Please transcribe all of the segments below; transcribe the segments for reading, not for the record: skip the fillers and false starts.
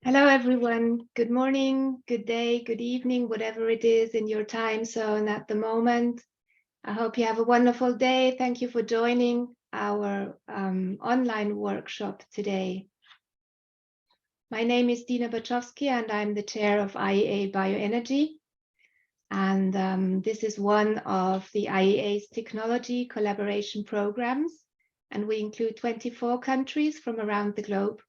Hello, everyone. Good morning, good day, good evening, whatever it is in your time zone at the moment. I hope you have a wonderful day. Thank you for joining our online workshop today. My name is Dina Bacovsky, and I'm the chair of IEA Bioenergy. And this is one of the IEA's technology collaboration programs, and we include 24 countries from around the globe.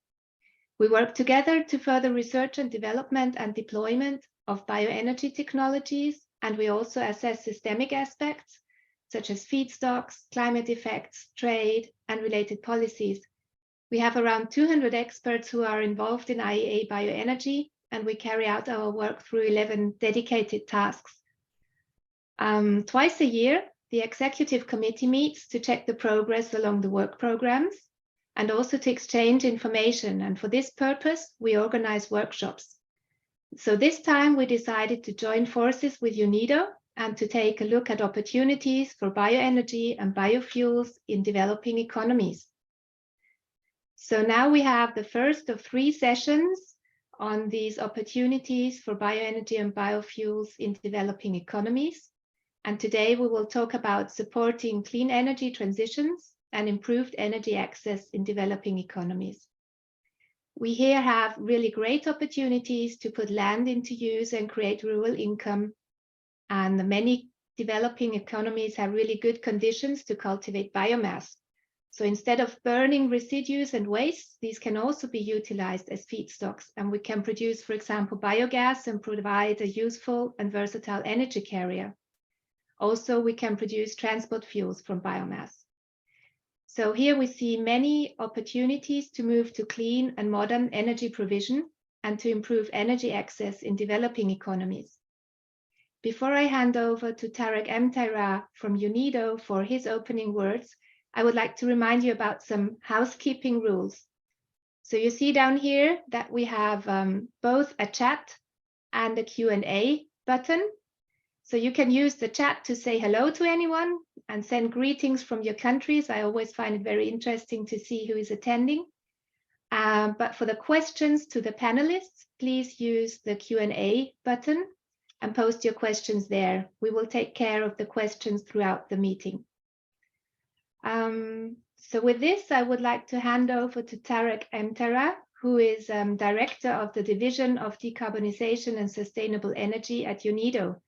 We work together to further research and development and deployment of bioenergy technologies, and we also assess systemic aspects such as feedstocks, climate effects, trade, and related policies. We have around 200 experts who are involved in IEA Bioenergy, and we carry out our work through 11 dedicated tasks. Twice a year, the executive committee meets to check the progress along the work programs, and also to exchange information. And for this purpose, we organize workshops. So this time we decided to join forces with UNIDO and to take a look at opportunities for bioenergy and biofuels in developing economies. So now we have the first of 3 sessions on these opportunities for bioenergy and biofuels in developing economies. And today we will talk about supporting clean energy transitions and improved energy access in developing economies. We here have really great opportunities to put land into use and create rural income. And many developing economies have really good conditions to cultivate biomass. So instead of burning residues and waste, these can also be utilized as feedstocks. And we can produce, for example, biogas and provide a useful and versatile energy carrier. Also, we can produce transport fuels from biomass. So here we see many opportunities to move to clean and modern energy provision and to improve energy access in developing economies. Before I hand over to Tareq Emtairah from UNIDO for his opening words, I would like to remind you about some housekeeping rules. So you see down here that we have both a chat and a Q&A button. So you can use the chat to say hello to anyone and send greetings from your countries. I always find it very interesting to see who is attending. But for the questions to the panelists, please use the Q&A button and post your questions there. We will take care of the questions throughout the meeting. So with this, I would like to hand over to Tareq Emtairah, who is Director of the Division of Decarbonization and Sustainable Energy at UNIDO.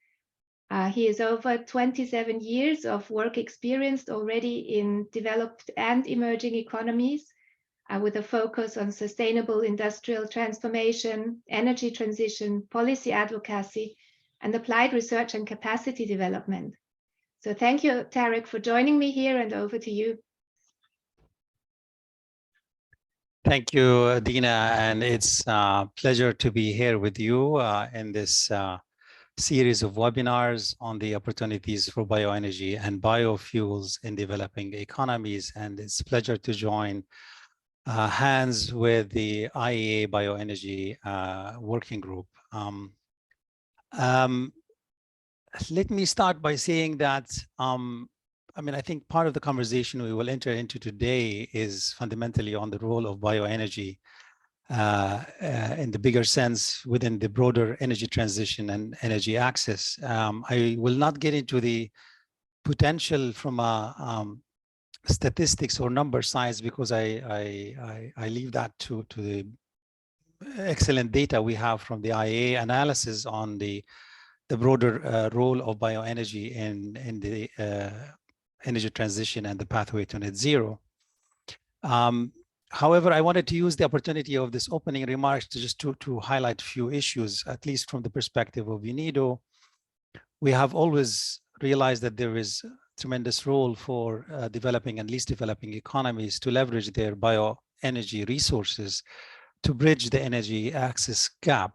He has over 27 years of work experience already in developed and emerging economies, with a focus on sustainable industrial transformation, energy transition, policy advocacy, and applied research and capacity development. So thank you, Tareq, for joining me here, and over to you. Thank you, Dina, and it's a pleasure to be here with you in this series of webinars on the opportunities for bioenergy and biofuels in developing economies. And it's a pleasure to join hands with the IEA Bioenergy Working Group. Let me start by saying that, I think part of the conversation we will enter into today is fundamentally on the role of bioenergy in the bigger sense within the broader energy transition and energy access. I will not get into the potential from a statistics or number size, because I leave that to the excellent data we have from the IEA analysis on the broader role of bioenergy in the energy transition and the pathway to net zero. However, I wanted to use the opportunity of this opening remarks to highlight a few issues, at least from the perspective of UNIDO. We have always realized that there is a tremendous role for developing and least developing economies to leverage their bioenergy resources to bridge the energy access gap.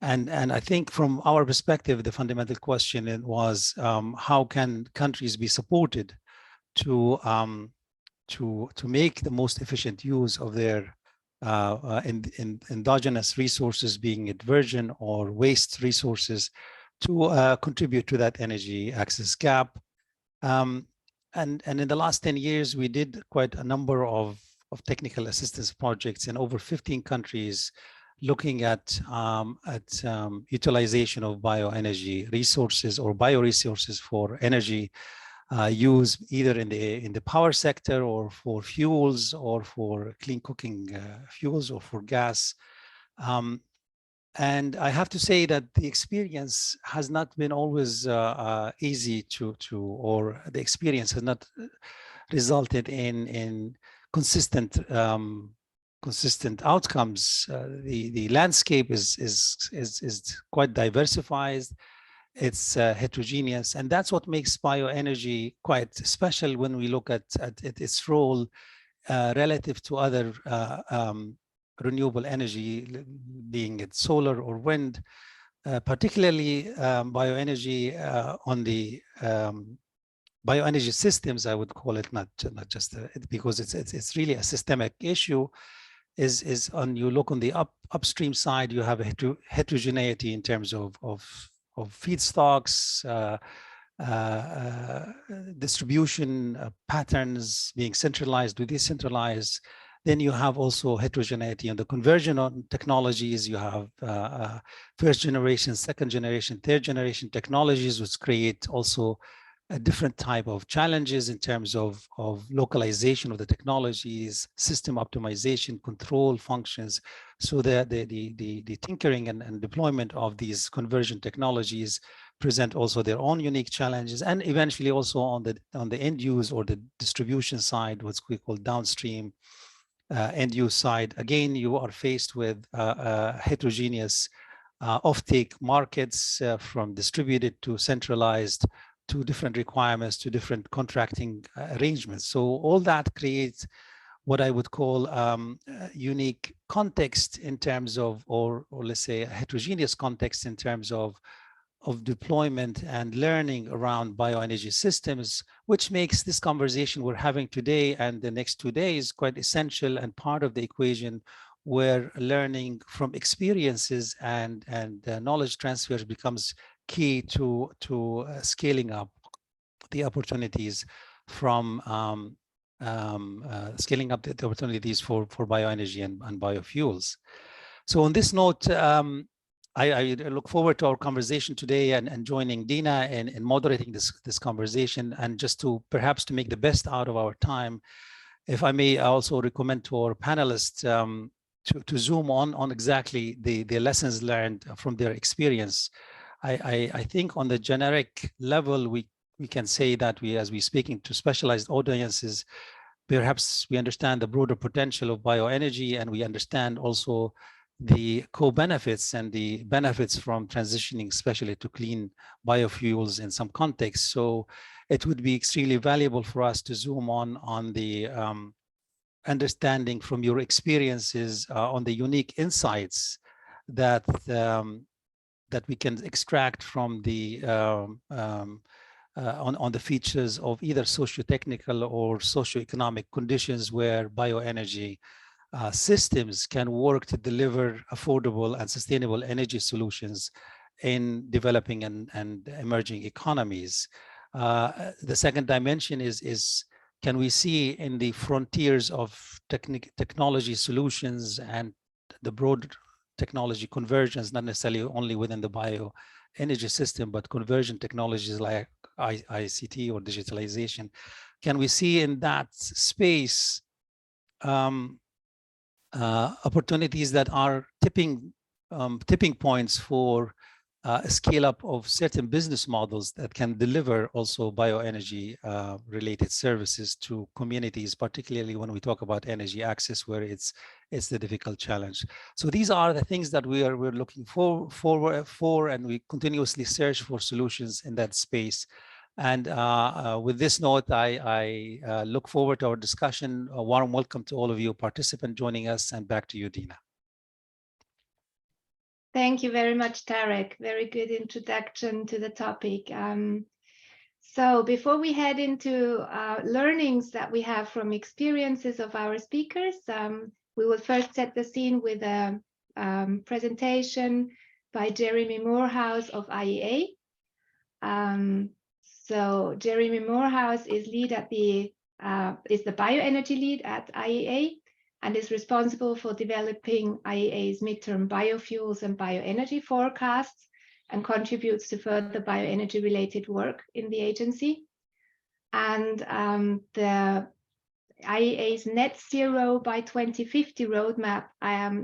And I think from our perspective, the fundamental question was how can countries be supported to make the most efficient use of their endogenous resources, being it virgin or waste resources, to contribute to that energy access gap. And in the last 10 years, we did quite a number of technical assistance projects in over 15 countries looking at utilization of bioenergy resources or bioresources for energy use, either in the power sector or for fuels or for clean cooking fuels or for gas. And I have to say that the experience has not been always easy or the experience has not resulted in consistent consistent outcomes. The landscape is quite diversified. It's heterogeneous, and that's what makes bioenergy quite special when we look at its role relative to other renewable energy, being it solar or wind, particularly bioenergy on the bioenergy systems, I would call it, not just because it's really a systemic issue. Is on, you look on the upstream side, you have a heterogeneity in terms of feedstocks, distribution patterns being centralized to decentralized. Then you have also heterogeneity on the conversion on technologies. You have first generation, second generation, third generation technologies, which create also a different type of challenges in terms of localization of the technologies, system optimization, control functions. So the tinkering and deployment of these conversion technologies present also their own unique challenges, and eventually also on the end use or the distribution side, what's we call downstream end use side. Again, you are faced with heterogeneous offtake markets from distributed to centralized, to different requirements, to different contracting arrangements. So all that creates what I would call unique context in terms of, or let's say a heterogeneous context in terms of deployment and learning around bioenergy systems, which makes this conversation we're having today and the next 2 days quite essential and part of the equation, where learning from experiences and knowledge transfer becomes key to scaling up the opportunities from scaling up the opportunities for bioenergy and biofuels. So on this note, I look forward to our conversation today and joining Dina in moderating this conversation, and just to perhaps to make the best out of our time, if I may also recommend to our panelists to zoom on exactly the lessons learned from their experience. I think on the generic level, we can say that as we speaking to specialized audiences, perhaps we understand the broader potential of bioenergy, and we understand also the co-benefits and the benefits from transitioning, especially to clean biofuels in some contexts. So it would be extremely valuable for us to zoom on the understanding from your experiences on the unique insights that that we can extract from the on the features of either socio-technical or socio-economic conditions where bioenergy systems can work to deliver affordable and sustainable energy solutions in developing and emerging economies. The second dimension is can we see in the frontiers of technology solutions and the broad technology conversions, not necessarily only within the bioenergy system, but conversion technologies like ICT or digitalization. Can we see in that space opportunities that are tipping points for a scale up of certain business models that can deliver also bioenergy related services to communities, particularly when we talk about energy access, where it's the difficult challenge. So these are the things that we're looking for, and we continuously search for solutions in that space. And with this note, I look forward to our discussion. A warm welcome to all of you participants joining us, and back to you, Dina. Thank you very much, Tareq. Very good introduction to the topic. So before we head into learnings that we have from experiences of our speakers, we will first set the scene with a presentation by Jeremy Moorhouse of IEA. So Jeremy Moorhouse is the bioenergy lead at IEA, and is responsible for developing IEA's midterm biofuels and bioenergy forecasts and contributes to further bioenergy-related work in the agency. And the IEA's net zero by 2050 roadmap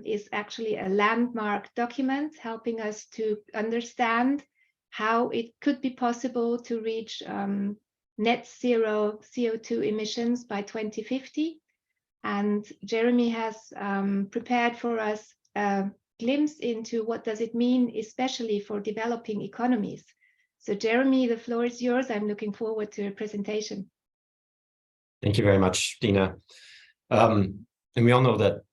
is actually a landmark document helping us to understand how it could be possible to reach net zero CO2 emissions by 2050. And Jeremy has prepared for us a glimpse into what does it mean, especially for developing economies. So Jeremy, the floor is yours. I'm looking forward to your presentation. Thank you very much, Dina. And we all know that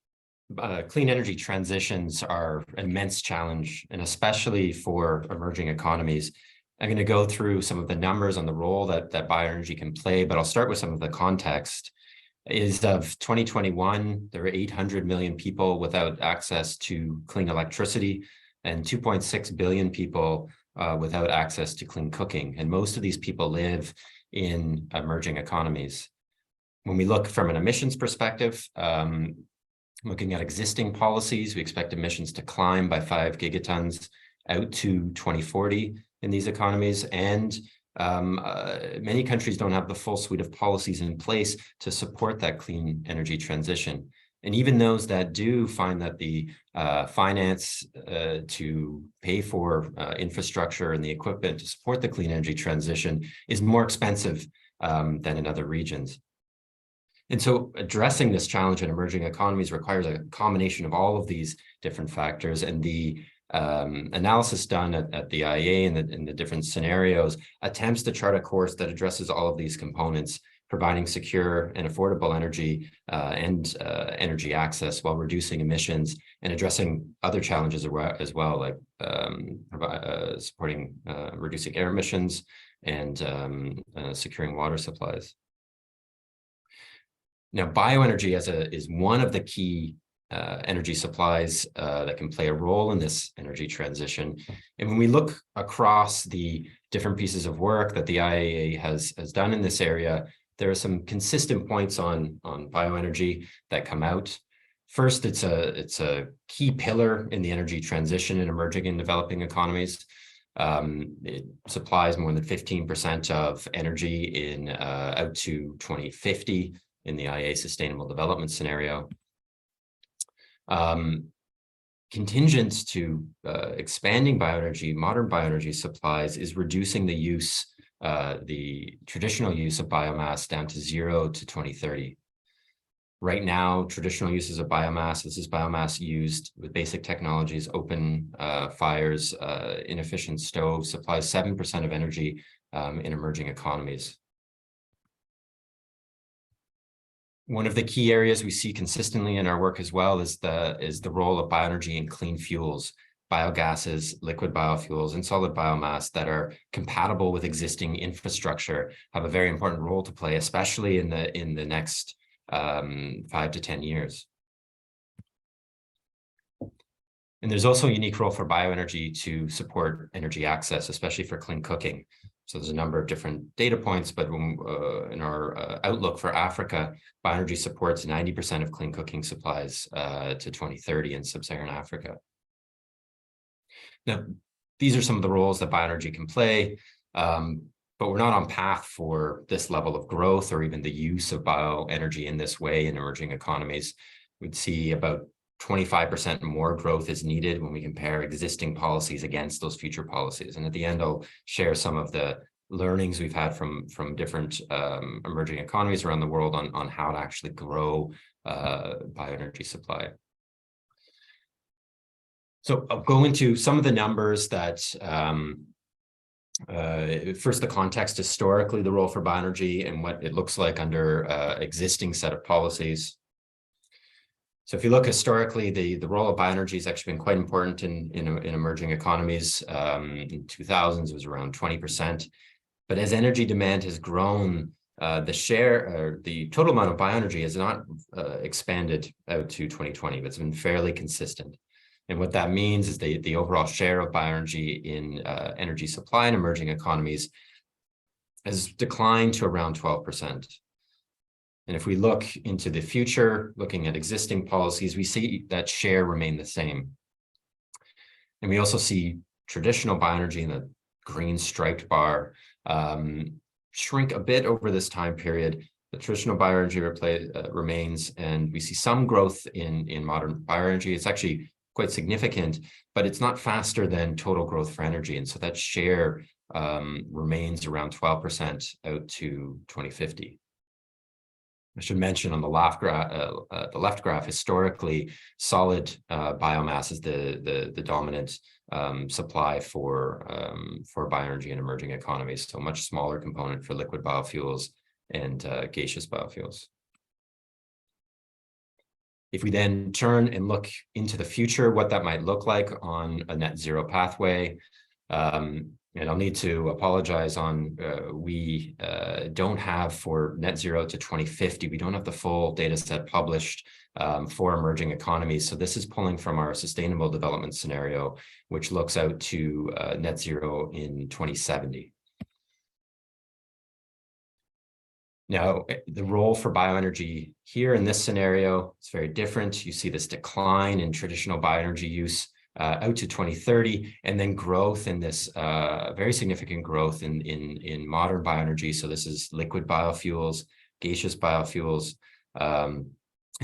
clean energy transitions are an immense challenge, and especially for emerging economies. I'm going to go through some of the numbers on the role that bioenergy can play, but I'll start with some of the context. Is of 2021, there were 800 million people without access to clean electricity and 2.6 billion people without access to clean cooking. And most of these people live in emerging economies. When we look from an emissions perspective, looking at existing policies, we expect emissions to climb by 5 gigatons out to 2040 in these economies. And many countries don't have the full suite of policies in place to support that clean energy transition. And even those that do find that the finance to pay for infrastructure and the equipment to support the clean energy transition is more expensive than in other regions. And so addressing this challenge in emerging economies requires a combination of all of these different factors, and the analysis done at the IEA in the different scenarios attempts to chart a course that addresses all of these components, providing secure and affordable energy and energy access while reducing emissions and addressing other challenges as well, like supporting reducing air emissions and securing water supplies. Now, bioenergy is one of the key energy supplies that can play a role in this energy transition. And when we look across the different pieces of work that the IEA has done in this area, there are some consistent points on bioenergy that come out. First, it's a key pillar in the energy transition in emerging and developing economies. It supplies more than 15% of energy in out to 2050 in the IEA Sustainable Development Scenario. Contingent to expanding bioenergy, modern bioenergy supplies is reducing the use, the traditional use of biomass down to 0 to 2030. Right now, traditional uses of biomass, this is biomass used with basic technologies, open fires, inefficient stoves, supplies 7% of energy in emerging economies. One of the key areas we see consistently in our work as well is the role of bioenergy in clean fuels, biogases, liquid biofuels, and solid biomass that are compatible with existing infrastructure have a very important role to play, especially in the next 5 to 10 years. And there's also a unique role for bioenergy to support energy access, especially for clean cooking. So there's a number of different data points, but when, in our outlook for Africa, bioenergy supports 90% of clean cooking supplies to 2030 in sub-Saharan Africa. Now, these are some of the roles that bioenergy can play, but we're not on path for this level of growth or even the use of bioenergy in this way in emerging economies. We'd see about 25% more growth is needed when we compare existing policies against those future policies. And at the end, I'll share some of the learnings we've had from different emerging economies around the world on how to actually grow bioenergy supply. So I'll go into some of the numbers that, first the context, historically, the role for bioenergy and what it looks like under existing set of policies. So if you look historically, the role of bioenergy has actually been quite important in emerging economies. In 2000s, it was around 20%. But as energy demand has grown, the share, or the total amount of bioenergy has not expanded out to 2020, but it's been fairly consistent. And what that means is the overall share of bioenergy in energy supply in emerging economies has declined to around 12%. And if we look into the future, looking at existing policies, we see that share remain the same. And we also see traditional bioenergy in the green striped bar shrink a bit over this time period. The traditional bioenergy remains, and we see some growth in modern bioenergy. It's actually quite significant, but it's not faster than total growth for energy. And so that share remains around 12% out to 2050. I should mention on the left graph, historically, solid biomass is the dominant supply for bioenergy in emerging economies. So a much smaller component for liquid biofuels and gaseous biofuels. If we then turn and look into the future, what that might look like on a net zero pathway, and I'll need to apologize on, we don't have for net zero to 2050, we don't have the full data set published for emerging economies. So this is pulling from our sustainable development scenario, which looks out to net zero in 2070. Now, the role for bioenergy here in this scenario is very different. You see this decline in traditional bioenergy use out to 2030, and then growth in this very significant growth in modern bioenergy. So this is liquid biofuels, gaseous biofuels, and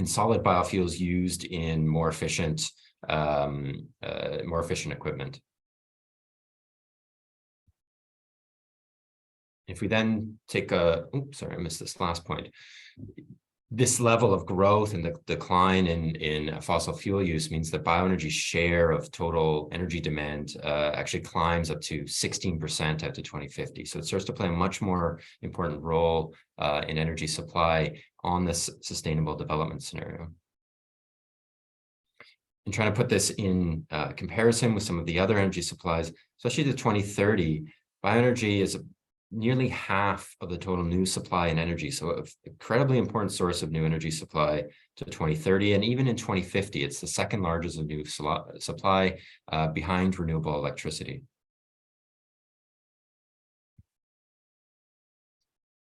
solid biofuels used in more efficient equipment. If we then take a, oops, sorry, I missed this last point. This level of growth and the decline in fossil fuel use means that bioenergy's share of total energy demand actually climbs up to 16% out to 2050. So it starts to play a much more important role in energy supply on this sustainable development scenario. And trying to put this in comparison with some of the other energy supplies, especially to 2030, bioenergy is nearly half of the total new supply in energy. So an incredibly important source of new energy supply to 2030. And even in 2050, it's the second largest of new supply behind renewable electricity.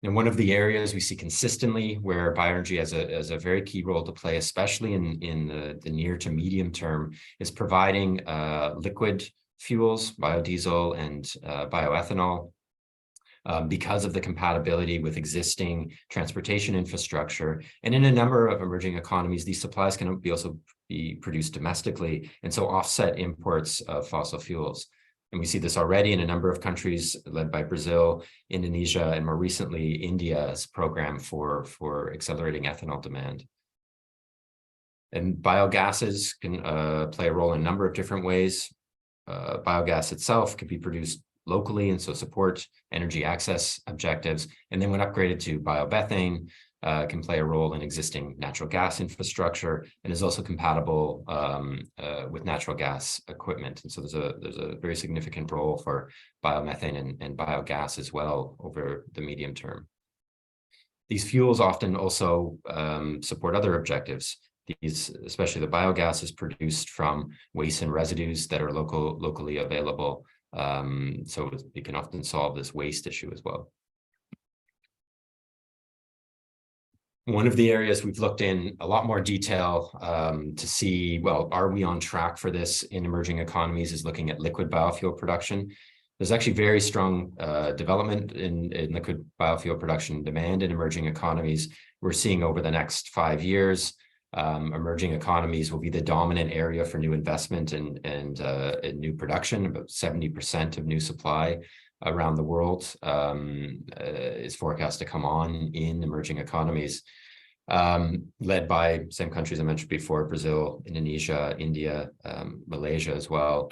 And one of the areas we see consistently where bioenergy has a very key role to play, especially in the near to medium term, is providing liquid fuels, biodiesel and bioethanol. Because of the compatibility with existing transportation infrastructure. And in a number of emerging economies, these supplies can also be produced domestically, and so offset imports of fossil fuels. And we see this already in a number of countries led by Brazil, Indonesia, and more recently, India's program for accelerating ethanol demand. And biogases can play a role in a number of different ways. Biogas itself can be produced locally, and so support energy access objectives. And then when upgraded to biomethane, can play a role in existing natural gas infrastructure and is also compatible with natural gas equipment. And so there's a very significant role for biomethane and biogas as well over the medium term. These fuels often also support other objectives. These, especially the biogas, is produced from waste and residues that are locally available. So it can often solve this waste issue as well. One of the areas we've looked in a lot more detail to see, well, are we on track for this in emerging economies, is looking at liquid biofuel production. There's actually very strong development in liquid biofuel production demand in emerging economies. We're seeing over the next 5 years, emerging economies will be the dominant area for new investment and new production. About 70% of new supply around the world is forecast to come on in emerging economies, led by same countries I mentioned before: Brazil, Indonesia, India, Malaysia as well.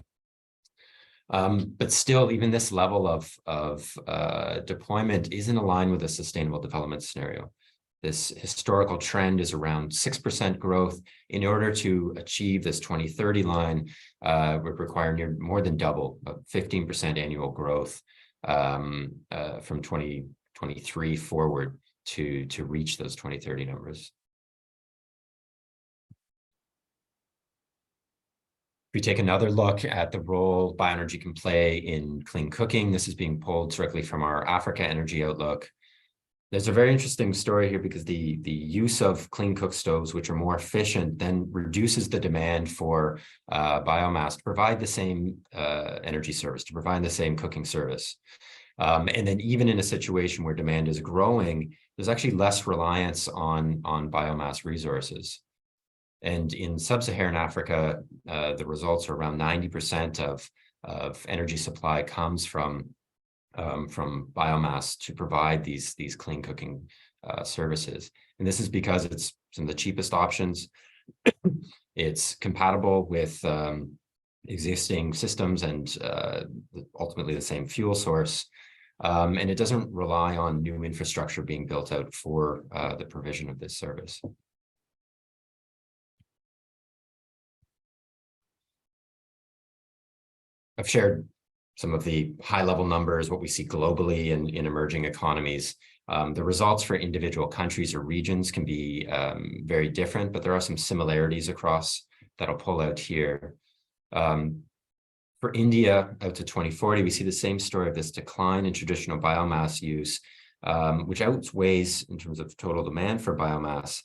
But still, even this level of deployment isn't aligned with a sustainable development scenario. This historical trend is around 6% growth. In order to achieve this 2030 line, would require more than double, about 15% annual growth from 2023 forward to reach those 2030 numbers. If we take another look at the role bioenergy can play in clean cooking, this is being pulled directly from our Africa Energy Outlook. There's a very interesting story here because the use of clean cook stoves, which are more efficient, then reduces the demand for biomass to provide the same energy service, to provide the same cooking service. And then even in a situation where demand is growing, there's actually less reliance on biomass resources. And in sub-Saharan Africa, the results are around 90% of energy supply comes from biomass to provide these clean cooking services. And this is because it's some of the cheapest options. It's compatible with existing systems and ultimately the same fuel source. And it doesn't rely on new infrastructure being built out for the provision of this service. I've shared some of the high-level numbers, what we see globally in emerging economies. The results for individual countries or regions can be very different, but there are some similarities across that I'll pull out here. For India, out to 2040, we see the same story of this decline in traditional biomass use, which outweighs, in terms of total demand for biomass,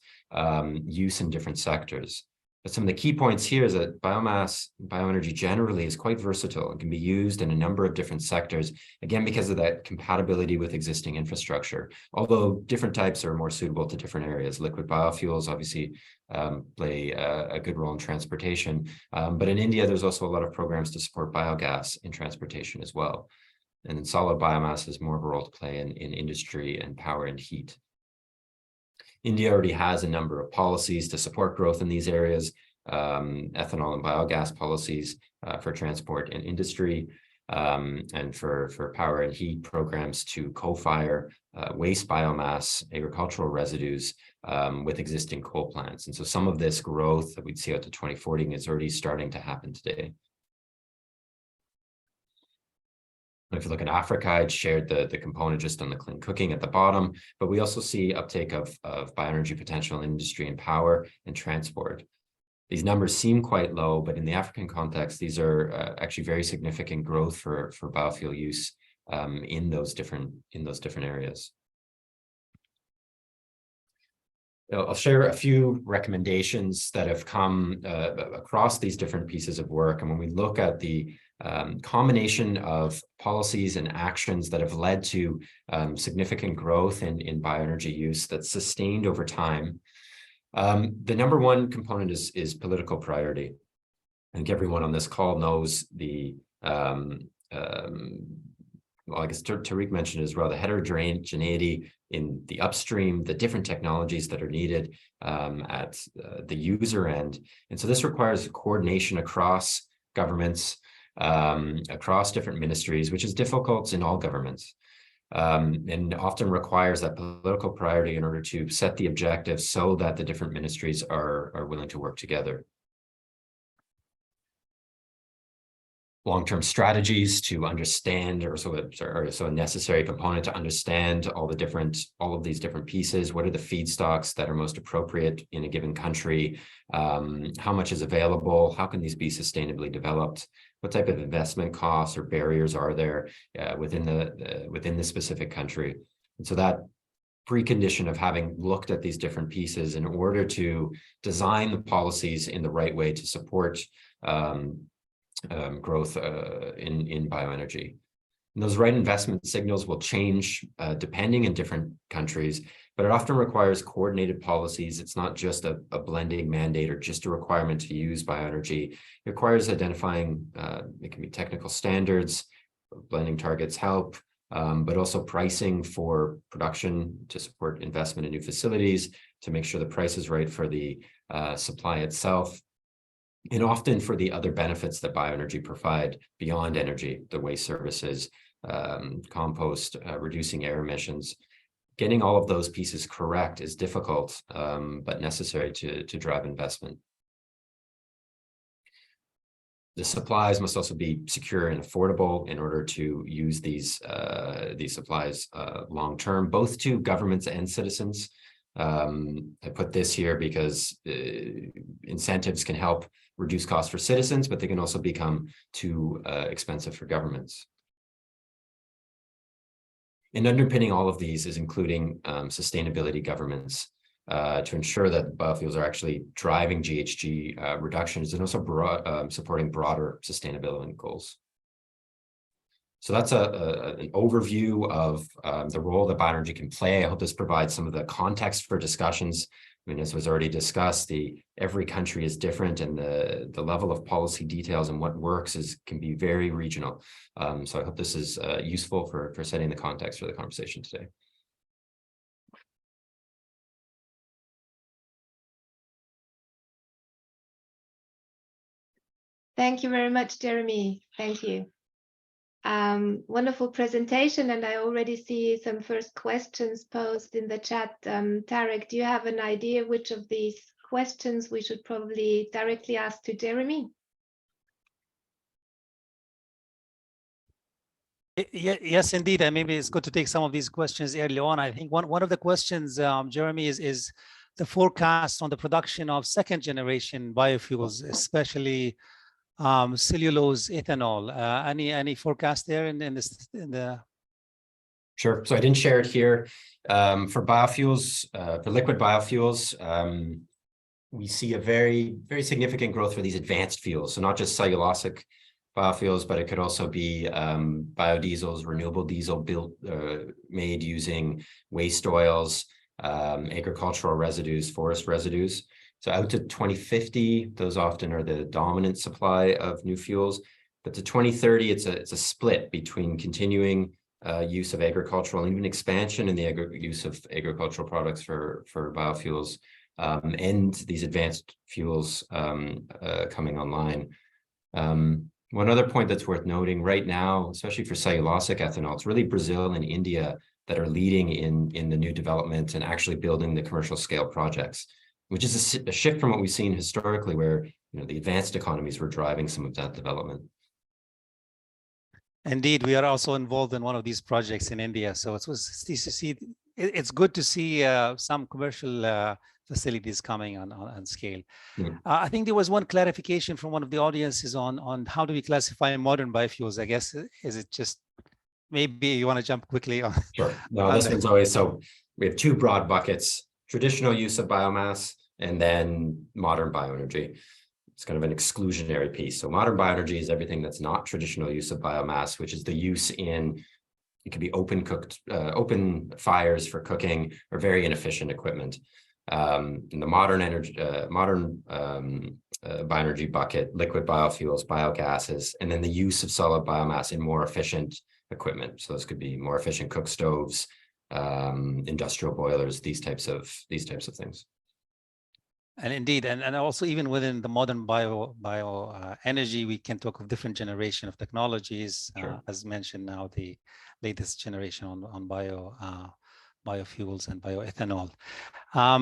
use in different sectors. But some of the key points here is that bioenergy generally is quite versatile and can be used in a number of different sectors, again, because of that compatibility with existing infrastructure, although different types are more suitable to different areas. Liquid biofuels obviously play a good role in transportation, but in India, there's also a lot of programs to support biogas in transportation as well. And then solid biomass has more of a role to play in industry and power and heat. India already has a number of policies to support growth in these areas, ethanol and biogas policies for transport and industry, and for power and heat programs to co-fire waste biomass, agricultural residues with existing coal plants. And so some of this growth that we'd see out to 2040 is already starting to happen today. If you look at Africa, I'd shared the component just on the clean cooking at the bottom, but we also see uptake of bioenergy potential in industry and power and transport. These numbers seem quite low, but in the African context, these are actually very significant growth for biofuel use in those different areas. I'll share a few recommendations that have come across these different pieces of work. And when we look at the combination of policies and actions that have led to significant growth in bioenergy use that's sustained over time, the number one component is political priority. I think everyone on this call knows the well, I guess Tareq mentioned as well, the heterogeneity in the upstream, the different technologies that are needed at the user end. And so this requires coordination across governments, across different ministries, which is difficult in all governments, and often requires that political priority in order to set the objectives so that the different ministries are willing to work together. Long-term strategies to understand, or so a necessary component to understand all of these different pieces. What are the feedstocks that are most appropriate in a given country? How much is available? How can these be sustainably developed? What type of investment costs or barriers are there within the specific country? And so that precondition of having looked at these different pieces in order to design the policies in the right way to support growth in bioenergy. And those right investment signals will change depending in different countries, but it often requires coordinated policies. It's not just a blending mandate or just a requirement to use bioenergy. It requires identifying, it can be technical standards, blending targets help, but also pricing for production to support investment in new facilities, to make sure the price is right for the supply itself. And often for the other benefits that bioenergy provide beyond energy, the waste services, compost, reducing air emissions. Getting all of those pieces correct is difficult, but necessary to drive investment. The supplies must also be secure and affordable in order to use these supplies long-term, both to governments and citizens. I put this here because incentives can help reduce costs for citizens, but they can also become too expensive for governments. And underpinning all of these is including sustainability governance to ensure that biofuels are actually driving GHG reductions and also supporting broader sustainability goals. So that's an overview of the role that bioenergy can play. I hope this provides some of the context for discussions. I mean, as was already discussed, every country is different, and the level of policy details and what works can be very regional. So I hope this is useful for setting the context for the conversation today. Thank you very much, Jeremy. Thank you. Wonderful presentation, and I already see some first questions posed in the chat. Tareq, do you have an idea which of these questions we should probably directly ask to Jeremy? Yes, indeed. And maybe it's good to take some of these questions early on. I think one of the questions, Jeremy, is the forecast on the production of second generation biofuels, especially cellulose ethanol. Any forecast there in the? Sure. So I didn't share it here. For biofuels, for liquid biofuels, we see a very, very significant growth for these advanced fuels. So not just cellulosic biofuels, but it could also be biodiesels, renewable diesel made using waste oils, agricultural residues, forest residues. So out to 2050, those often are the dominant supply of new fuels. But to 2030, it's a split between continuing use of agricultural and even expansion in the use of agricultural products for biofuels and these advanced fuels coming online. One other point that's worth noting right now, especially for cellulosic ethanol, it's really Brazil and India that are leading in the new development and actually building the commercial scale projects, which is a shift from what we've seen historically, where the advanced economies were driving some of that development. Indeed, we are also involved in one of these projects in India. So it's good to see some commercial facilities coming on scale. Mm. I think there was one clarification from one of the audiences on how do we classify modern biofuels. I guess, is it just, maybe you want to jump quickly on? Sure. No, this one's always, so we have two broad buckets: traditional use of biomass and then modern bioenergy. It's kind of an exclusionary piece. So modern bioenergy is everything that's not traditional use of biomass, which is the use in, it could be open fires for cooking or very inefficient equipment. In the modern bioenergy bucket, liquid biofuels, biogases, and then the use of solid biomass in more efficient equipment. So this could be more efficient cook stoves, industrial boilers, these types of things. And indeed, and also even within the modern bioenergy, we can talk of different generation of technologies. Sure. As mentioned now, the latest generation on biofuels and bioethanol.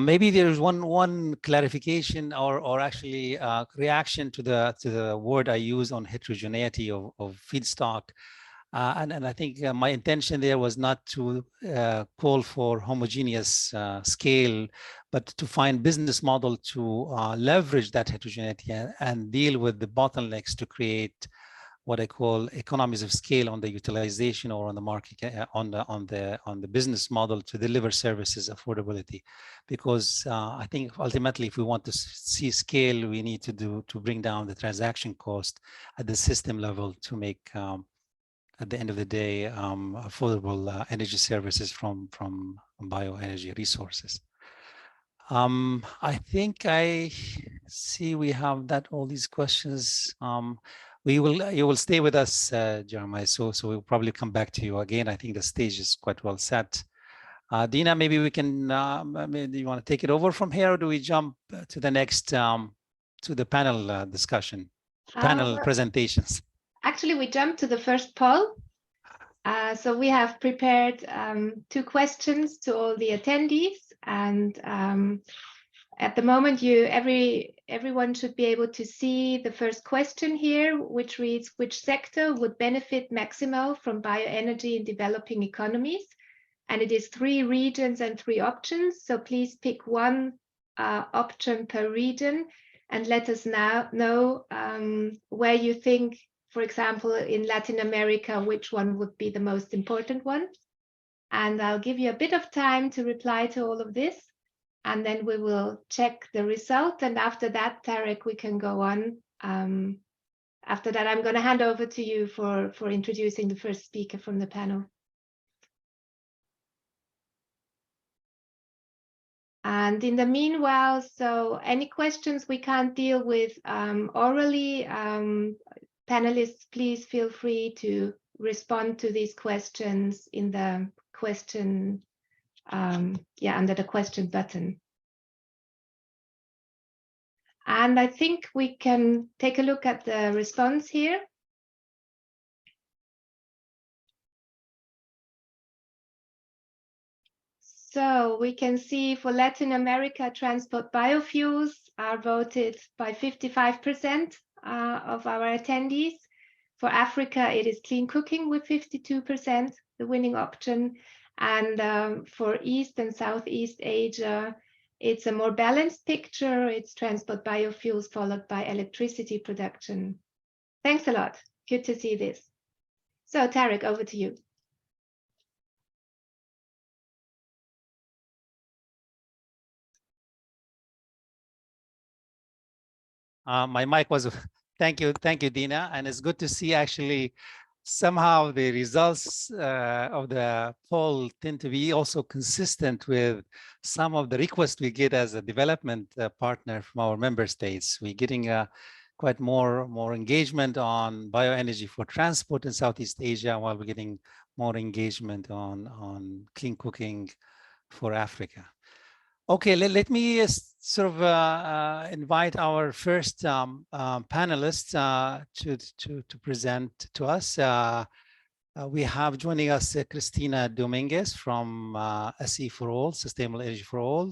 Maybe there's one clarification or actually reaction to the word I use on heterogeneity of feedstock. And I think my intention there was not to call for homogeneous scale, but to find business model to leverage that heterogeneity and deal with the bottlenecks to create what I call economies of scale on the utilization or on the market, on the business model to deliver services affordability. Because I think ultimately, if we want to see scale, we need to bring down the transaction cost at the system level to make at the end of the day, affordable energy services from bioenergy resources. I think I see we have all these questions. You will stay with us, Jeremiah. So we'll probably come back to you again. I think the stage is quite well set. Dina, maybe we can. Maybe you want to take it over from here, or do we jump to the next to the panel discussion, panel presentations? Actually, we jumped to the first poll. So we have prepared 2 questions to all the attendees, and at the moment, everyone should be able to see the first question here, which reads: which sector would benefit maximal from bioenergy in developing economies? And it is 3 regions and 3 options. So please pick one option per region, and let us now know where you think, for example, in Latin America, which one would be the most important one. And I'll give you a bit of time to reply to all of this, and then we will check the result. And after that, Tareq, we can go on. After that, I'm going to hand over to you for introducing the first speaker from the panel. And in the meanwhile, so any questions we can't deal with orally, panelists, please feel free to respond to these questions in the question, under the question button. And I think we can take a look at the response here. So we can see for Latin America, transport biofuels are voted by 55% of our attendees. For Africa, it is clean cooking with 52%, the winning option. And for East and Southeast Asia, it's a more balanced picture. It's transport biofuels followed by electricity production. Thanks a lot. Good to see this. So Tareq, over to you. My mic was, thank you, Dina. And it's good to see actually somehow the results of the poll tend to be also consistent with some of the requests we get as a development partner from our member states. We're getting quite more engagement on bioenergy for transport in Southeast Asia, while we're getting more engagement on clean cooking for Africa. Okay, let me sort of invite our first panelist to present to us. We have joining us Cristina Dominguez from SEforALL, Sustainable Energy for All.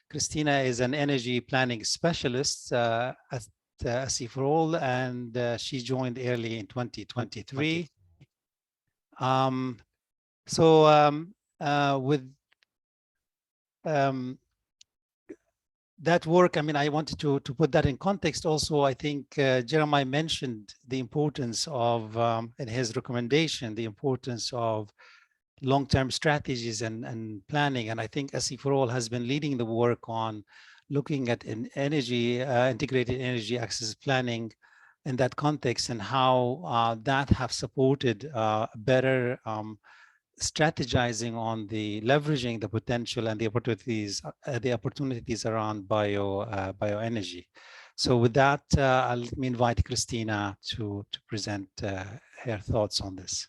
Cristina is an energy planning specialist at SEforALL, and she joined early in 2023. With that work, I mean, I wanted to put that in context also. I think Jeremiah mentioned the importance of, in his recommendation, the importance of long-term strategies and planning. And I think SEforALL has been leading the work on looking at integrated energy access planning in that context, and how that have supported better strategizing on the leveraging the potential and the opportunities around bioenergy. So with that, let me invite Cristina to present her thoughts on this.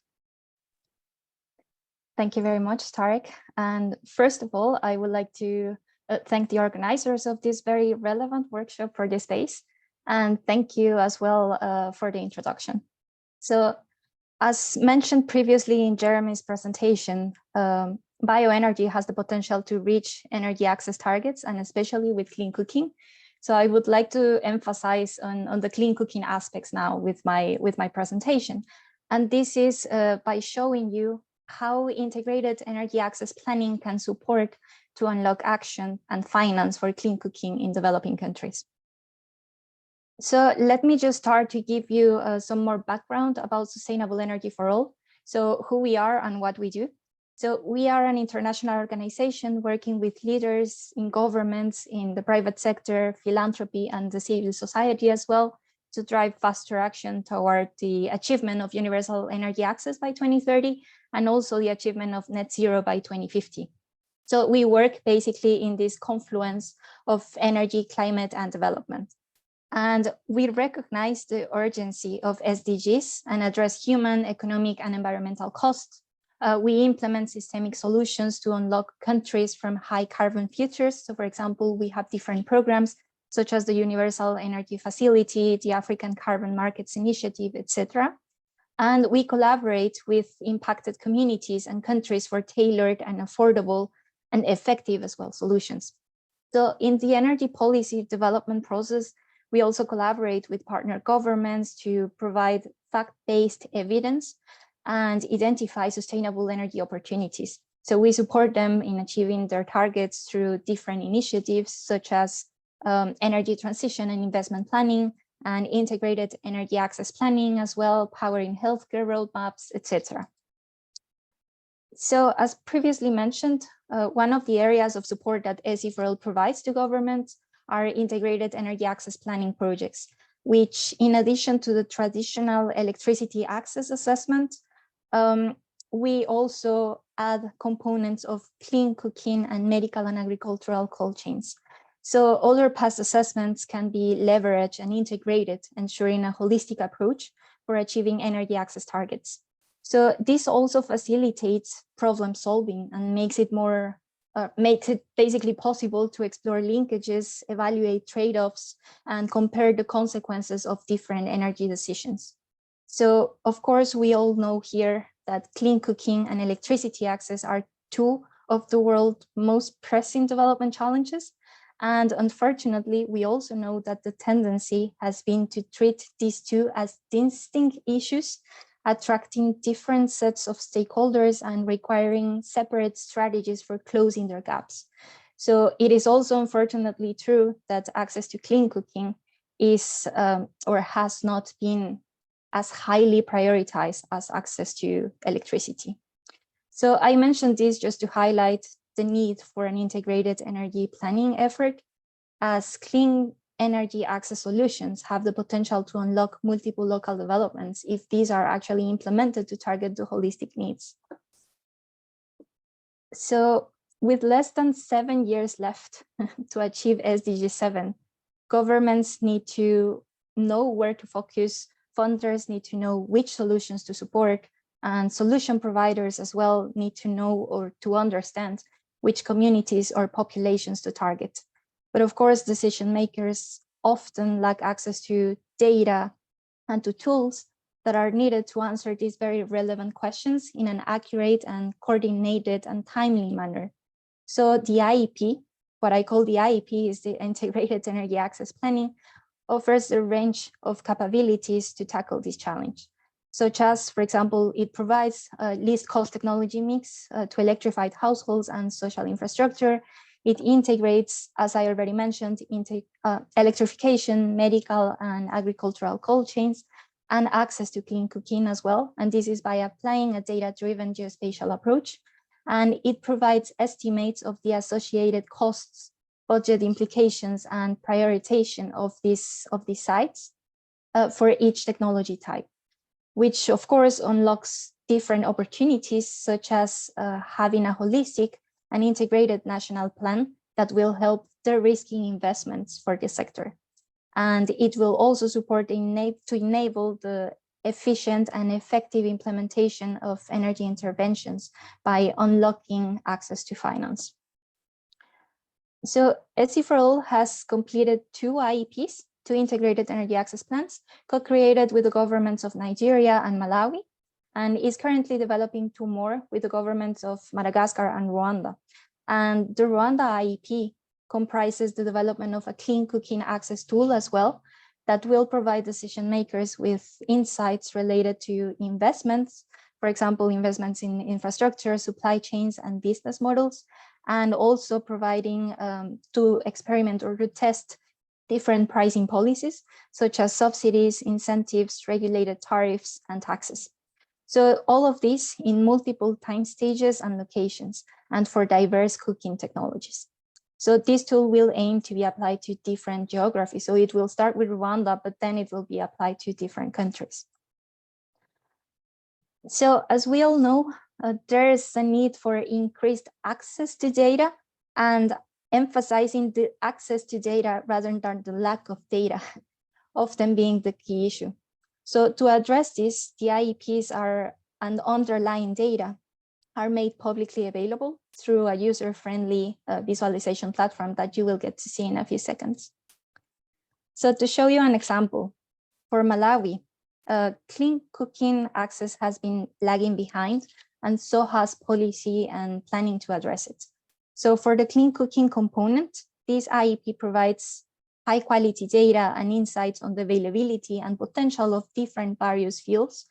Thank you very much, Tareq. And first of all, I would like to thank the organizers of this very relevant workshop for this space. And thank you as well for the introduction. So, as mentioned previously in Jeremy's presentation, bioenergy has the potential to reach energy access targets, and especially with clean cooking. So I would like to emphasize on the clean cooking aspects now with my presentation. And this is by showing you how integrated energy access planning can support to unlock action and finance for clean cooking in developing countries. So let me just start to give you some more background about Sustainable Energy for All. So who we are and what we do. So we are an international organization working with leaders in governments, in the private sector, philanthropy, and the civil society as well, to drive faster action toward the achievement of universal energy access by 2030, and also the achievement of net zero by 2050. So we work basically in this confluence of energy, climate, and development. And we recognize the urgency of SDGs and address human, economic, and environmental costs. We implement systemic solutions to unlock countries from high carbon futures. So for example, we have different programs such as the Universal Energy Facility, the African Carbon Markets Initiative, etc. And we collaborate with impacted communities and countries for tailored and affordable and effective as well solutions. So in the energy policy development process, we also collaborate with partner governments to provide fact-based evidence and identify sustainable energy opportunities. So we support them in achieving their targets through different initiatives such as energy transition and investment planning, and integrated energy access planning as well, powering healthcare roadmaps, etc. So as previously mentioned, one of the areas of support that SEforALL provides to governments are integrated energy access planning projects, which in addition to the traditional electricity access assessment, we also add components of clean cooking and medical and agricultural cold chains. So other past assessments can be leveraged and integrated, ensuring a holistic approach for achieving energy access targets. So this also facilitates problem solving and makes it basically possible to explore linkages, evaluate trade-offs, and compare the consequences of different energy decisions. So of course, we all know here that clean cooking and electricity access are two of the world's most pressing development challenges. And unfortunately, we also know that the tendency has been to treat these two as distinct issues, attracting different sets of stakeholders and requiring separate strategies for closing their gaps. So it is also unfortunately true that access to clean cooking is or has not been as highly prioritized as access to electricity. So I mentioned this just to highlight the need for an integrated energy planning effort, as clean energy access solutions have the potential to unlock multiple local developments if these are actually implemented to target the holistic needs. So with less than 7 years left to achieve SDG 7, governments need to know where to focus, funders need to know which solutions to support, and solution providers as well need to know or to understand which communities or populations to target. But of course, decision makers often lack access to data and to tools that are needed to answer these very relevant questions in an accurate and coordinated and timely manner. So the IEP, what I call the IEP is the Integrated Energy Access Planning, offers a range of capabilities to tackle this challenge, such as, for example, it provides a least cost technology mix to electrified households and social infrastructure. It integrates, as I already mentioned, into electrification, medical and agricultural cold chains, and access to clean cooking as well. And this is by applying a data-driven geospatial approach. And it provides estimates of the associated costs, budget implications, and prioritization of these sites for each technology type, which of course unlocks different opportunities, such as having a holistic and integrated national plan that will help de-risking investments for the sector. And it will also support to enable the efficient and effective implementation of energy interventions by unlocking access to finance. So SEforALL has completed 2 IEPs, 2 integrated energy access plans, co-created with the governments of Nigeria and Malawi, and is currently developing 2 more with the governments of Madagascar and Rwanda. And the Rwanda IEP comprises the development of a clean cooking access tool as well, that will provide decision makers with insights related to investments, for example, investments in infrastructure, supply chains, and business models, and also providing to experiment or to test different pricing policies, such as subsidies, incentives, regulated tariffs, and taxes. So all of this in multiple time stages and locations, and for diverse cooking technologies. So this tool will aim to be applied to different geographies. So it will start with Rwanda, but then it will be applied to different countries. So as we all know, there is a need for increased access to data, and emphasizing the access to data rather than the lack of data, often being the key issue. So to address this, the IEPs and underlying data are made publicly available through a user-friendly visualization platform that you will get to see in a few seconds. So to show you an example, for Malawi, clean cooking access has been lagging behind, and so has policy and planning to address it. So for the clean cooking component, this IEP provides high quality data and insights on the availability and potential of different various fuels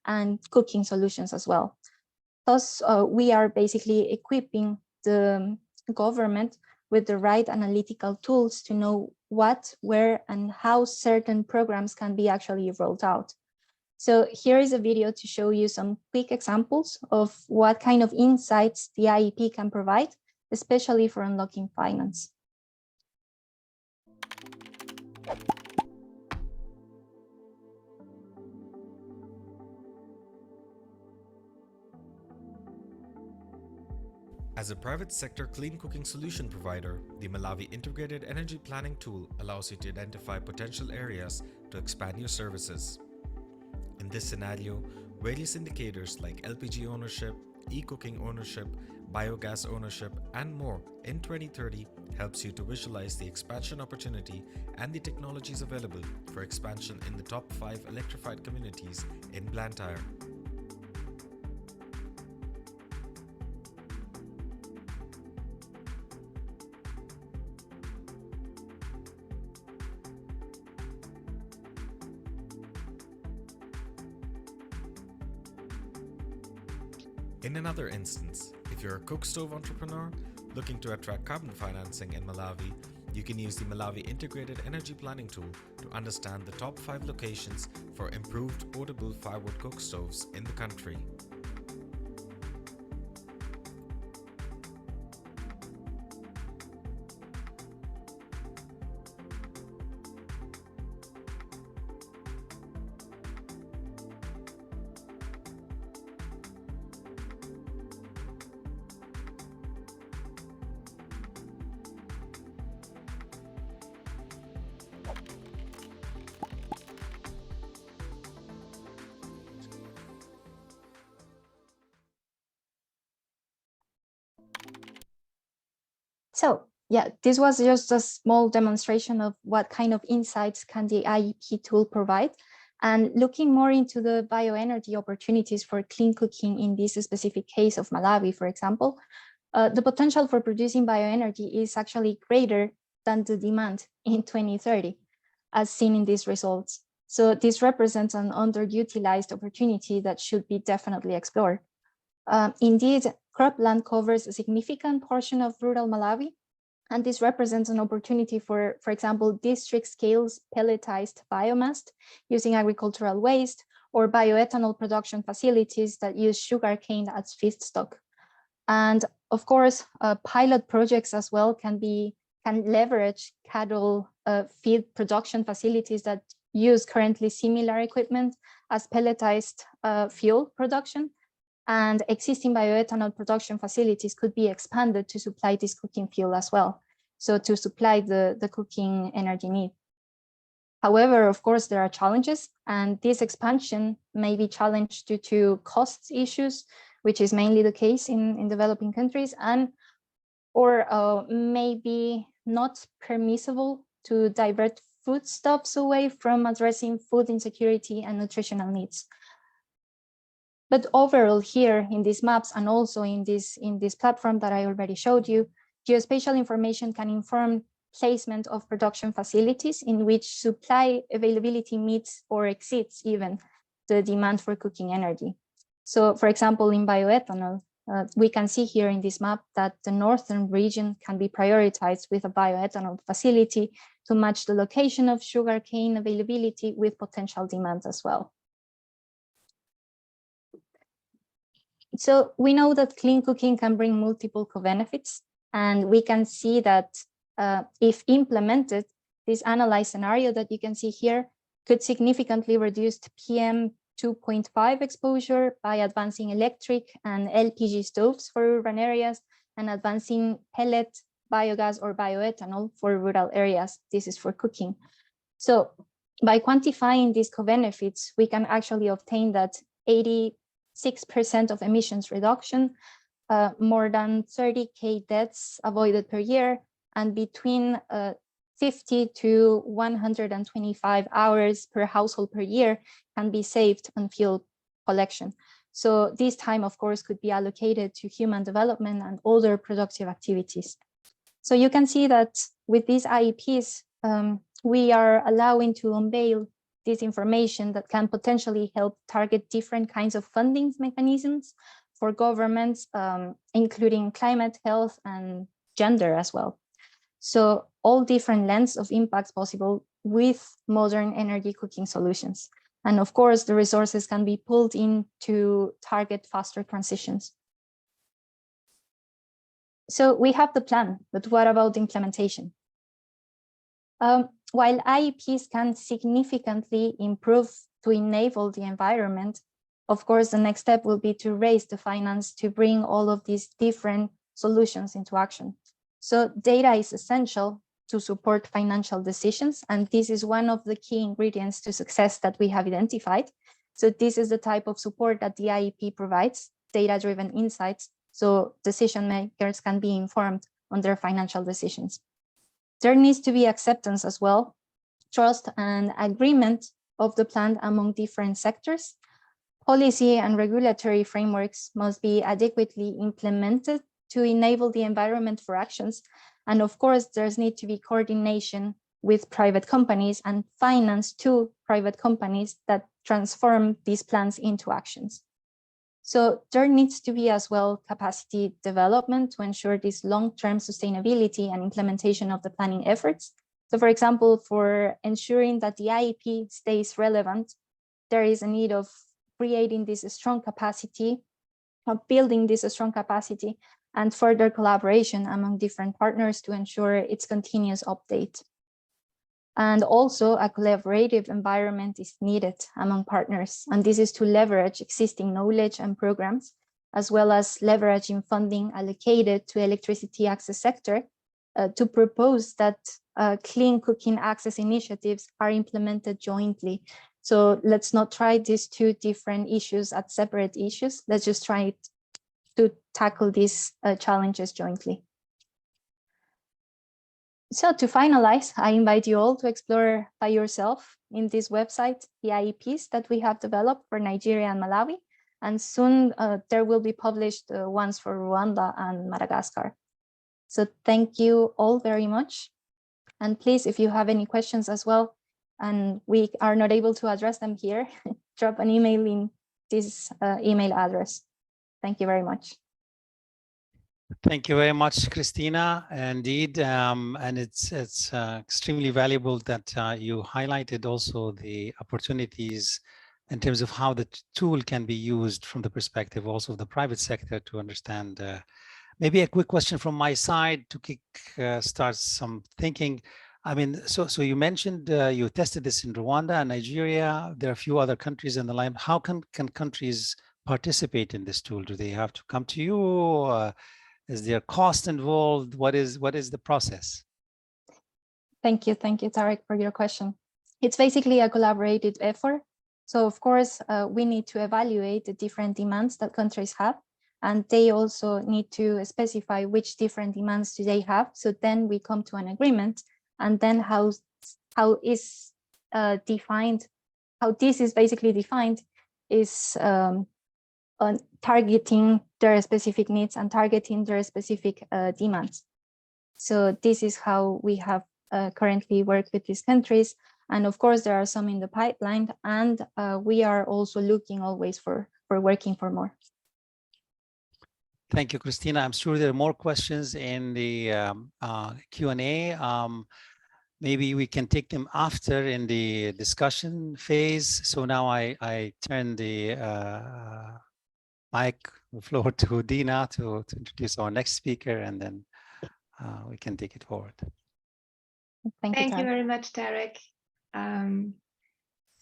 and cooking solutions as well. Thus, we are basically equipping the government with the right analytical tools to know what, where, and how certain programs can be actually rolled out. So here is a video to show you some quick examples of what kind of insights the IEP can provide, especially for unlocking finance. As a private sector clean cooking solution provider, the Malawi Integrated Energy Planning Tool allows you to identify potential areas to expand your services. In this scenario, various indicators like LPG ownership, e-cooking ownership, biogas ownership, and more in 2030 helps you to visualize the expansion opportunity and the technologies available for expansion in the top 5 electrified communities in Blantyre. In another instance, if you're a cook stove entrepreneur looking to attract carbon financing in Malawi, you can use the Malawi Integrated Energy Planning Tool to understand the top 5 locations for improved portable firewood cook stoves in the country. So yeah, this was just a small demonstration of what kind of insights can the IEP tool provide. And looking more into the bioenergy opportunities for clean cooking in this specific case of Malawi, for example, the potential for producing bioenergy is actually greater than the demand in 2030, as seen in these results. So this represents an underutilized opportunity that should be definitely explored. Indeed, cropland covers a significant portion of rural Malawi, and this represents an opportunity for example, district-scale pelletized biomass using agricultural waste or bioethanol production facilities that use sugarcane as feedstock. And of course, pilot projects as well can leverage cattle feed production facilities that use currently similar equipment as pelletized fuel production. And existing bioethanol production facilities could be expanded to supply this cooking fuel as well. So to supply the cooking energy need. However, of course, there are challenges, and this expansion may be challenged due to cost issues, which is mainly the case in developing countries, or maybe not permissible to divert foodstuffs away from addressing food insecurity and nutritional needs. But overall here in these maps and also in this platform that I already showed you, geospatial information can inform placement of production facilities in which supply availability meets or exceeds even the demand for cooking energy. So for example, in bioethanol, we can see here in this map that the northern region can be prioritized with a bioethanol facility to match the location of sugarcane availability with potential demand as well. So we know that clean cooking can bring multiple co-benefits, and we can see that if implemented, this analyzed scenario that you can see here could significantly reduce PM 2.5 exposure by advancing electric and LPG stoves for urban areas and advancing pellet, biogas, or bioethanol for rural areas. This is for cooking. So by quantifying these co-benefits, we can actually obtain that 86% of emissions reduction, more than 30,000 deaths avoided per year, and between 50 to 125 hours per household per year can be saved on fuel collection. So this time, of course, could be allocated to human development and other productive activities. So you can see that with these IEPs, we are allowing to unveil this information that can potentially help target different kinds of funding mechanisms for governments, including climate, health, and gender as well. So all different lengths of impacts possible with modern energy cooking solutions. And of course, the resources can be pulled in to target faster transitions. So we have the plan, but what about implementation? While IEPs can significantly improve to enable the environment, of course, the next step will be to raise the finance to bring all of these different solutions into action. So data is essential to support financial decisions, and this is one of the key ingredients to success that we have identified. So this is the type of support that the IEP provides, data-driven insights, so decision makers can be informed on their financial decisions. There needs to be acceptance as well, trust and agreement of the plan among different sectors. Policy and regulatory frameworks must be adequately implemented to enable the environment for actions. And of course, there's need to be coordination with private companies and finance to private companies that transform these plans into actions. So there needs to be as well capacity development to ensure this long-term sustainability and implementation of the planning efforts. So for example, for ensuring that the IEP stays relevant, there is a need of creating this strong capacity, of building this strong capacity and further collaboration among different partners to ensure its continuous update. And also a collaborative environment is needed among partners. And this is to leverage existing knowledge and programs, as well as leveraging funding allocated to electricity access sector to propose that clean cooking access initiatives are implemented jointly. So let's not try these two different issues as separate issues. Let's just try to tackle these challenges jointly. So to finalize, I invite you all to explore by yourself in this website, the IEPs that we have developed for Nigeria and Malawi. And soon there will be published ones for Rwanda and Madagascar. So thank you all very much. And please, if you have any questions as well, and we are not able to address them here, drop an email in this email address. Thank you very much. Thank you very much, Cristina. Indeed, and it's extremely valuable that you highlighted also the opportunities in terms of how the tool can be used from the perspective also of the private sector to understand. Maybe a quick question from my side to start some thinking. I mean, so you mentioned you tested this in Rwanda and Nigeria. There are a few other countries in the line. How can countries participate in this tool? Do they have to come to you? Is there cost involved? What is the process? Thank you, Tareq, for your question. It's basically a collaborative effort. So of course, we need to evaluate the different demands that countries have, and they also need to specify which different demands do they have. So then we come to an agreement, and then how this is basically defined is on targeting their specific needs and targeting their specific demands. So this is how we have currently worked with these countries. And of course, there are some in the pipeline, and we are also looking always for working for more. Thank you, Cristina. I'm sure there are more questions in the Q&A. Maybe we can take them after in the discussion phase. So now I turn the the floor to Dina to introduce our next speaker, and then we can take it forward. Thank you very much, Tareq.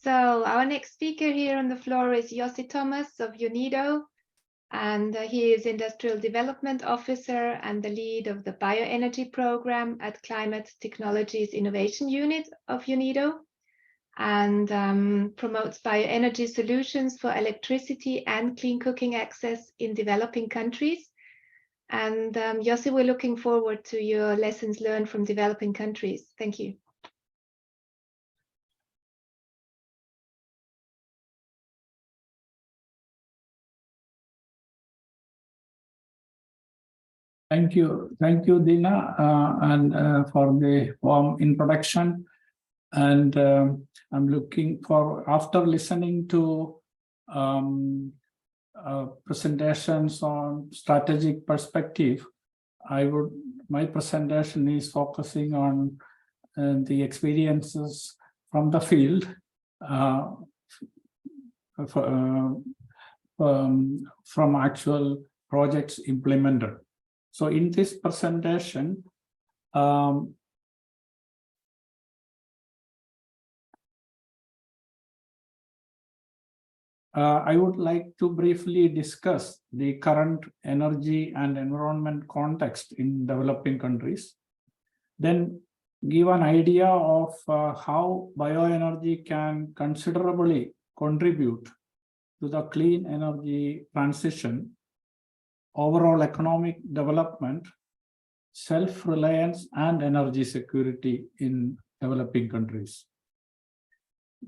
So our next speaker here on the floor is Jossy Thomas of UNIDO, and he is Industrial Development Officer and the lead of the Bioenergy Program at Climate Technologies Innovation Unit of UNIDO, and promotes bioenergy solutions for electricity and clean cooking access in developing countries. And Jossy, we're looking forward to your lessons learned from developing countries. Thank you. Thank you, Dina, and for the warm introduction. And I'm looking for, after listening to presentations on strategic perspective, my presentation is focusing on the experiences from the field, from actual projects implemented. So in this presentation, I would like to briefly discuss the current energy and environment context in developing countries, then give an idea of how bioenergy can considerably contribute to the clean energy transition, overall economic development, self-reliance, and energy security in developing countries.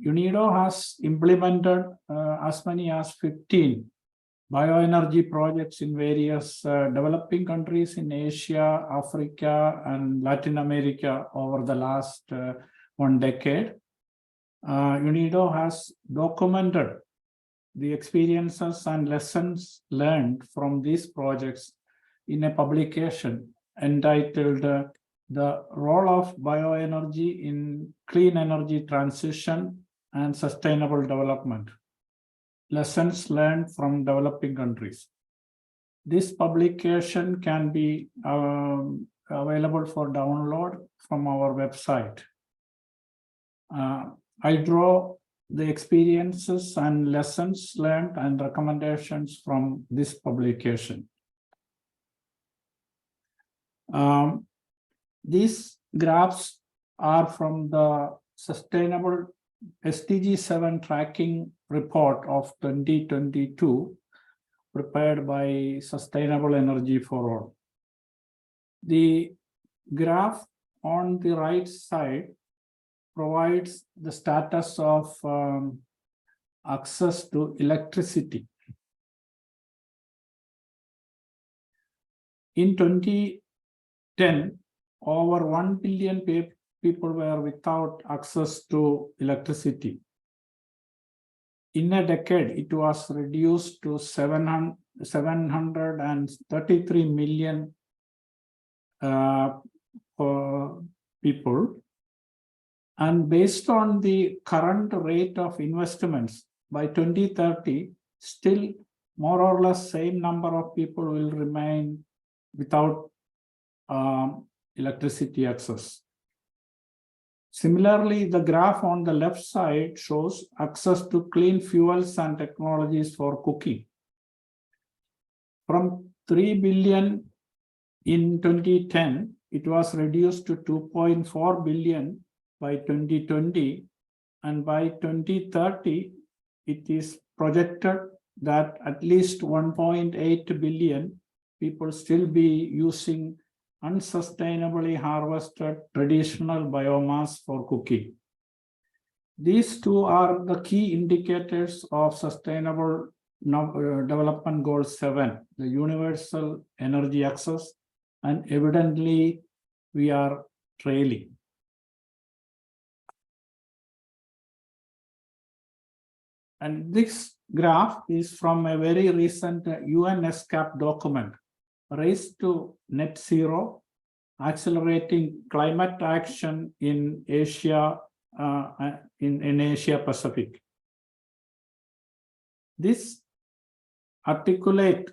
UNIDO has implemented as many as 15 bioenergy projects in various developing countries in Asia, Africa, and Latin America over the last 1 decade. UNIDO has documented the experiences and lessons learned from these projects in a publication entitled The Role of Bioenergy in Clean Energy Transition and Sustainable Development, Lessons Learned from Developing Countries. This publication can be available for download from our website. I draw the experiences and lessons learned and recommendations from this publication. These graphs are from the Sustainable SDG 7 Tracking Report of 2022, prepared by Sustainable Energy for All. The graph on the right side provides the status of access to electricity. In 2010, over 1 billion people were without access to electricity. In a decade, it was reduced to 733 million people. And based on the current rate of investments, by 2030, still more or less same number of people will remain without electricity access. Similarly, the graph on the left side shows access to clean fuels and technologies for cooking. From 3 billion in 2010, it was reduced to 2.4 billion by 2020, and by 2030, it is projected that at least 1.8 billion people still be using unsustainably harvested traditional biomass for cooking. These two are the key indicators of Sustainable Development Goal 7, the universal energy access, and evidently we are trailing. And this graph is from a very recent UN ESCAP document, Race to Net Zero, Accelerating Climate Action in Asia, in Asia Pacific. This articulate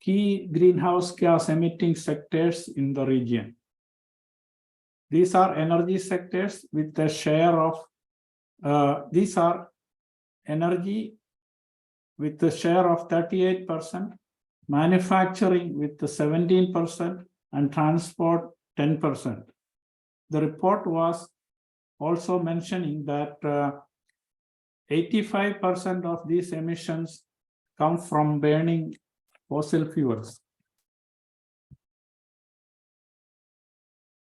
key greenhouse gas emitting sectors in the region. These are energy sectors with a share of, these are energy with a share of 38%, manufacturing with the 17%, and transport 10%. The report was also mentioning that 85% of these emissions come from burning fossil fuels.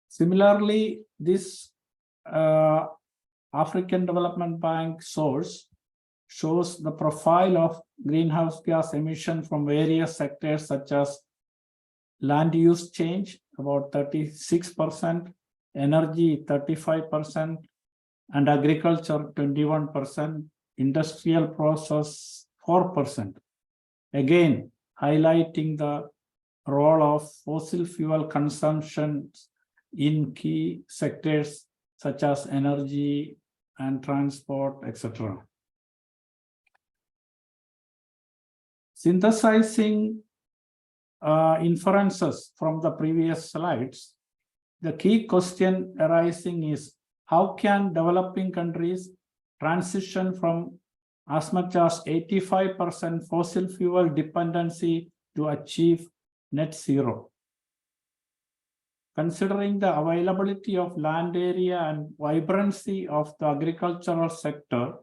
Similarly, this African Development Bank source shows the profile of greenhouse gas emission from various sectors such as land use change, about 36%, energy 35%, and agriculture 21%, industrial process 4%. Again, highlighting the role of fossil fuel consumption in key sectors such as energy and transport, etc. Synthesizing inferences from the previous slides, the key question arising is how can developing countries transition from as much as 85% fossil fuel dependency to achieve net zero? Considering the availability of land area and vibrancy of the agricultural sector,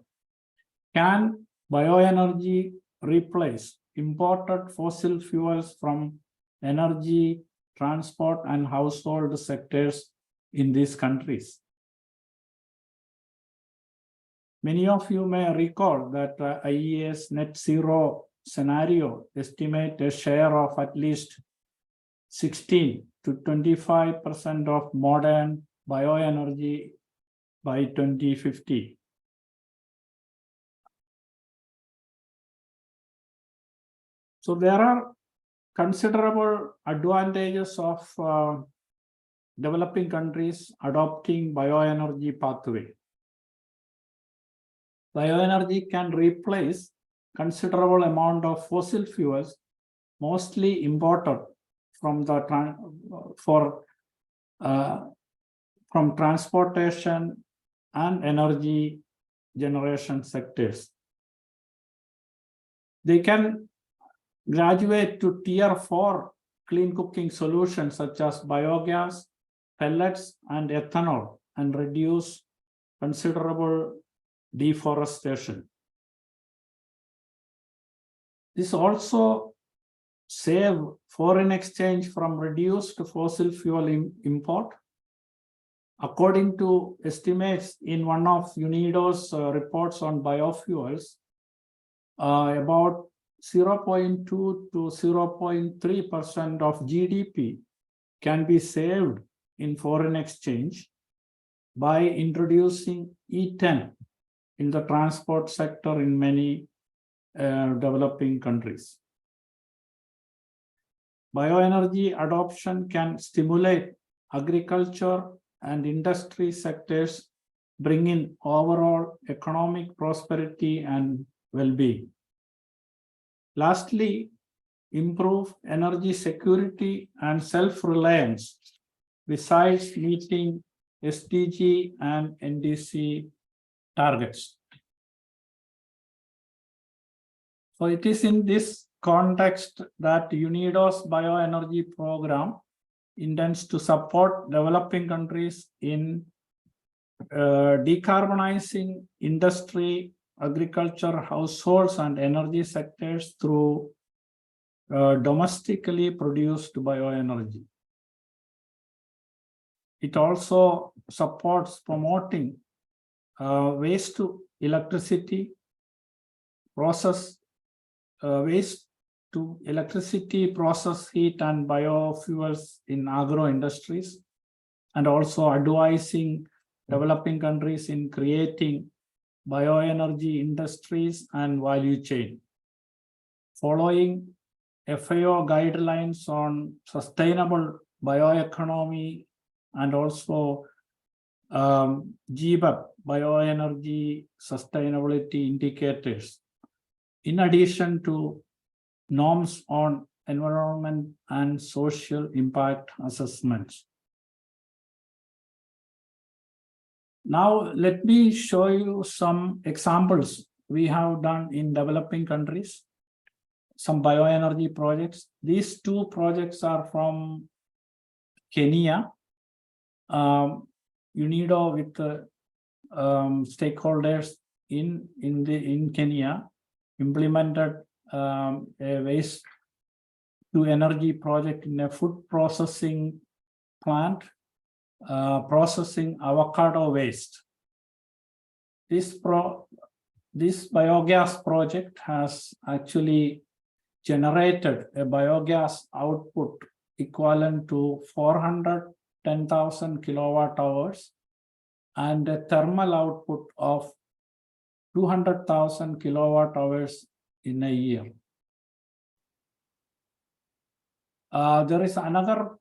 can bioenergy replace imported fossil fuels from energy, transport, and household sectors in these countries? Many of you may recall that IEA's net zero scenario estimates a share of at least 16 to 25% of modern bioenergy by 2050. So there are considerable advantages of developing countries adopting bioenergy pathway. Bioenergy can replace considerable amount of fossil fuels, mostly imported from the from transportation and energy generation sectors. They can graduate to tier 4 clean cooking solutions such as biogas, pellets, and ethanol, and reduce considerable deforestation. This also save foreign exchange from reduced fossil fuel import. According to estimates in one of UNIDO's reports on biofuels, about 0.2 to 0.3% of GDP can be saved in foreign exchange by introducing E10 in the transport sector in many developing countries. Bioenergy adoption can stimulate agriculture and industry sectors, bringing overall economic prosperity and well-being. Lastly, improve energy security and self-reliance besides meeting SDG and NDC targets. So it is in this context that UNIDO's bioenergy program intends to support developing countries in decarbonizing industry, agriculture, households, and energy sectors through domestically produced bioenergy. It also supports promoting waste to electricity, process waste to electricity, process heat, and biofuels in agro industries, and also advising developing countries in creating bioenergy industries and value chain. Following FAO guidelines on sustainable bioeconomy and also GBEP, bioenergy sustainability indicators, in addition to norms on environment and social impact assessments. Now, let me show you some examples we have done in developing countries, some bioenergy projects. These two projects are from Kenya. UNIDO with stakeholders in Kenya implemented a waste to energy project in a food processing plant, processing avocado waste. This biogas project has actually generated a biogas output equivalent to 410,000 kilowatt hours and a thermal output of 200,000 kilowatt hours in a year. There is another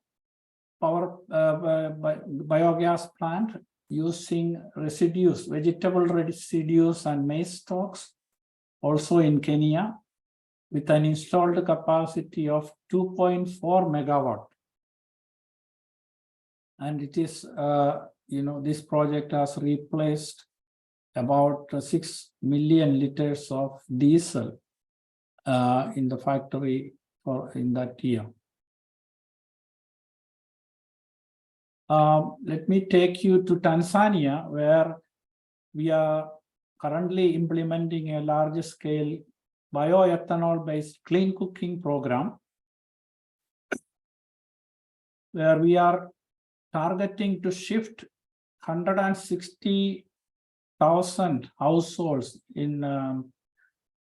power biogas plant using residues, vegetable residues and maize stalks, also in Kenya. with an installed capacity of 2.4 megawatt. And it is, this project has replaced about 6 million liters of diesel in the factory in that year. Let me take you to Tanzania, where we are currently implementing a large-scale bioethanol-based clean cooking program, where we are targeting to shift 160,000 households in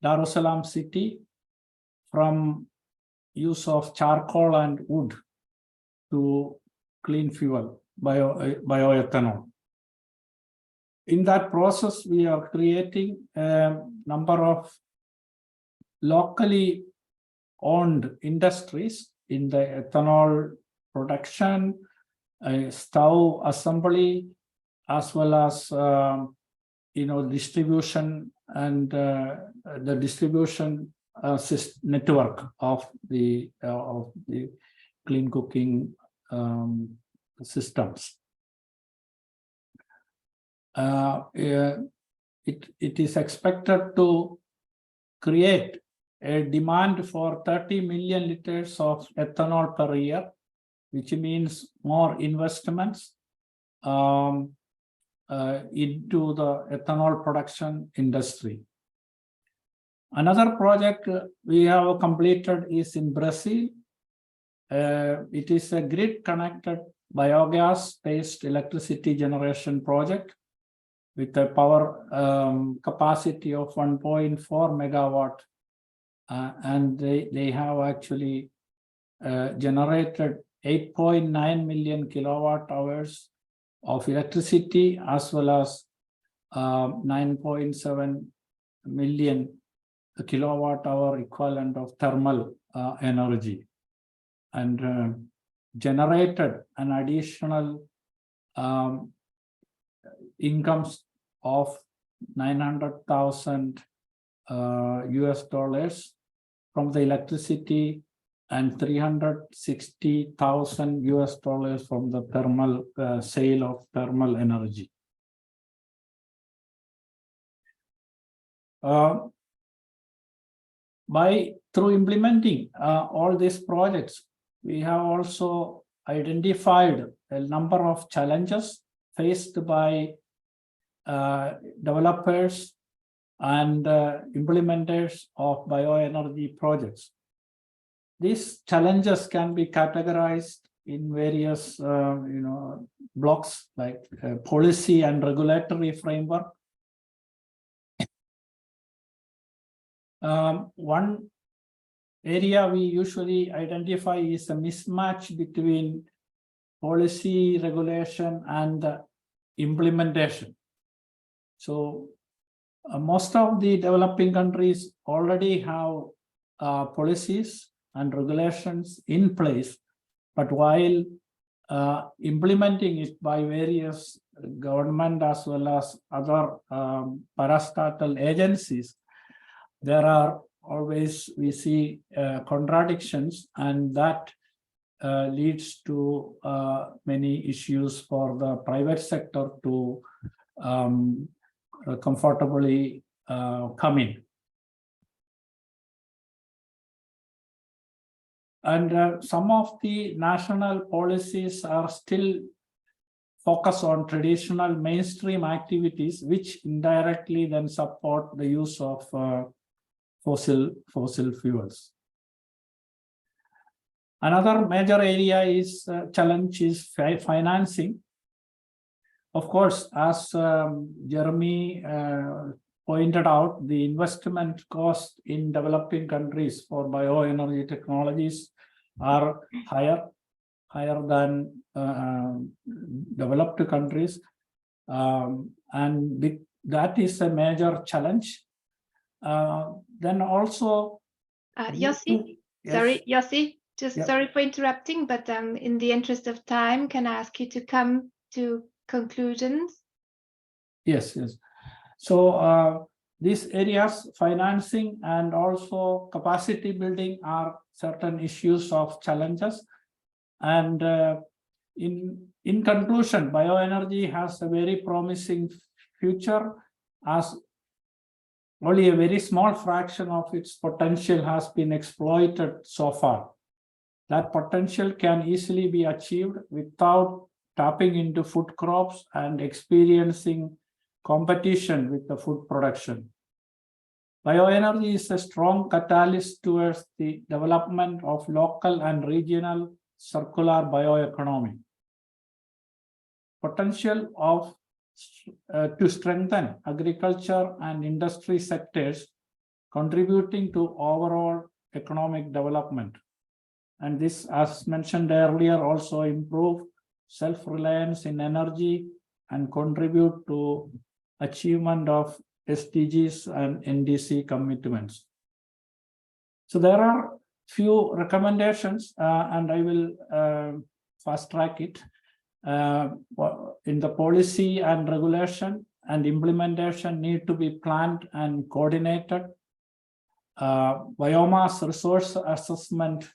Dar es Salaam city from use of charcoal and wood to clean fuel, bioethanol. In that process, we are creating a number of locally owned industries in the ethanol production, stove assembly, as well as distribution and the distribution network of the clean cooking systems. It is expected to create a demand for 30 million liters of ethanol per year, which means more investments into the ethanol production industry. Another project we have completed is in Brazil. It is a grid-connected biogas-based electricity generation project with a power capacity of 1.4 megawatt. And they have actually generated 8.9 million kilowatt hours of electricity, as well as 9.7 million kilowatt hour equivalent of thermal energy, and generated an additional incomes of $900,000 US from the electricity, and $360,000 US from the thermal sale of thermal energy. Through implementing all these projects, we have also identified a number of challenges faced by developers and implementers of bioenergy projects. These challenges can be categorized in various blocks, like policy and regulatory framework. One area we usually identify is a mismatch between policy, regulation, and implementation. So most of the developing countries already have policies and regulations in place, but while implementing it by various government as well as other parastatal agencies, there are always, we see contradictions, and that leads to many issues for the private sector to comfortably come in. And some of the national policies are still focused on traditional mainstream activities, which indirectly then support the use of fossil fuels. Another major area is challenge is financing. Of course, as Jeremy pointed out, the investment cost in developing countries for bioenergy technologies are higher than developed countries, and that is a major challenge. Then also, Jossy, yes. Sorry, Jossy, just Yeah. sorry for interrupting, but in the interest of time, can I ask you to come to conclusions? Yes. So These areas, financing and also capacity building, are certain issues of challenges. And in conclusion, bioenergy has a very promising future, as only a very small fraction of its potential has been exploited so far. That potential can easily be achieved without tapping into food crops and experiencing competition with the food production. Bioenergy is a strong catalyst towards the development of local and regional circular bioeconomy. Potential of to strengthen agriculture and industry sectors, contributing to overall economic development. And this, as mentioned earlier, also improve self-reliance in energy and contribute to achievement of SDGs and NDC commitments. So there are few recommendations, and I will fast track it. In the policy and regulation and implementation need to be planned and coordinated. Biomass resource assessment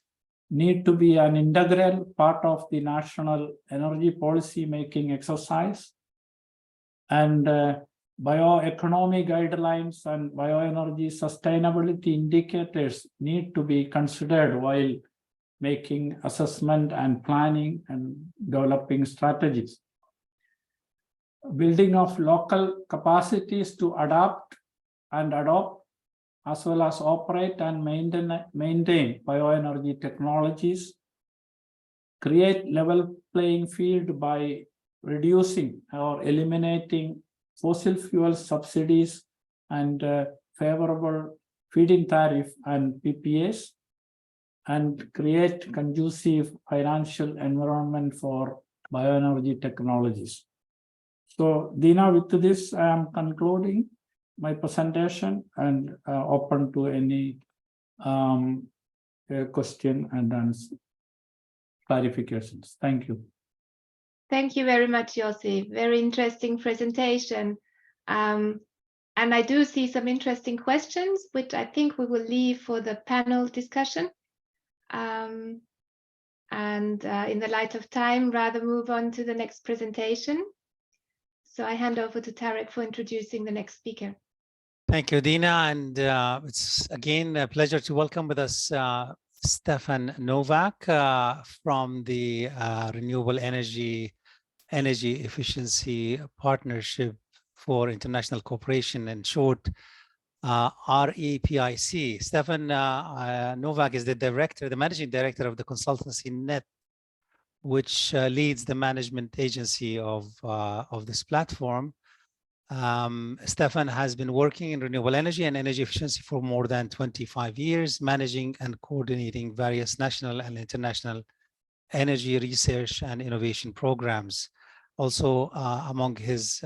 need to be an integral part of the national energy policy making exercise. And bioeconomy guidelines and bioenergy sustainability indicators need to be considered while making assessment and planning and developing strategies. Building of local capacities to adapt and adopt, as well as operate and maintain bioenergy technologies. Create level playing field by reducing or eliminating fossil fuel subsidies and favorable feed-in tariff and PPAs, and create conducive financial environment for bioenergy technologies. So, Dina, with this, I am concluding my presentation and open to any question and answer clarifications. Thank you. Thank you very much, Jossy. Very interesting presentation. And I do see some interesting questions, which I think we will leave for the panel discussion. And in the light of time, rather move on to the next presentation. So I hand over to Tareq for introducing the next speaker. Thank you, Dina. And it's again a pleasure to welcome with us Stefan Nowak from the Renewable Energy Efficiency Partnership for International Cooperation, in short, REPIC. Stefan Nowak is the managing director of the consultancy NET, which leads the management agency of this platform. Stefan has been working in renewable energy and energy efficiency for more than 25 years, managing and coordinating various national and international energy research and innovation programs. Also, among his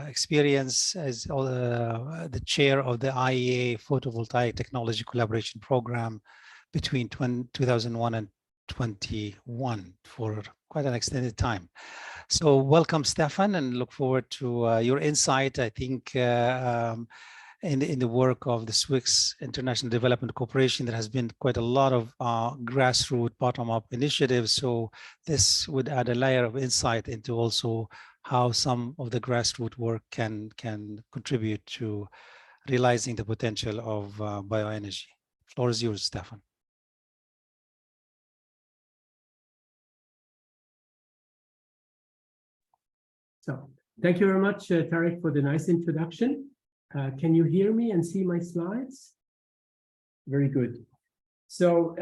experience as the chair of the IEA Photovoltaic Technology Collaboration Program between 2001 and 2021 for quite an extended time. So welcome, Stefan, and look forward to your insight. I think in the work of the SWIX International Development Corporation, there has been quite a lot of grassroots bottom-up initiatives. So this would add a layer of insight into also how some of the grassroots work can contribute to realizing the potential of bioenergy. The floor is yours, Stefan. So thank you very much, Tareq, for the nice introduction. Can you hear me and see my slides? Very good. So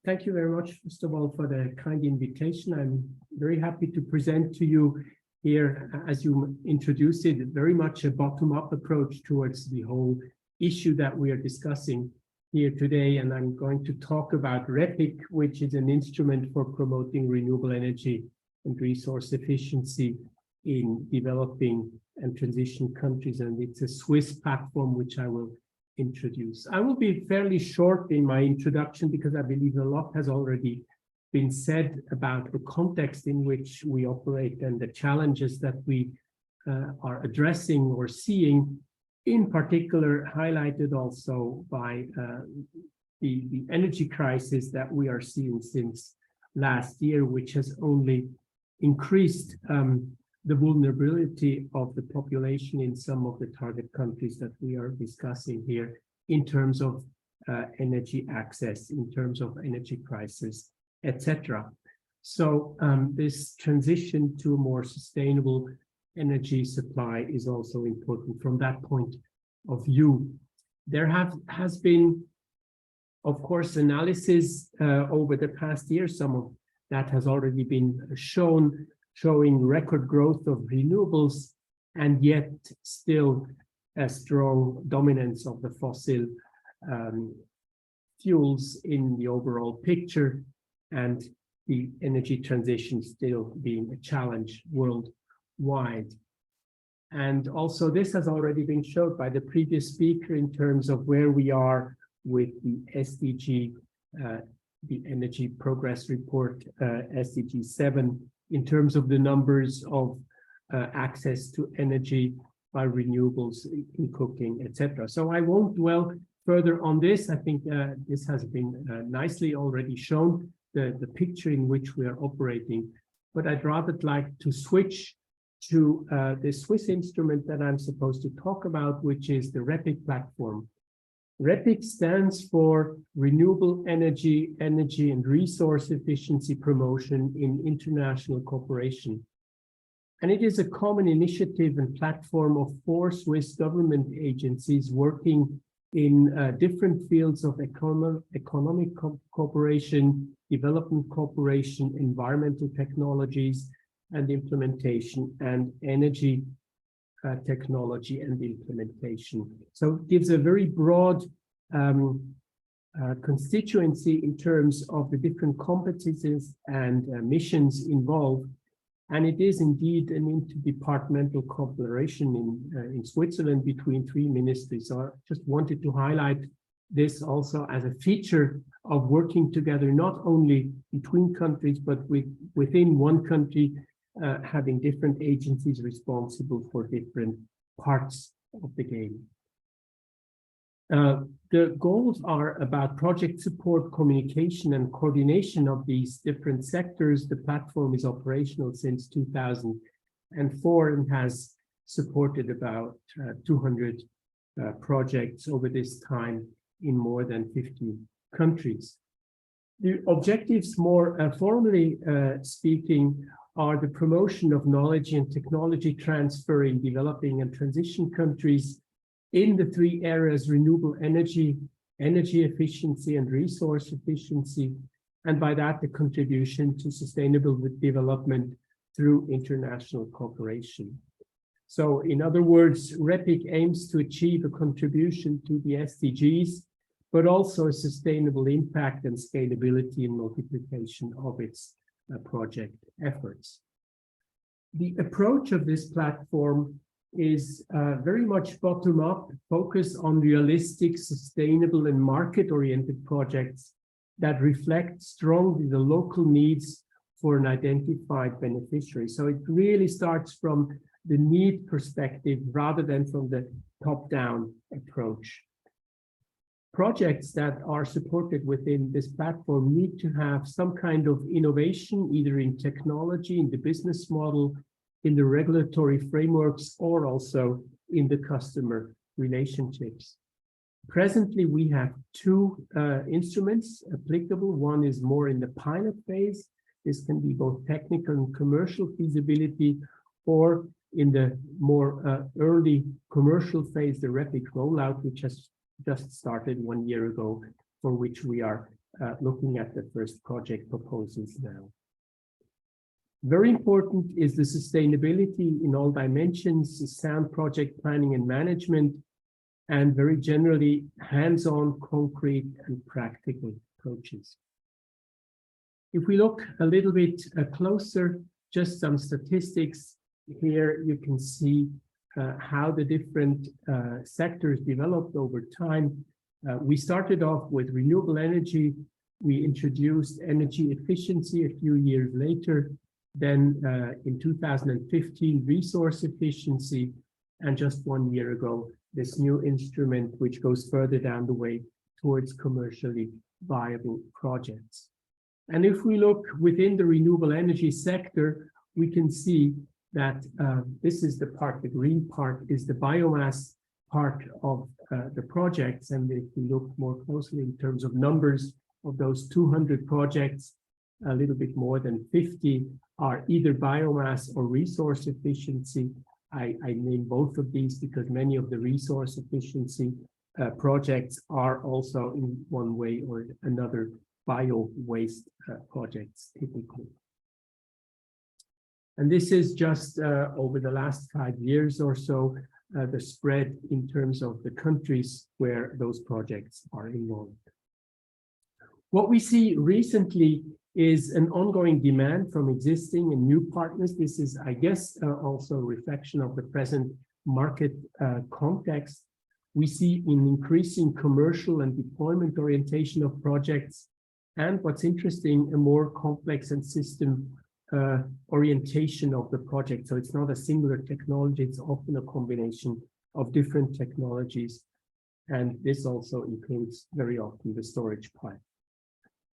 thank you very much, first of all, for the kind invitation. I'm very happy to present to you here, as you introduced it, very much a bottom-up approach towards the whole issue that we are discussing here today. And I'm going to talk about REPIC, which is an instrument for promoting renewable energy and resource efficiency in developing and transition countries. And it's a Swiss platform, which I will introduce. I will be fairly short in my introduction because I believe a lot has already been said about the context in which we operate and the challenges that we are addressing or seeing. in particular highlighted also by the energy crisis that we are seeing since last year, which has only increased the vulnerability of the population in some of the target countries that we are discussing here in terms of energy access, in terms of energy prices, etc. So this transition to a more sustainable energy supply is also important from that point of view. There has been, of course, analysis over the past year. Some of that has already been shown, showing record growth of renewables, and yet still a strong dominance of the fossil fuels in the overall picture, and the energy transition still being a challenge worldwide. And also this has already been showed by the previous speaker in terms of where we are with the SDG, the Energy Progress Report, SDG 7, in terms of the numbers of access to energy by renewables in cooking, etc. So I won't dwell further on this. I think this has been nicely already shown, the picture in which we are operating. But I'd rather like to switch to the Swiss instrument that I'm supposed to talk about, which is the REPIC platform. REPIC stands for Renewable Energy, Energy and Resource Efficiency Promotion in International Cooperation. And it is a common initiative and platform of 4 Swiss government agencies working in different fields of economic cooperation, development cooperation, environmental technologies and implementation, and energy technology and implementation. So it gives a very broad constituency in terms of the different competencies and missions involved. And it is indeed an interdepartmental cooperation in Switzerland between 3 ministries. So I just wanted to highlight this also as a feature of working together, not only between countries, but within one country, having different agencies responsible for different parts of the game. The goals are about project support, communication, and coordination of these different sectors. The platform is operational since 2004 and has supported about 200 projects over this time in more than 50 countries. The objectives, more formally speaking, are the promotion of knowledge and technology transfer in developing and transition countries in the 3 areas: renewable energy, energy efficiency, and resource efficiency, and by that the contribution to sustainable development through international cooperation. So in other words, REPIC aims to achieve a contribution to the SDGs, but also a sustainable impact and scalability and multiplication of its project efforts. The approach of this platform is very much bottom-up, focused on realistic, sustainable, and market-oriented projects that reflect strongly the local needs for an identified beneficiary. So it really starts from the need perspective rather than from the top-down approach. Projects that are supported within this platform need to have some kind of innovation, either in technology, in the business model, in the regulatory frameworks, or also in the customer relationships. Presently, we have 2 instruments applicable. One is more in the pilot phase. This can be both technical and commercial feasibility, or in the more early commercial phase, the REPIC rollout, which has just started 1 year ago, for which we are looking at the first project proposals now. Very important is the sustainability in all dimensions, sound project planning and management, and very generally hands-on, concrete, and practical approaches. If we look a little bit closer, just some statistics here, you can see how the different sectors developed over time. We started off with renewable energy. We introduced energy efficiency a few years later. Then in 2015, resource efficiency, and just 1 year ago, this new instrument, which goes further down the way towards commercially viable projects. And if we look within the renewable energy sector, we can see that this is the part, the green part is the biomass part of the projects. And if we look more closely in terms of numbers of those 200 projects, a little bit more than 50 are either biomass or resource efficiency. I name both of these because many of the resource efficiency projects are also in one way or another bio-waste projects typically. And this is just over the last 5 years or so, the spread in terms of the countries where those projects are involved. What we see recently is an ongoing demand from existing and new partners. This is, I guess, also a reflection of the present market context. We see an increasing commercial and deployment orientation of projects, and what's interesting, a more complex and system orientation of the project. So it's not a singular technology, it's often a combination of different technologies. And this also includes very often the storage pipe.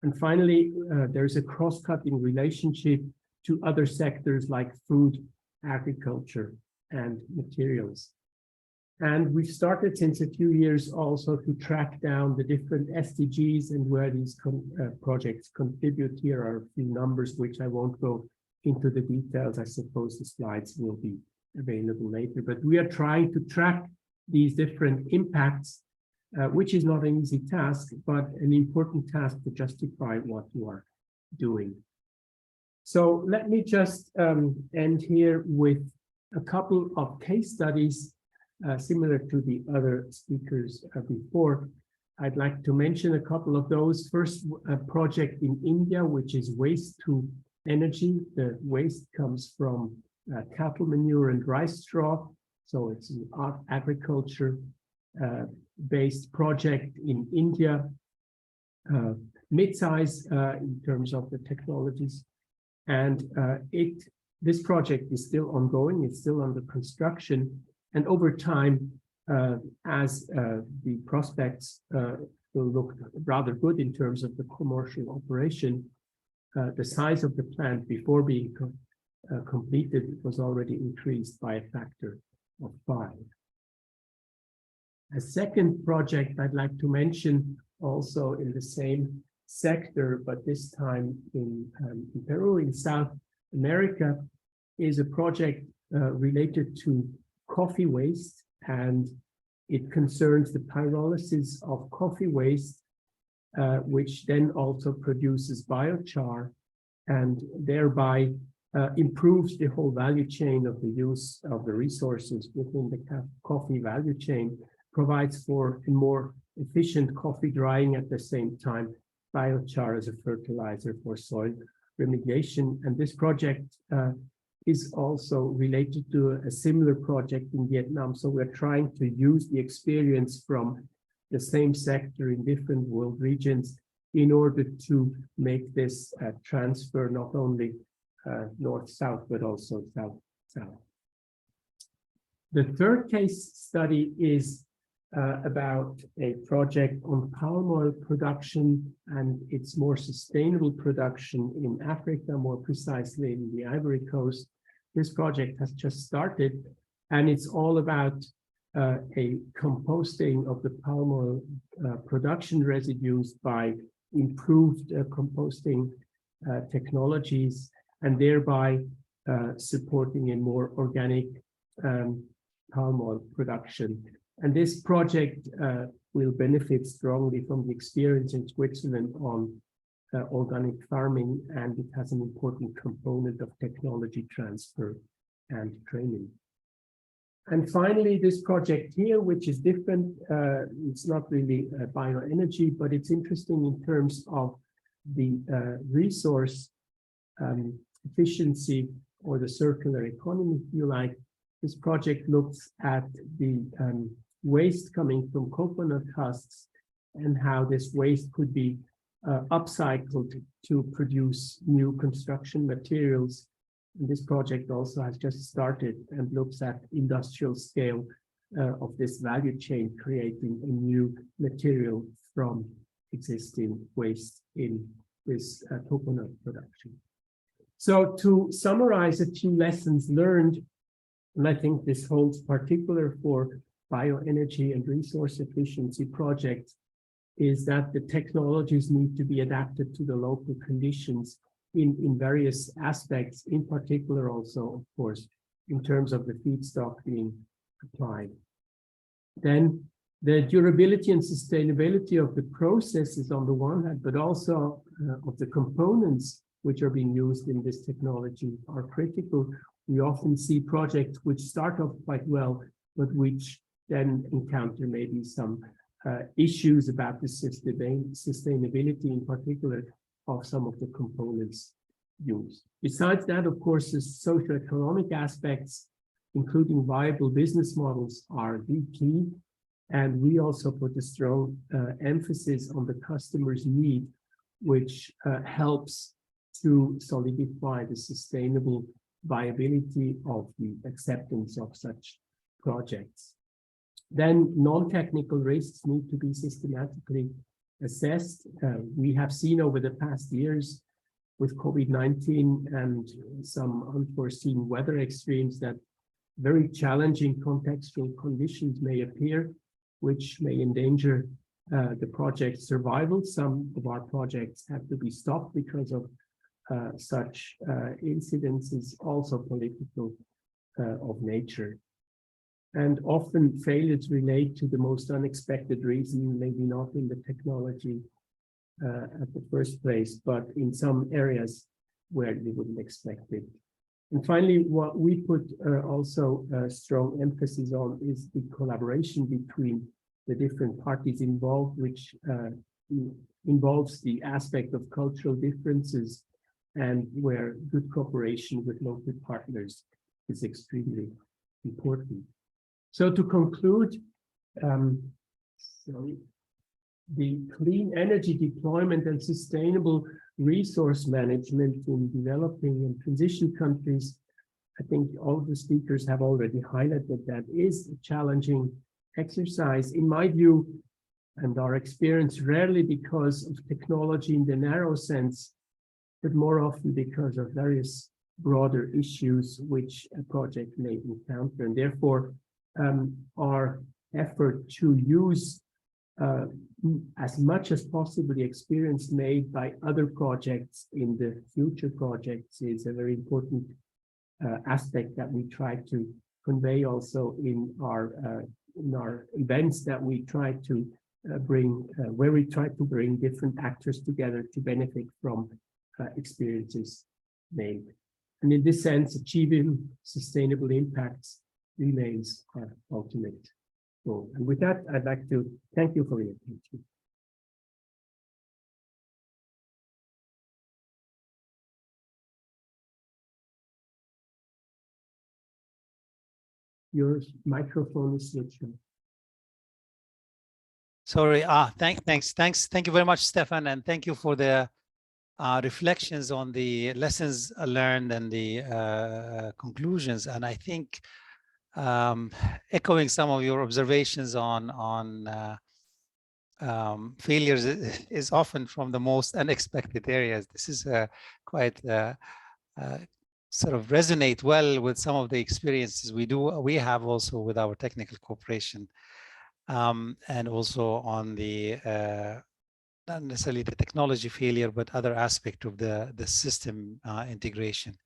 And finally, there's a cross-cutting relationship to other sectors like food, agriculture, and materials. And we've started since a few years also to track down the different SDGs and where these projects contribute. Here are a few numbers, which I won't go into the details. I suppose the slides will be available later. But we are trying to track these different impacts, which is not an easy task, but an important task to justify what you are doing. So let me just end here with a couple of case studies similar to the other speakers before. I'd like to mention a couple of those. First, a project in India, which is waste to energy. The waste comes from cattle manure and rice straw. So it's an agriculture based project in India, mid-size in terms of the technologies. And this project is still ongoing, it's still under construction. And over time, as the prospects will look rather good in terms of the commercial operation, the size of the plant before being completed was already increased by a factor of 5. A second project I'd like to mention, also in the same sector, but this time in Peru, in South America, is a project related to coffee waste, and it concerns the pyrolysis of coffee waste, which then also produces biochar and thereby improves the whole value chain of the use of the resources within the coffee value chain, provides for a more efficient coffee drying at the same time, biochar as a fertilizer for soil remediation. And this project is also related to a similar project in Vietnam. So we're trying to use the experience from the same sector in different world regions in order to make this transfer not only north-south, but also south-south. The third case study is about a project on palm oil production and its more sustainable production in Africa, more precisely in the Ivory Coast. This project has just started, and it's all about a composting of the palm oil production residues by improved composting technologies, and thereby supporting a more organic palm oil production. And this project will benefit strongly from the experience in Switzerland on organic farming, and it has an important component of technology transfer and training. And finally, this project here, which is different, it's not really bioenergy, but it's interesting in terms of the resource efficiency or the circular economy, if you like. This project looks at the waste coming from coconut husks and how this waste could be upcycled to produce new construction materials And this project also has just started and looks at industrial scale of this value chain, creating a new material from existing waste in this coconut production. So to summarize a few lessons learned, and I think this holds particular for bioenergy and resource efficiency projects, is that the technologies need to be adapted to the local conditions in various aspects, in particular also, of course, in terms of the feedstock being applied. Then the durability and sustainability of the processes on the one hand, but also of the components which are being used in this technology are critical. We often see projects which start off quite well, but which then encounter maybe some issues about the sustainability, in particular, of some of the components used. Besides that, of course, the socioeconomic aspects, including viable business models, are the key. And we also put a strong emphasis on the customer's need, which helps to solidify the sustainable viability of the acceptance of such projects. Then non-technical risks need to be systematically assessed. We have seen over the past years with COVID-19 and some unforeseen weather extremes that very challenging contextual conditions may appear, which may endanger the project's survival. Some of our projects have to be stopped because of such incidences, also political of nature. And often failures relate to the most unexpected reason, maybe not in the technology at the first place, but in some areas where they wouldn't expect it. And finally, what we put also a strong emphasis on is the collaboration between the different parties involved, which involves the aspect of cultural differences and where good cooperation with local partners is extremely important. So to conclude, the clean energy deployment and sustainable resource management in developing and transition countries, I think all of the speakers have already highlighted that is a challenging exercise, in my view, and our experience, rarely because of technology in the narrow sense, but more often because of various broader issues which a project may encounter. And therefore, our effort to use as much as possible the experience made by other projects in the future projects is a very important aspect that we try to convey also in our events that we try to bring, where we try to bring different actors together to benefit from experiences made. And in this sense, achieving sustainable impacts remains our ultimate goal. And with that, I'd like to thank you for your attention. Your microphone is switched on. Sorry. Thank you very much, Stefan, and thank you for the reflections on the lessons learned and the conclusions. And I think echoing some of your observations on failures is often from the most unexpected areas. This is quite sort of resonate well with some of the experiences we have also with our technical cooperation, and also on the not necessarily the technology failure, but other aspect of the system integration.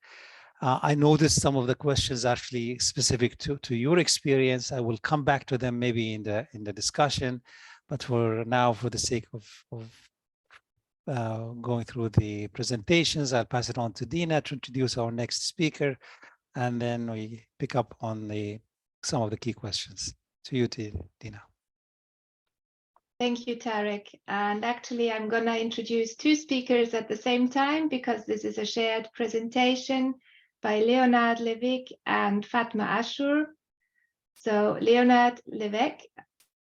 I noticed some of the questions actually specific to your experience. I will come back to them maybe in the discussion, but for now, for the sake of going through the presentations, I'll pass it on to Dina to introduce our next speaker, and then we pick up on some of the key questions. To you, Dina. Thank you, Tareq. And actually, I'm going to introduce two speakers at the same time because this is a shared presentation by Leonard Levesque and Fatma Ashur. So Leonard Levesque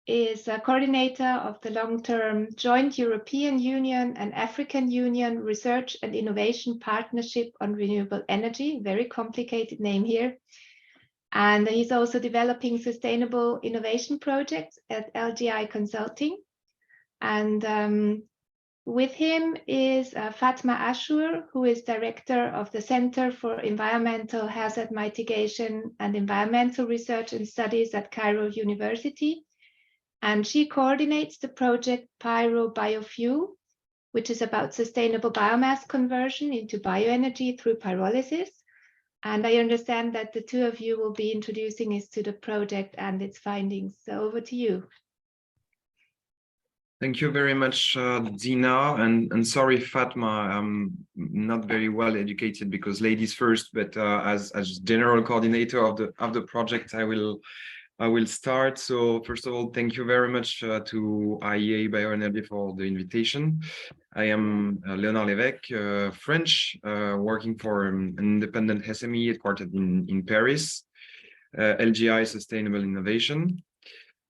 is a coordinator of the long-term Joint European Union and African Union Research and Innovation Partnership on Renewable Energy, very complicated name here. And he's also developing sustainable innovation projects at LGI Consulting. And with him is Fatma Ashur, who is director of the Center for Environmental Hazard Mitigation and Environmental Research and Studies at Cairo University. And she coordinates the project Pyro Biofuel, which is about sustainable biomass conversion into bioenergy through pyrolysis. And I understand that the two of you will be introducing us to the project and its findings. So over to you. Thank you very much, Dina, and sorry, Fatma, I'm not very well educated because ladies first, but as general coordinator of the project, I will start. So first of all, thank you very much to IEA Bioenergy for the invitation. I am Léonard Lévesque, French, working for an independent SME headquartered in Paris, LGI Sustainable Innovation.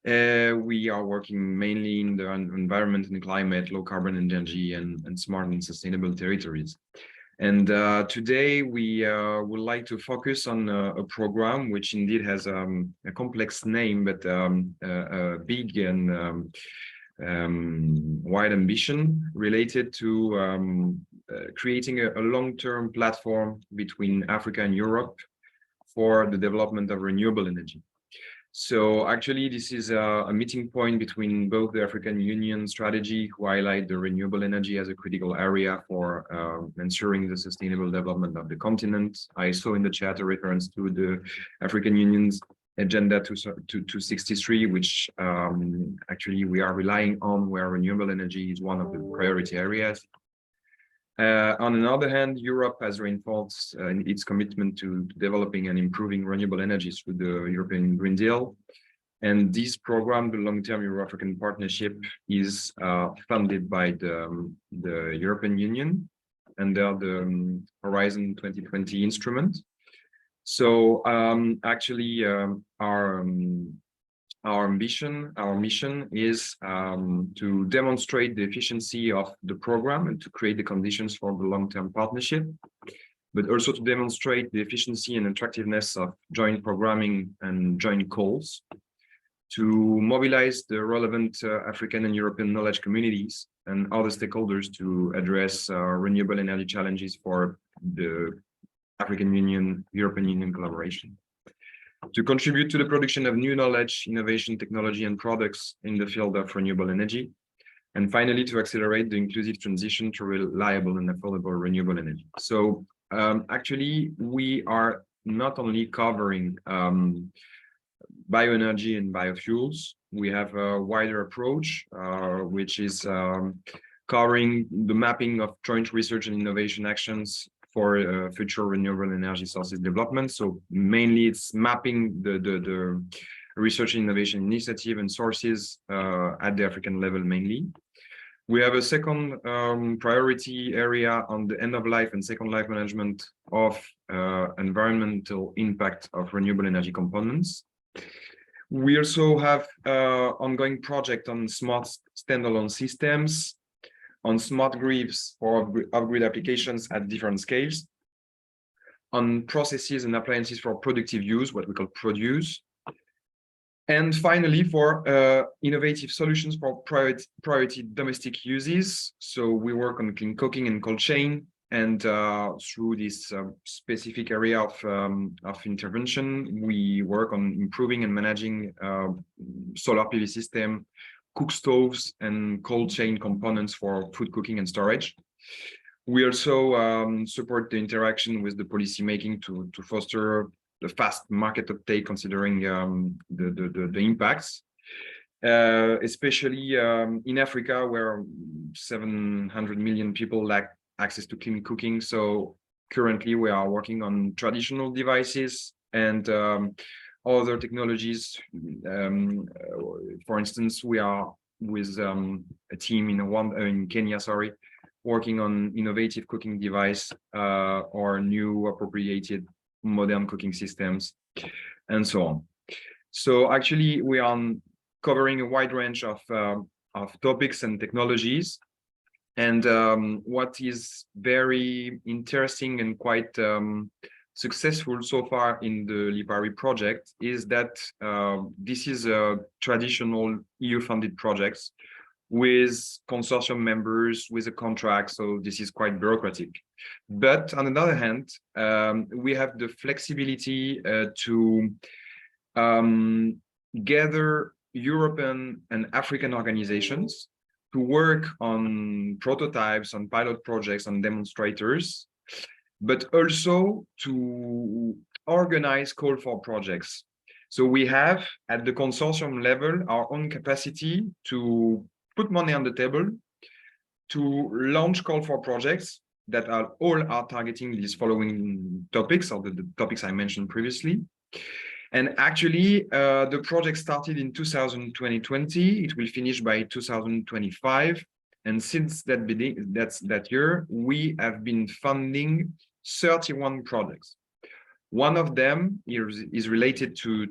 We are working mainly in the environment and climate, low carbon energy, and smart and sustainable territories. And today we would like to focus on a program which indeed has a complex name, but a big and wide ambition related to creating a long-term platform between Africa and Europe for the development of renewable energy. So actually, this is a meeting point between both the African Union strategy, who highlight the renewable energy as a critical area for ensuring the sustainable development of the continent. I saw in the chat a reference to the African Union's Agenda 263, which actually we are relying on, where renewable energy is one of the priority areas. On the other hand, Europe has reinforced its commitment to developing and improving renewable energies through the European Green Deal. And this program, the long-term Euro-African Partnership, is funded by the European Union under the Horizon 2020 instrument. So actually, our mission is to demonstrate the efficiency of the program and to create the conditions for the long-term partnership, but also to demonstrate the efficiency and attractiveness of joint programming and joint calls, to mobilize the relevant African and European knowledge communities and other stakeholders to address renewable energy challenges for the African Union, European Union collaboration, to contribute to the production of new knowledge, innovation, technology, and products in the field of renewable energy, and finally, to accelerate the inclusive transition to reliable and affordable renewable energy. So actually, we are not only covering bioenergy and biofuels, we have a wider approach, which is covering the mapping of joint research and innovation actions for future renewable energy sources development. So mainly it's mapping the research and innovation initiative and sources at the African level mainly. We have a second priority area on the end of life and second life management of environmental impact of renewable energy components. We also have ongoing project on smart standalone systems, on smart grids for off-grid applications at different scales, on processes and appliances for productive use, what we call produce, and finally for innovative solutions for priority domestic uses. So we work on clean cooking and cold chain, and through this specific area of intervention, we work on improving and managing solar PV system, cook stoves, and cold chain components for food cooking and storage. We also support the interaction with the policy making to foster the fast market uptake, considering the impacts, especially in Africa, where 700 million people lack access to clean cooking. So currently we are working on traditional devices and other technologies. For instance, we are with a team in Kenya, working on innovative cooking device or new appropriated modern cooking systems, and so on. So actually, we are covering a wide range of topics and technologies. And what is very interesting and quite successful so far in the LIPARI project is that this is a traditional EU-funded project with consortium members, with a contract, so this is quite bureaucratic. But on the other hand, we have the flexibility to gather European and African organizations to work on prototypes, on pilot projects, on demonstrators, but also to organize call for projects. So we have at the consortium level our own capacity to put money on the table, to launch call for projects that are all targeting these following topics, or the topics I mentioned previously. And actually, the project started in 2020. It will finish by 2025. And since that year, we have been funding 31 projects. One of them is related to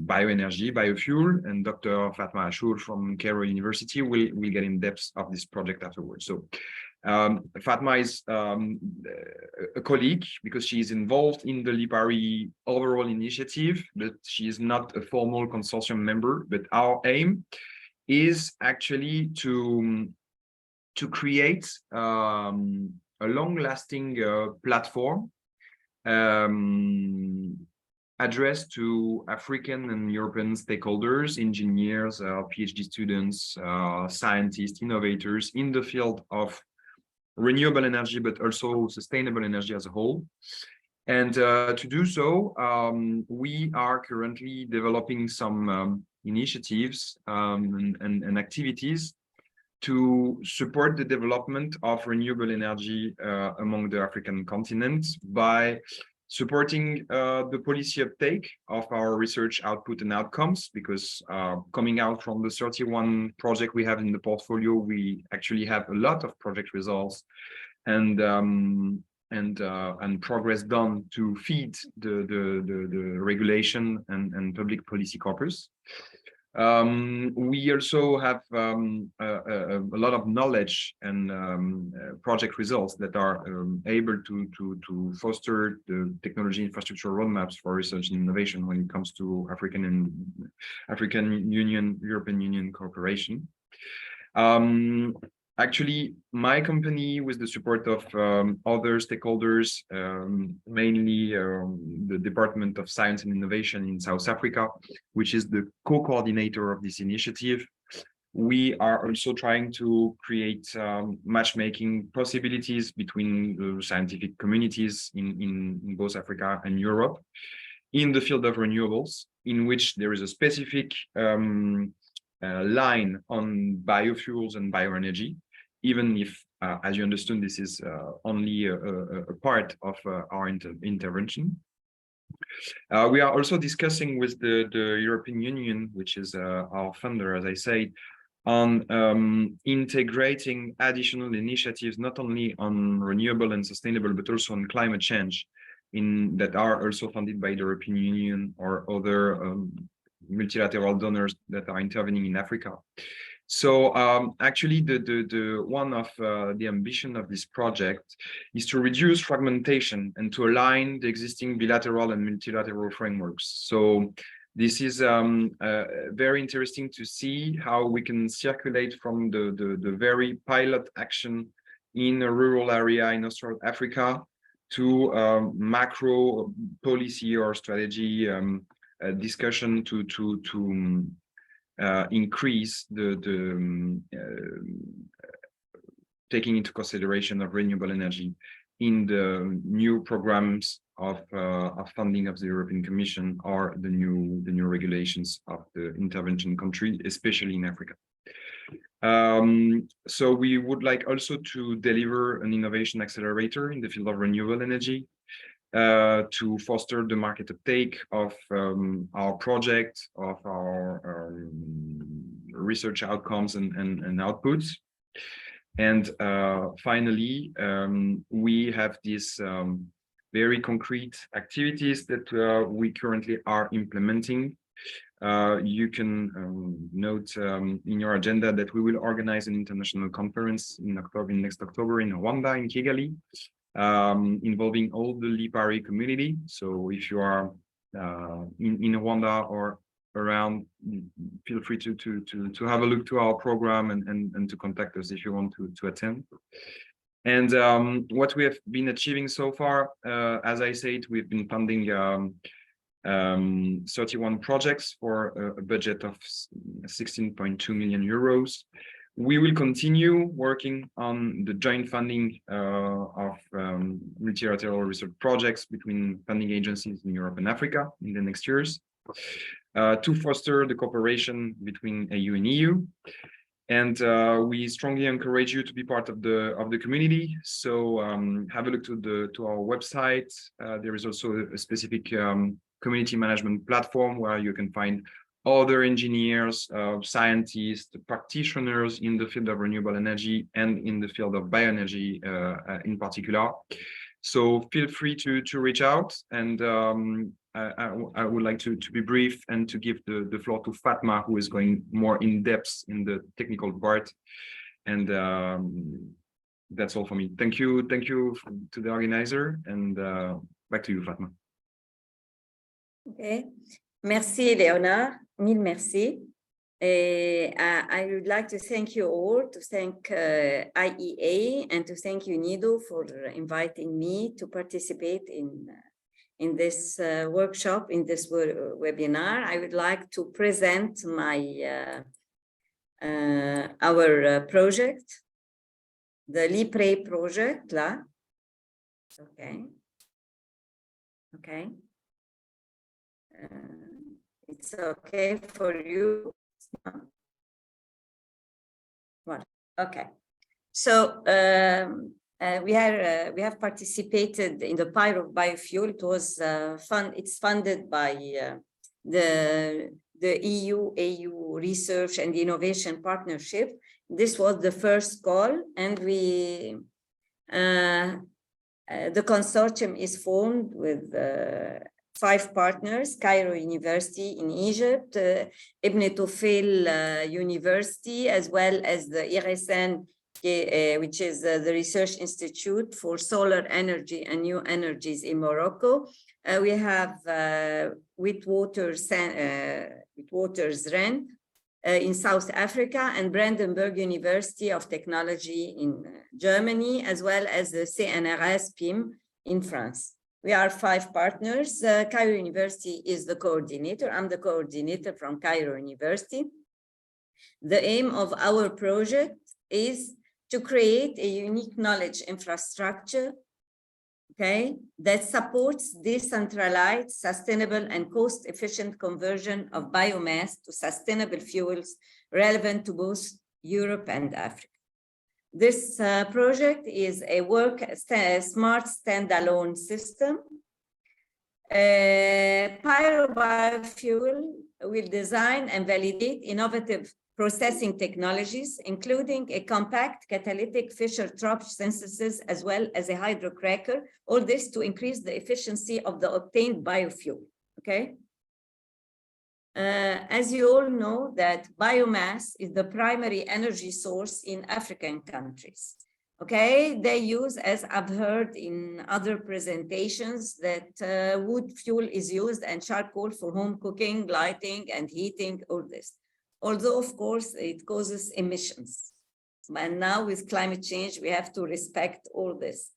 bioenergy, biofuel, and Dr. Fatma Ashour from Cairo University will get in depth of this project afterwards. So Fatma is a colleague because she is involved in the LIPARI overall initiative, but she is not a formal consortium member. But our aim is actually to create a long-lasting platform addressed to African and European stakeholders, engineers, PhD students, scientists, innovators in the field of renewable energy, but also sustainable energy as a whole. And to do so, we are currently developing some initiatives and activities to support the development of renewable energy among the African continent by supporting the policy uptake of our research output and outcomes, because coming out from the 31 project we have in the portfolio, we actually have a lot of project results and progress done to feed the regulation and public policy corpus. We also have a lot of knowledge and project results that are able to foster the technology infrastructure roadmaps for research and innovation when it comes to African Union, European Union cooperation. Actually, my company, with the support of other stakeholders, mainly the Department of Science and Innovation in South Africa, which is the co-coordinator of this initiative, we are also trying to create matchmaking possibilities between the scientific communities in both Africa and Europe in the field of renewables, in which there is a specific line on biofuels and bioenergy, even if, as you understood, this is only a part of our intervention. We are also discussing with the European Union, which is our funder, as I said, on integrating additional initiatives, not only on renewable and sustainable, but also on climate change, that are also funded by the European Union or other multilateral donors that are intervening in Africa. So actually, the one of the ambition of this project is to reduce fragmentation and to align the existing bilateral and multilateral frameworks. So this is very interesting to see how we can circulate from the very pilot action in a rural area in North Africa to macro policy or strategy discussion to increase the taking into consideration of renewable energy in the new programs of funding of the European Commission or the new regulations of the intervention country, especially in Africa. So we would like also to deliver an innovation accelerator in the field of renewable energy to foster the market uptake of our project, of our research outcomes and outputs. And finally, we have these very concrete activities that we currently are implementing. You can note in your agenda that we will organize an international conference in next October in Rwanda, in Kigali, involving all the Lipari community. So if you are in Rwanda or around, feel free to have a look to our program and to contact us if you want to attend. And what we have been achieving so far, as I said, we've been funding 31 projects for a budget of 16.2 million euros. We will continue working on the joint funding of multilateral research projects between funding agencies in Europe and Africa in the next years, to foster the cooperation between EU and EU. And we strongly encourage you to be part of the community. So have a look to our website. There is also a specific community management platform where you can find other engineers, scientists, practitioners in the field of renewable energy and in the field of bioenergy in particular. So feel free to reach out, and I would like to be brief and to give the floor to Fatma, who is going more in depth in the technical part. And that's all for me. Thank you to the organizer, and back to you, Fatma. Okay, merci Léonard, mille merci. I would like to thank you all, to thank IEA and to thank UNIDO for inviting me to participate in this workshop, in this webinar. I would like to present my our project, the LIPRE project. Okay. It's okay for you. Well, okay. So we have participated in the Pyro of Biofuel. It was it's funded by the EU Research and Innovation Partnership. This was the first call, and we the consortium is formed with 5 partners: Cairo University in Egypt, Ibn Tufayl University, as well as the IRSN, which is the Research Institute for Solar Energy and New Energies in Morocco. We have Witwatersrand in South Africa, and Brandenburg University of Technology in Germany, as well as the CNRS PIM in France. We are 5 partners. Cairo University is the coordinator. I'm the coordinator from Cairo University. The aim of our project is to create a unique knowledge infrastructure, okay, that supports decentralized, sustainable, and cost-efficient conversion of biomass to sustainable fuels relevant to both Europe and Africa. This project is a smart standalone system. Pyro Biofuel will design and validate innovative processing technologies, including a compact catalytic Fischer-Tropsch synthesis, as well as a hydrocracker, all this to increase the efficiency of the obtained biofuel, okay? As you all know, that biomass is the primary energy source in African countries, okay? They use, as I've heard in other presentations, that wood fuel is used and charcoal for home cooking, lighting, and heating, all this. Although, of course, it causes emissions. And now with climate change, we have to respect all this.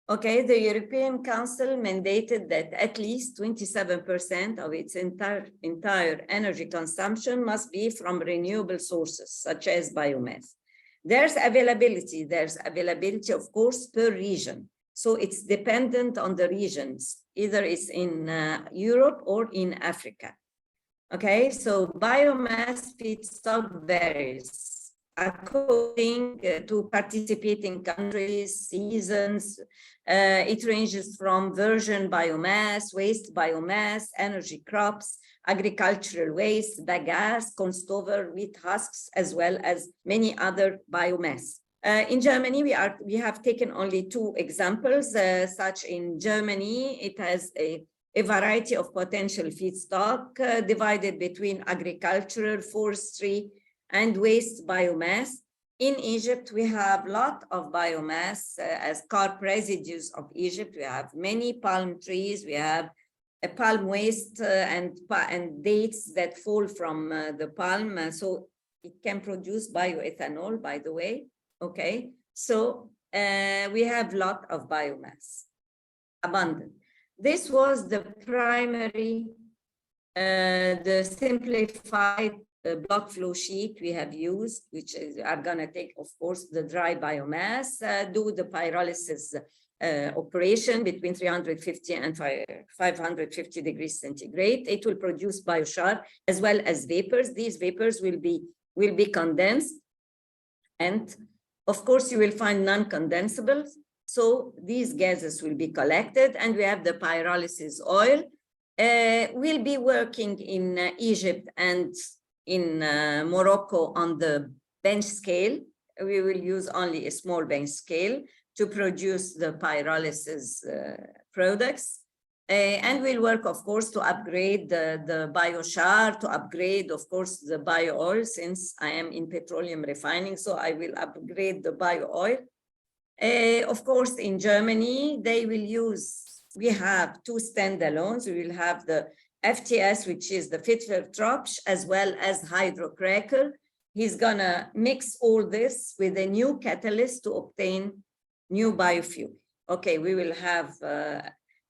Okay, the European Council mandated that at least 27% of its entire energy consumption must be from renewable sources, such as biomass. There's availability, of course, per region. So it's dependent on the regions, either it's in Europe or in Africa. Okay, so biomass feedstock varies according to participating countries, seasons. It ranges from virgin biomass, waste biomass, energy crops, agricultural waste, bagasse, corn stover, wheat husks, as well as many other biomass. In Germany, we have taken only 2 examples. Such in Germany, it has a a variety of potential feedstock divided between agricultural, forestry, and waste biomass. In Egypt, we have a lot of biomass as carp residues of Egypt. We have many palm trees. We have a palm waste and dates that fall from the palm. So it can produce bioethanol, by the way. Okay, so we have a lot of biomass, abundant. This was the primary, the simplified block flow sheet we have used, which are going to take, of course, the dry biomass, do the pyrolysis operation between 350 and 550 degrees centigrade. It will produce biochar as well as vapors. These vapors will be condensed, and of course, you will find non-condensables. So these gases will be collected, and we have the pyrolysis oil. We'll be working in Egypt and in Morocco on the bench scale. We will use only a small bench scale to produce the pyrolysis products. And we'll work, of course, to upgrade the biochar, to upgrade, of course, the bio oil, since I am in petroleum refining, so I will upgrade the bio oil. Of course, in Germany, we have two standalones. We will have the FTS, which is the Fitter-Tropsch, as well as hydrocracker. He's gonna mix all this with a new catalyst to obtain new biofuel. Okay, we will have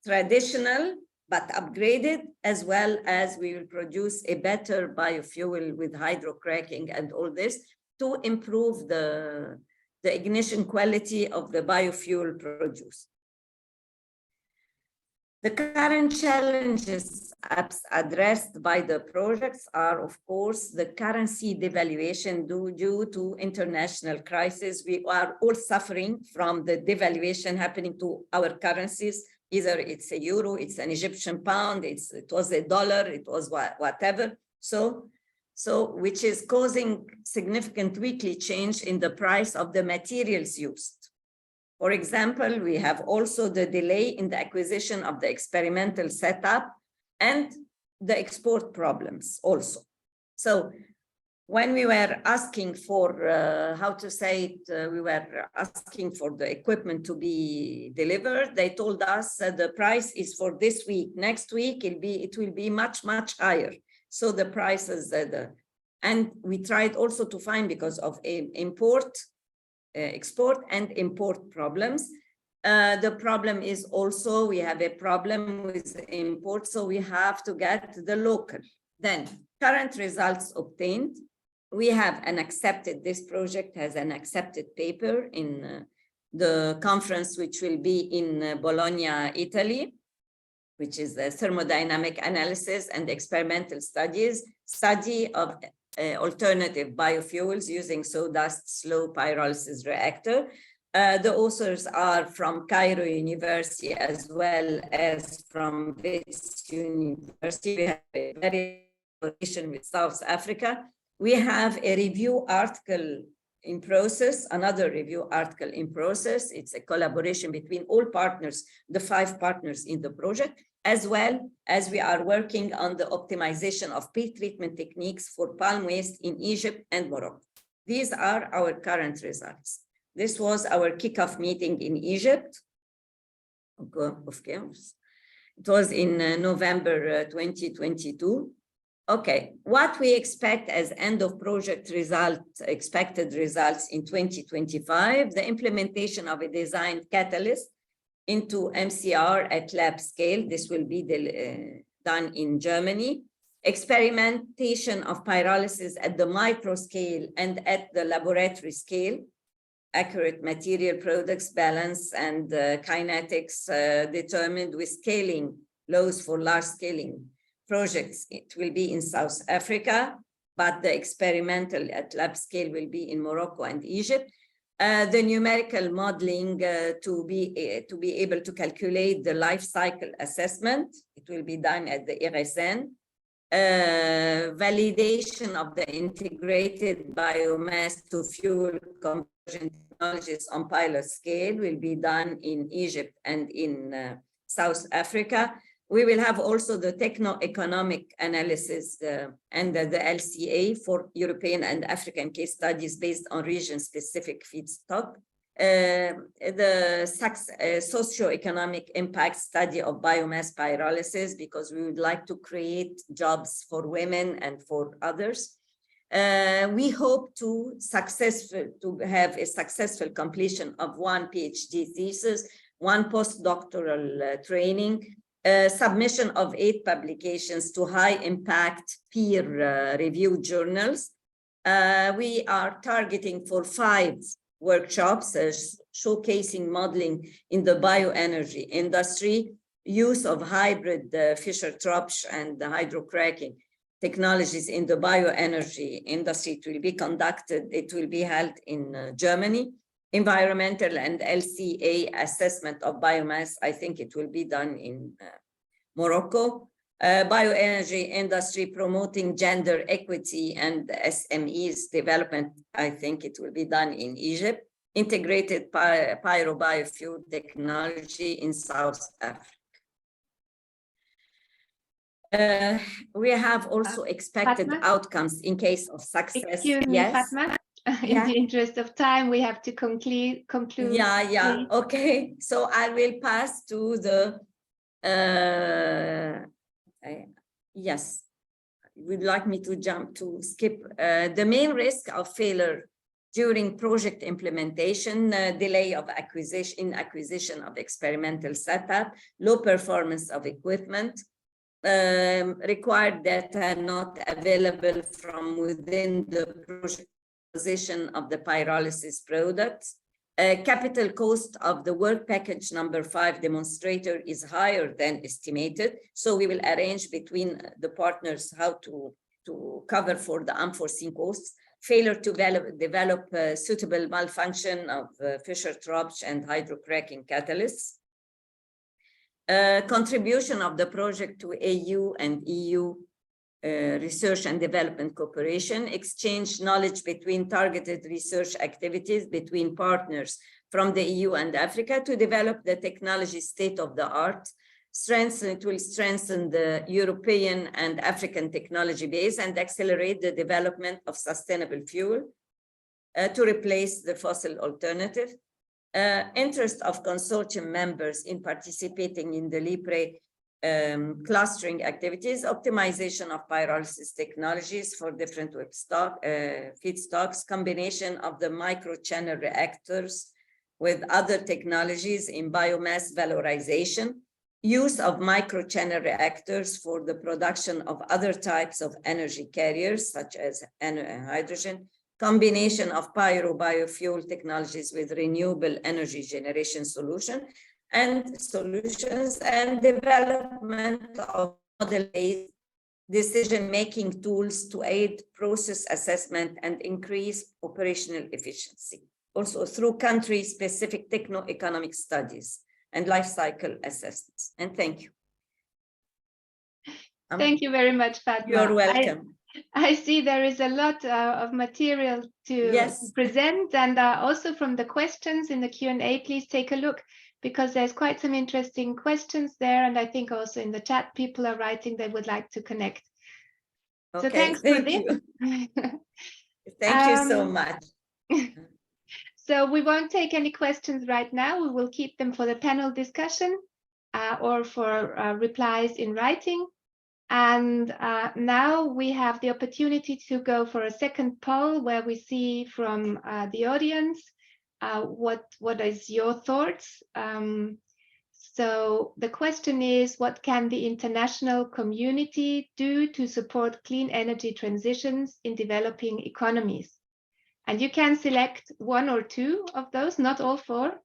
traditional, but upgraded, as well as we will produce a better biofuel with hydrocracking and all this to improve the ignition quality of the biofuel produced. The current challenges addressed by the projects are, of course, the currency devaluation due to international crisis. We are all suffering from the devaluation happening to our currencies. Either it's a euro, it's an Egyptian pound, it was a dollar, it was whatever. So which is causing significant weekly change in the price of the materials used. For example, we have also the delay in the acquisition of the experimental setup and the export problems also. So when we were asking for, we were asking for the equipment to be delivered, they told us the price is for this week. Next week, it will be much, much higher. So the prices, and we tried also to find, because of export and import problems. The problem is also we have a problem with import, so we have to get the local. Then current results obtained. We have this project has an accepted paper in the conference, which will be in Bologna, Italy, which is the thermodynamic analysis and experimental study of alternative biofuels using sawdust slow pyrolysis reactor. The authors are from Cairo University as well as from this university. We have a very collaboration with South Africa. We have a review article in process, another review article in process. It's a collaboration between all partners, the 5 partners in the project, as well as we are working on the optimization of pre-treatment techniques for palm waste in Egypt and Morocco. These are our current results. This was our kickoff meeting in Egypt. Of course. It was in November 2022. Okay, what we expect as end of project expected results in 2025, the implementation of a design catalyst into MCR at lab scale. This will be done in Germany. Experimentation of pyrolysis at the micro scale and at the laboratory scale. Accurate material products balance and kinetics determined with scaling laws for large scaling projects. It will be in South Africa, but the experimental at lab scale will be in Morocco and Egypt. The numerical modeling to be able to calculate the life cycle assessment. It will be done at the RSN. Validation of the integrated biomass to fuel conversion technologies on pilot scale will be done in Egypt and in South Africa. We will have also the techno-economic analysis and the LCA for European and African case studies based on region-specific feedstock. The socio-economic impact study of biomass pyrolysis, because we would like to create jobs for women and for others. We hope to have a successful completion of 1 PhD thesis, 1 postdoctoral training, submission of 8 publications to high impact peer reviewed journals. We are targeting for 5 workshops showcasing modeling in the bioenergy industry, use of hybrid Fischer-Tropsch and hydrocracking technologies in the bioenergy industry. It will be conducted, it will be held in Germany. Environmental and LCA assessment of biomass, I think it will be done in Morocco. Bioenergy industry promoting gender equity and SMEs development, I think it will be done in Egypt. Integrated biofuel technology in South Africa. We have also expected Fatma? Outcomes in case of success. Excuse me, Fatma. In the interest of time, we have to conclude. Yeah. Please. Okay. So I will pass to the. Yes. Would like me to skip the main risk of failure during project implementation, delay of acquisition of experimental setup, low performance of equipment, required data not available from within the project position of the pyrolysis products. Capital cost of the work package number 5 demonstrator is higher than estimated. So we will arrange between the partners how to cover for the unforeseen costs. Failure to develop suitable malfunction of Fischer-Tropsch and hydrocracking catalysts. Contribution of the project to AU and EU research and development cooperation, exchange knowledge between targeted research activities between partners from the EU and Africa to develop the technology state of the art. It will strengthen the European and African technology base and accelerate the development of sustainable fuel to replace the fossil alternative. Interest of consortium members in participating in the LIPRE clustering activities, optimization of pyrolysis technologies for different feedstocks, combination of the microchannel reactors with other technologies in biomass valorization, use of microchannel reactors for the production of other types of energy carriers, such as hydrogen, combination of biofuel technologies with renewable energy generation solutions, and development of model-based decision-making tools to aid process assessment and increase operational efficiency. Also through country-specific techno-economic studies and life cycle assessments. And thank you. Thank you very much, Fatma. You're welcome. I see there is a lot of material to present, and also from the questions in the Q&A, please take a look, because there's quite some interesting questions there, and I think also in the chat people are writing they would like to connect. Okay, so thanks for this. Thank you so much. So we won't take any questions right now. We will keep them for the panel discussion or for replies in writing. And now we have the opportunity to go for a second poll where we see from the audience what is your thoughts. So the question is, what can the international community do to support clean energy transitions in developing economies? And you can select 1 or 2 of those, not all 4.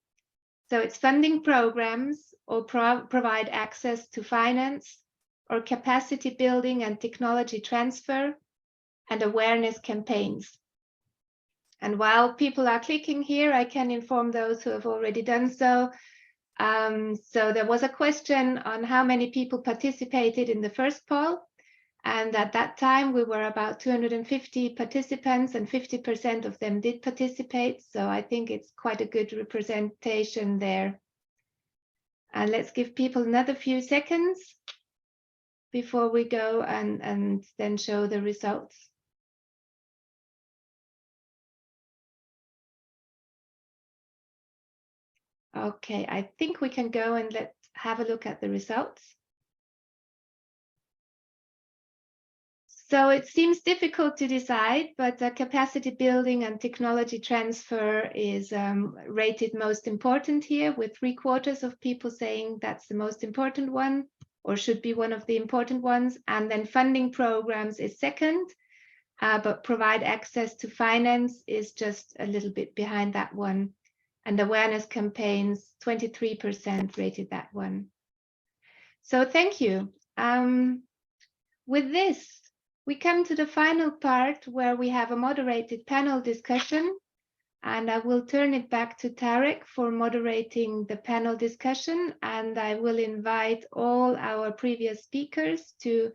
So it's funding programs or provide access to finance, or capacity building and technology transfer, and awareness campaigns. And while people are clicking here, I can inform those who have already done so. So there was a question on how many people participated in the first poll. And at that time, we were about 250 participants, and 50% of them did participate. So I think it's quite a good representation there. And let's give people another few seconds. before we go and then show the results? Okay, I think we can go and let's have a look at the results. So it seems difficult to decide, but capacity building and technology transfer is rated most important here, with 3/4 of people saying that's the most important one or should be one of the important ones. And then funding programs is second, but provide access to finance is just a little bit behind that one. And awareness campaigns, 23% rated that one. So thank you. With this, we come to the final part where we have a moderated panel discussion, and I will turn it back to Tareq for moderating the panel discussion, and I will invite all our previous speakers to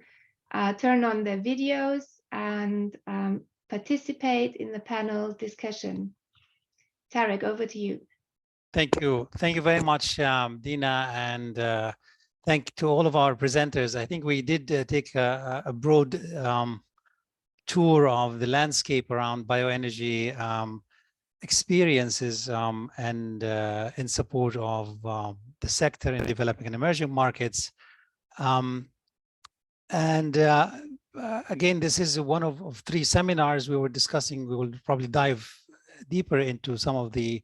turn on their videos and participate in the panel discussion. Tareq, over to you. Thank you. Thank you very much, Dina, and thank you to all of our presenters. I think we did take a broad tour of the landscape around bioenergy experiences and in support of the sector in developing and emerging markets. Again, this is one of 3 seminars we were discussing. We will probably dive deeper into some of the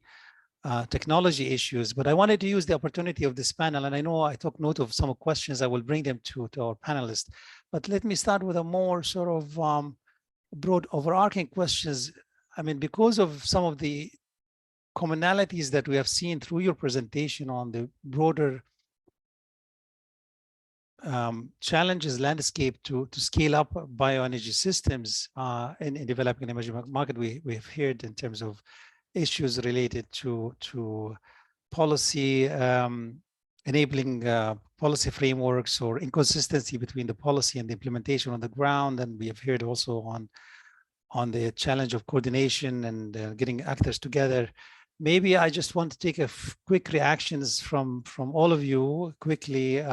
technology issues, but I wanted to use the opportunity of this panel, and I know I took note of some questions. I will bring them to our panelists, but let me start with a more sort of broad overarching questions. I mean, because of some of the commonalities that we have seen through your presentation on the broader challenges landscape to scale up bioenergy systems in developing and emerging market, we have heard in terms of issues related to policy, enabling policy frameworks or inconsistency between the policy and the implementation on the ground. And we have heard also on the challenge of coordination and getting actors together. Maybe I just want to take a quick reactions from all of you quickly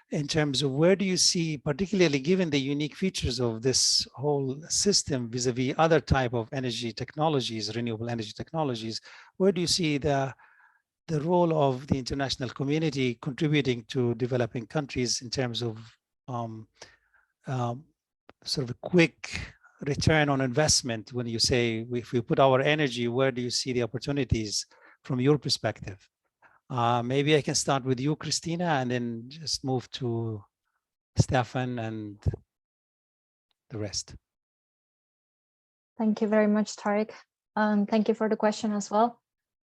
in terms of where do you see, particularly given the unique features of this whole system vis-a-vis other type of energy technologies, renewable energy technologies, where do you see the role of the international community contributing to developing countries in terms of sort of a quick return on investment? When you say, if we put our energy, where do you see the opportunities from your perspective? Maybe I can start with you, Cristina, and then just move to Stefan and the rest. Thank you very much, Tareq. Thank you for the question as well.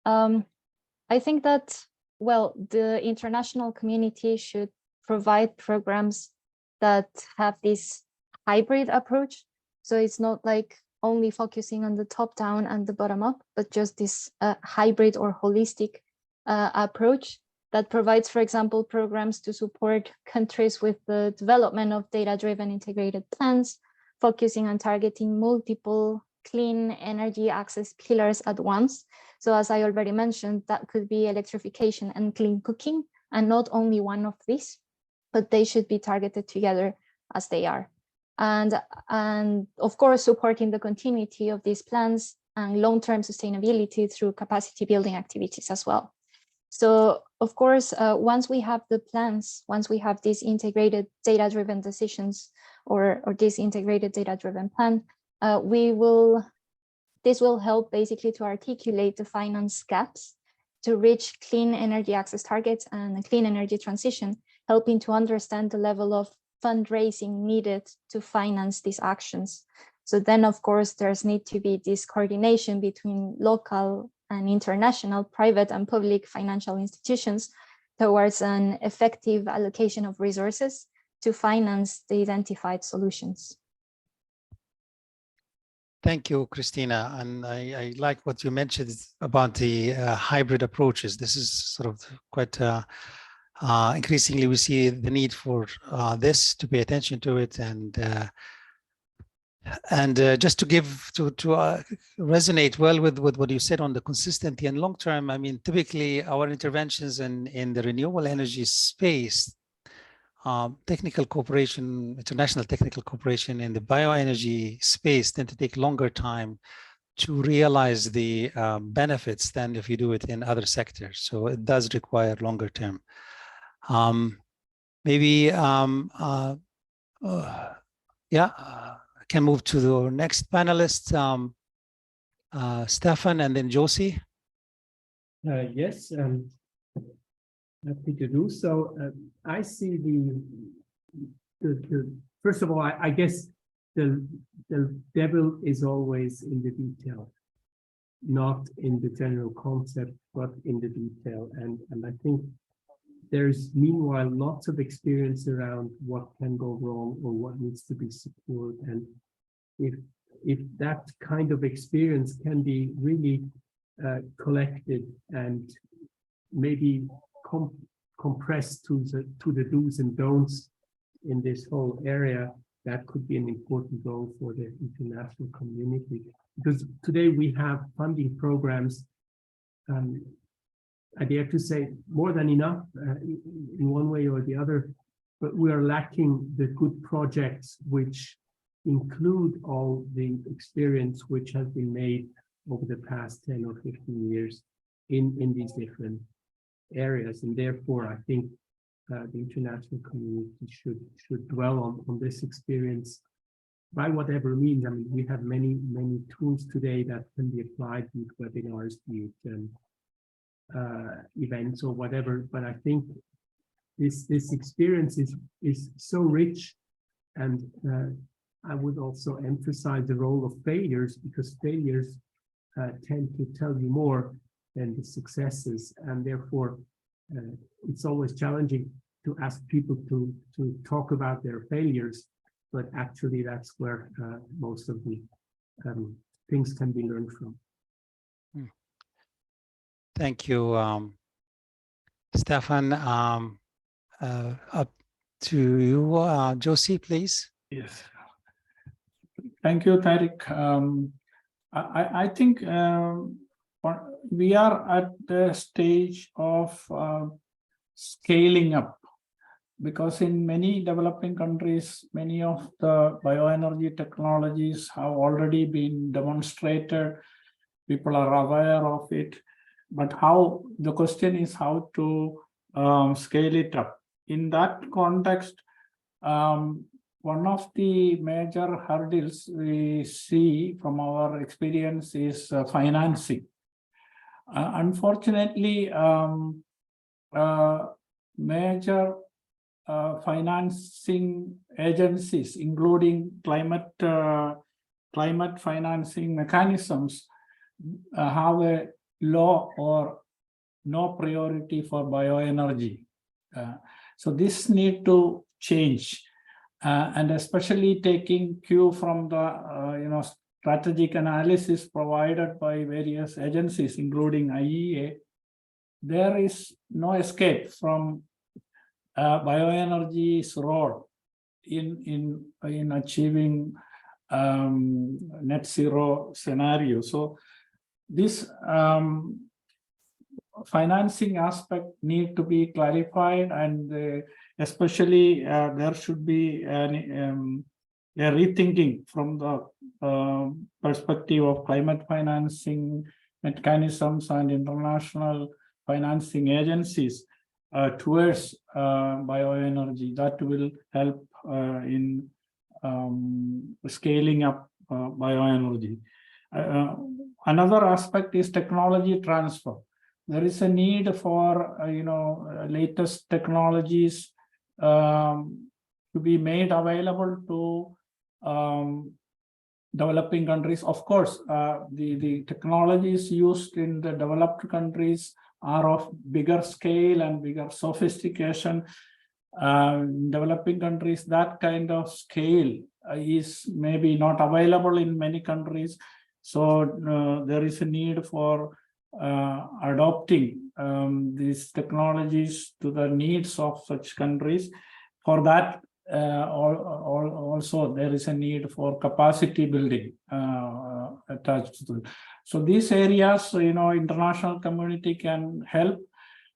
I think that, well, the international community should provide programs that have this hybrid approach. So it's not like only focusing on the top down and the bottom up, but just this hybrid or holistic approach that provides, for example, programs to support countries with the development of data-driven integrated plans, focusing on targeting multiple clean energy access pillars at once. So as I already mentioned, that could be electrification and clean cooking, and not only one of these, but they should be targeted together as they are. And of course, supporting the continuity of these plans and long-term sustainability through capacity building activities as well. So of course, once we have the plans, once we have these integrated data-driven decisions or this integrated data-driven plan, this will help basically to articulate the finance gaps to reach clean energy access targets and a clean energy transition, helping to understand the level of fundraising needed to finance these actions. So then, of course, there's need to be this coordination between local and international, private and public financial institutions towards an effective allocation of resources to finance the identified solutions. Thank you, Cristina. And I like what you mentioned about the hybrid approaches. This is sort of quite increasingly we see the need for this, to pay attention to it, and just to give to resonate well with what you said on the consistency and long term. I mean, typically our interventions in the renewable energy space technical cooperation, international technical cooperation in the bioenergy space tend to take longer time to realize the benefits than if you do it in other sectors. So it does require longer term. Maybe, I can move to the next panelist, Stefan, and then Jossy. Yes, happy to do so. I see the first of all, I guess the devil is always in the detail, not in the general concept, but in the detail. And I think there's meanwhile lots of experience around what can go wrong or what needs to be secured. And if that kind of experience can be really collected and maybe compressed to the do's and don'ts in this whole area, that could be an important role for the international community. Because today we have funding programs, I dare to say more than enough in one way or the other, but we are lacking the good projects which include all the experience which has been made over the past 10 or 15 years in these different areas. And therefore, I think the international community should dwell on this experience by whatever means. I mean, we have many tools today that can be applied with webinars, be it events or whatever. But I think this experience is so rich, and I would also emphasize the role of failures, because failures tend to tell you more than the successes, and therefore it's always challenging to ask people to talk about their failures, but actually that's where most of the things can be learned from. Thank you, Stefan. Up to you, Jossy, please. Yes. Thank you, Tareq. I think we are at the stage of scaling up, because in many developing countries, many of the bioenergy technologies have already been demonstrated. People are aware of it, but how, the question is how to scale it up. In that context, one of the major hurdles we see from our experience is financing. Unfortunately, major financing agencies, including climate financing mechanisms, have a low or no priority for bioenergy. So this need to change, and especially taking cue from the strategic analysis provided by various agencies, including IEA. There is no escape from bioenergy's role in achieving net zero scenario. So this financing aspect need to be clarified, and especially there should be a rethinking from the perspective of climate financing mechanisms and international financing agencies towards bioenergy. That will help in scaling up bioenergy. Another aspect is technology transfer. There is a need for latest technologies to be made available to developing countries. Of course, the technologies used in the developed countries are of bigger scale and bigger sophistication. In developing countries, that kind of scale is maybe not available in many countries. So there is a need for adopting these technologies to the needs of such countries. For that, also there is a need for capacity building attached to it. So these areas, international community can help.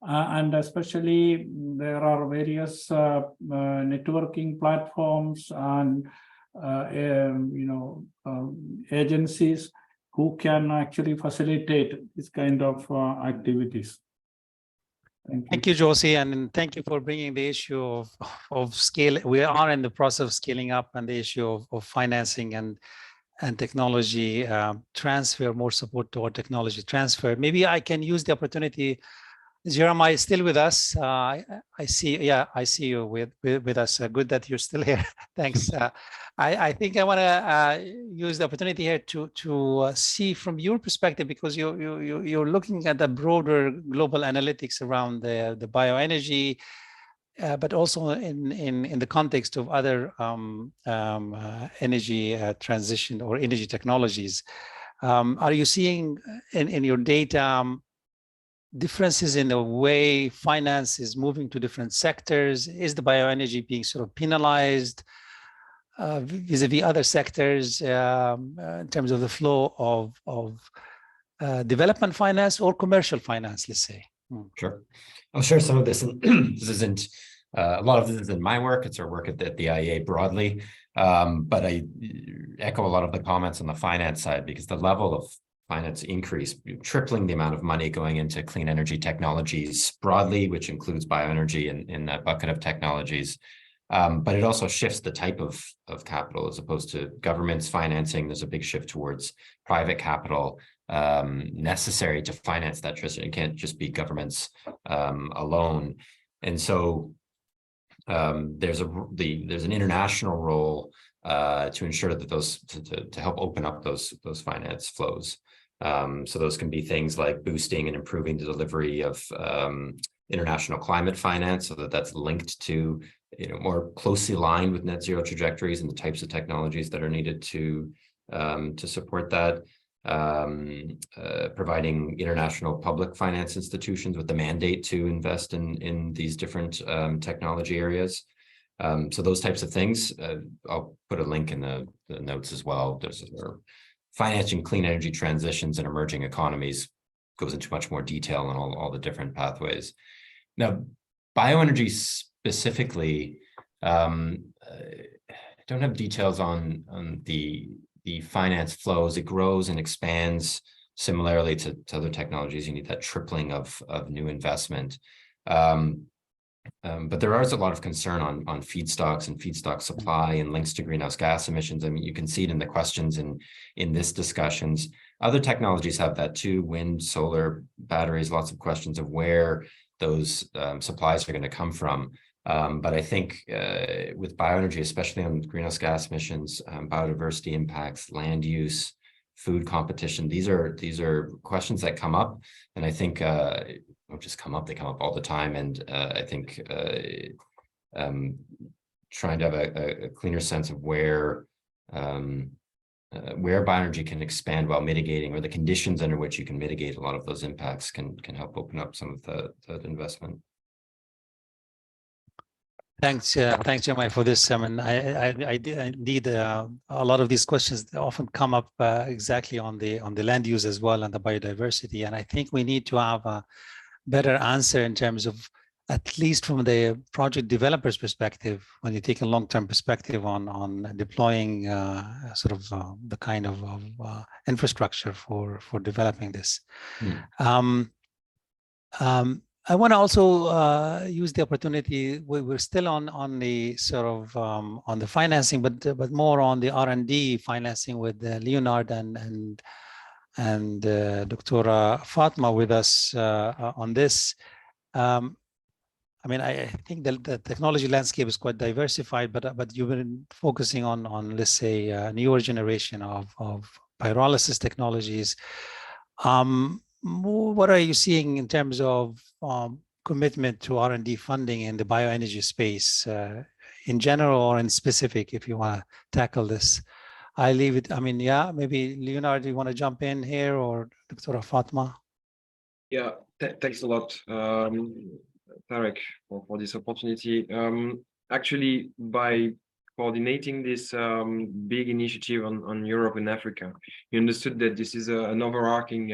and especially there are various networking platforms and agencies who can actually facilitate this kind of activities. Thank you, Jossy, and thank you for bringing the issue of scale. We are in the process of scaling up, and the issue of financing and technology transfer, more support toward technology transfer. Maybe I can use the opportunity. Jeremiah is still with us. I see. Yeah, I see you with us. Good that you're still here. Thanks. I think I want to use the opportunity here to see from your perspective, because you're looking at the broader global analytics around the bioenergy, but also in the context of other energy transition or energy technologies. Are you seeing in your data differences in the way finance is moving to different sectors? Is the bioenergy being sort of penalized vis-a-vis other sectors in terms of the flow of development finance or commercial finance, let's say? Sure. I'll share some of this. And this isn't, a lot of this isn't my work. It's our work at the IEA broadly. But I echo a lot of the comments on the finance side, because the level of finance increase, tripling the amount of money going into clean energy technologies broadly, which includes bioenergy in that bucket of technologies. But it also shifts the type of capital, as opposed to governments financing. There's a big shift towards private capital necessary to finance that transition. It can't just be governments alone. And so there's an international role to ensure that those to help open up those finance flows. So those can be things like boosting and improving the delivery of international climate finance, so that that's linked to, more closely aligned with net zero trajectories and the types of technologies that are needed to support that. Providing international public finance institutions with the mandate to invest in these different technology areas. So those types of things, I'll put a link in the notes as well. There's financing clean energy transitions and emerging economies, goes into much more detail on all the different pathways. Now, bioenergy specifically, I don't have details on the finance flows. It grows and expands similarly to other technologies. You need that tripling of new investment. But there is a lot of concern on feedstocks and feedstock supply and links to greenhouse gas emissions. I mean, you can see it in the questions in this discussions. Other technologies have that too: wind, solar, batteries, lots of questions of where those supplies are going to come from. But I think with bioenergy, especially on greenhouse gas emissions, biodiversity impacts, land use, food competition, these are questions that come up. And I think don't just come up, they come up all the time. And I think trying to have a cleaner sense of where bioenergy can expand while mitigating, or the conditions under which you can mitigate a lot of those impacts, can help open up some of that investment. Thanks, Jeremiah, for this. I mean, I indeed a lot of these questions often come up exactly on the land use as well, and the biodiversity. And I think we need to have a better answer in terms of, at least from the project developer's perspective, when you take a long-term perspective on deploying sort of the kind of infrastructure for developing this. I want to also use the opportunity. We're still on the sort of on the financing, but more on the R&D financing with Leonard and Dr. Fatma with us on this. I mean, I think the technology landscape is quite diversified, but you've been focusing on let's say newer generation of pyrolysis technologies. What are you seeing in terms of commitment to R&D funding in the bioenergy space in general or in specific, if you want to tackle this? I leave it. I mean, yeah, maybe Leonard, do you want to jump in here, or Dr. Fatma? Yeah, thanks a lot, Tareq, for this opportunity. Actually, by coordinating this big initiative on Europe and Africa, you understood that this is an overarching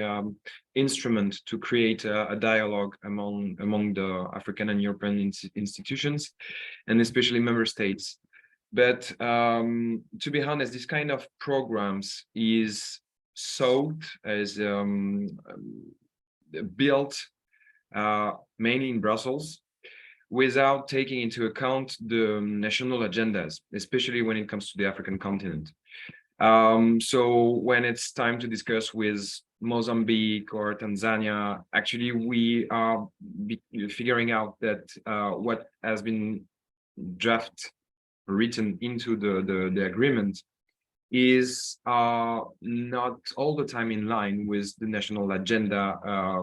instrument to create a dialogue among the African and European institutions, and especially member states. But to be honest, this kind of programs is sought as built mainly in Brussels, without taking into account the national agendas, especially when it comes to the African continent. So when it's time to discuss with Mozambique or Tanzania, actually we are figuring out that what has been written into the agreement is not all the time in line with the national agenda.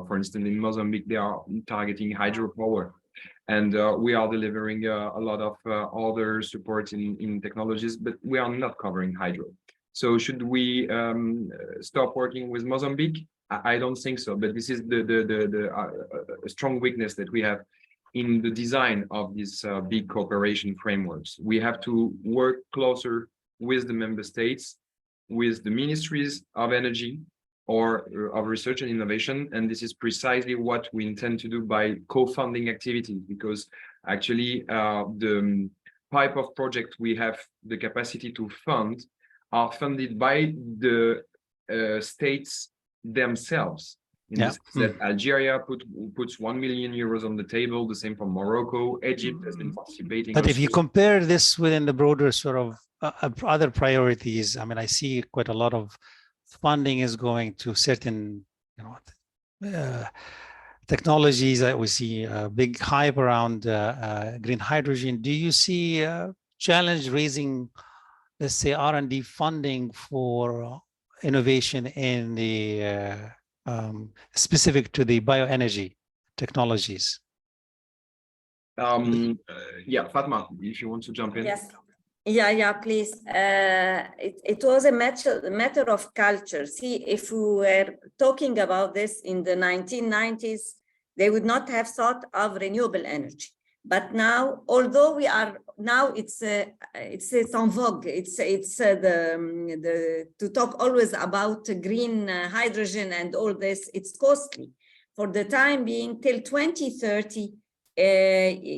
For instance, in Mozambique, they are targeting hydropower. And we are delivering a lot of other support in technologies, but we are not covering hydro. So should we stop working with Mozambique? I don't think so, but this is the strong weakness that we have in the design of these big cooperation frameworks. We have to work closer with the member states, with the ministries of energy, or of research and innovation. And this is precisely what we intend to do by co-funding activities, because actually the type of project we have the capacity to fund are funded by the states themselves. In the sense that Algeria puts 1 million euros on the table, the same for Morocco. Egypt has been participating. But if you compare this within the broader sort of other priorities, I mean, I see quite a lot of funding is going to certain, technologies. That we see a big hype around green hydrogen. Do you see a challenge raising, let's say, R&D funding for innovation in the specific to the bioenergy technologies? Yeah, Fatma, if you want to jump in. Yes. Yeah, please. It was a matter of culture. See, if we were talking about this in the 1990s, they would not have thought of renewable energy. But now, although we are now, it's en vogue. It's to talk always about green hydrogen and all this. It's costly. For the time being, till 2030,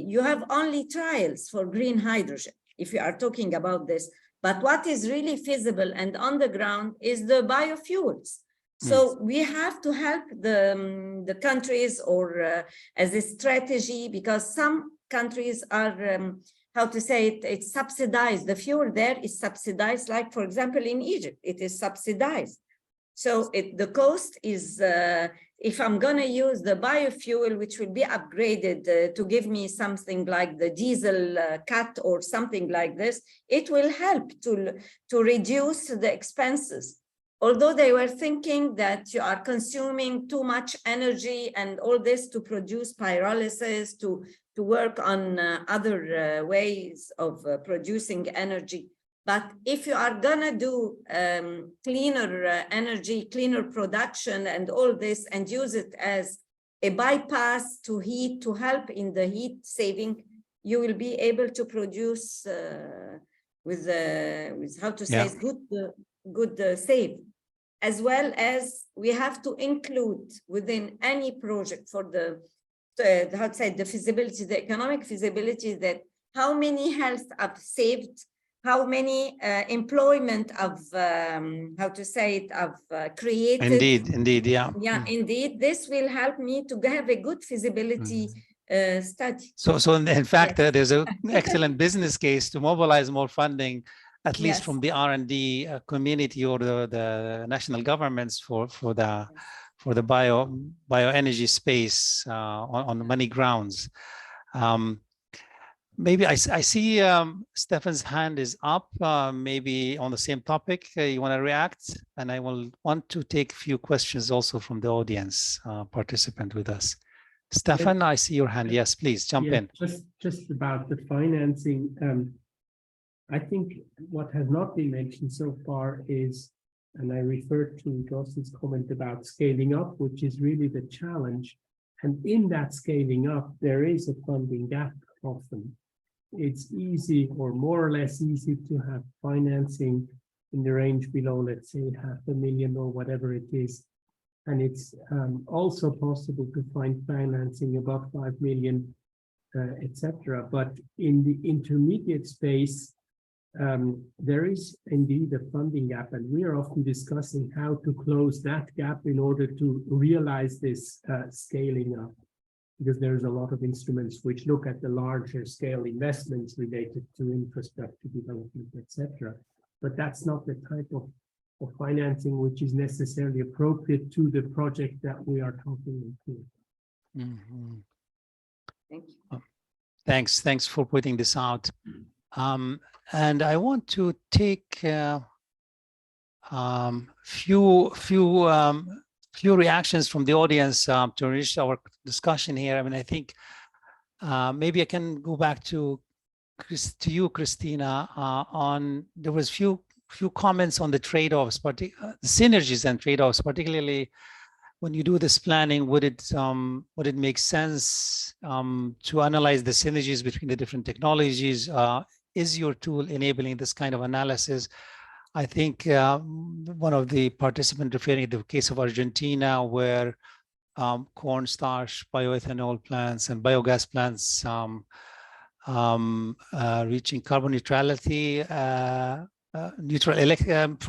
you have only trials for green hydrogen, if you are talking about this. But what is really feasible and on the ground is the biofuels. So we have to help the countries, or as a strategy, because some countries are, how to say it, it's subsidized. The fuel there is subsidized, like, for example, in Egypt, it is subsidized. So the cost is, if I'm going to use the biofuel, which will be upgraded to give me something like the diesel cut or something like this, it will help to reduce the expenses. Although they were thinking that you are consuming too much energy and all this to produce pyrolysis, to work on other ways of producing energy. But if you are gonna do cleaner energy, cleaner production and all this, and use it as a bypass to heat, to help in the heat saving, you will be able to produce with how to say, good save. As well as we have to include within any project for the how to say, the feasibility, the economic feasibility, that how many health have saved, how many employment of how to say it, of created. Indeed, yeah. Yeah, indeed. This will help me to have a good feasibility study. So in fact, there's an excellent business case to mobilize more funding, at least from the R&D community or the national governments for the bioenergy space on many grounds. Maybe I see Stefan's hand is up, maybe on the same topic. You want to react? And I will want to take a few questions also from the audience participant with us. Stefan, I see your hand. Yes, please jump in. Just about the financing. I think what has not been mentioned so far is, and I referred to Jossy's comment about scaling up, which is really the challenge. And in that scaling up, there is a funding gap often. it's easy or more or less easy to have financing in the range below, let's say, $500,000 or whatever it is. And it's also possible to find financing above 5 million, etc. But in the intermediate space, there is indeed a funding gap, and we are often discussing how to close that gap in order to realize this scaling up, because there's a lot of instruments which look at the larger scale investments related to infrastructure development, etc. But that's not the type of financing which is necessarily appropriate to the project that we are talking about. Mm-hmm. Thank you. Thanks for putting this out. And I want to take few reactions from the audience to enrich our discussion here. I mean, I think maybe I can go back to you, Cristina. There was few comments on the trade-offs, but the synergies and trade-offs, particularly when you do this planning. Would it make sense to analyze the synergies between the different technologies? Is your tool enabling this kind of analysis? I think one of the participants referring to the case of Argentina, where cornstarch, bioethanol plants and biogas plants reaching carbon neutrality, for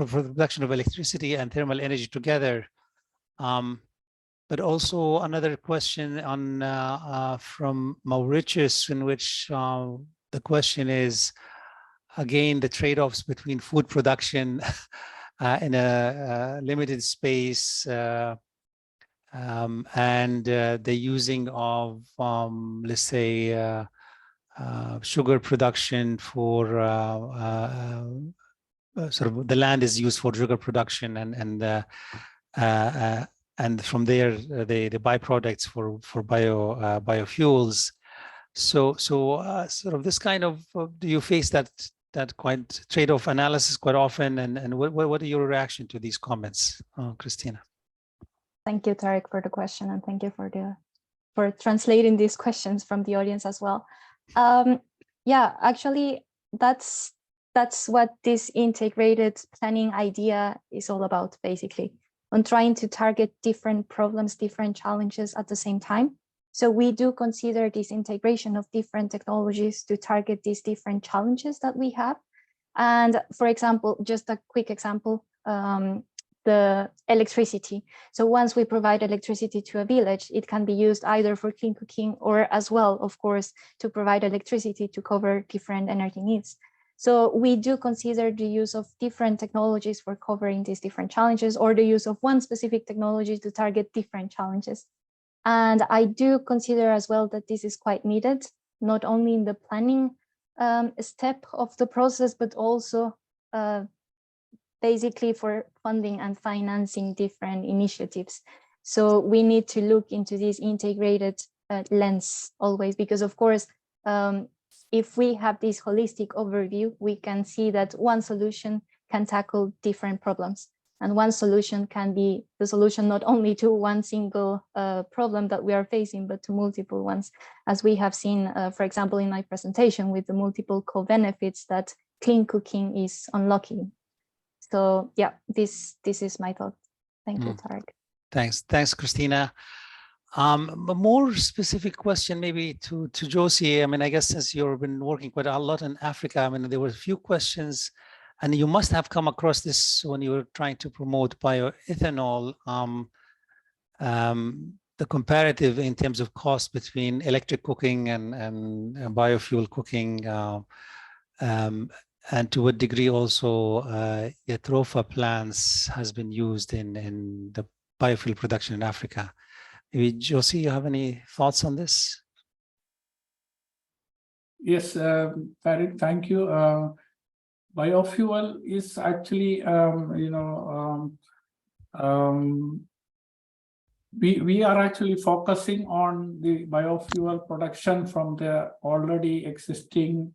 production of electricity and thermal energy together. But also another question on from Mauritius, in which the question is, again, the trade-offs between food production in a limited space and the using of, let's say, sugar production for sort of the land is used for sugar production, and from there the byproducts for biofuels. So sort of this kind of do you face that quite trade-off analysis quite often, and what are your reaction to these comments, Cristina? Thank you, Tareq, for the question, and thank you for translating these questions from the audience as well. Yeah, actually, that's what this integrated planning idea is all about, basically, on trying to target different problems, different challenges at the same time. So we do consider this integration of different technologies to target these different challenges that we have. And for example, just a quick example, the electricity. So once we provide electricity to a village, it can be used either for clean cooking or as well, of course, to provide electricity to cover different energy needs. So we do consider the use of different technologies for covering these different challenges, or the use of one specific technology to target different challenges. And I do consider as well that this is quite needed, not only in the planning step of the process, but also basically for funding and financing different initiatives. So we need to look into this integrated lens always, because of course, if we have this holistic overview, we can see that one solution can tackle different problems. And one solution can be the solution not only to one single problem that we are facing, but to multiple ones, as we have seen, for example, in my presentation with the multiple co-benefits that clean cooking is unlocking. So yeah, this is my thought. Thank you, Tareq. Thanks, Cristina. A more specific question maybe to Jossy. I mean, I guess since you've been working quite a lot in Africa, I mean, there were a few questions, and you must have come across this when you were trying to promote bioethanol, the comparative in terms of cost between electric cooking and biofuel cooking, and to what degree also Jatropha plants has been used in the biofuel production in Africa. Maybe Jossy, you have any thoughts on this? Yes, Tareq, thank you. Biofuel is actually, we are actually focusing on the biofuel production from the already existing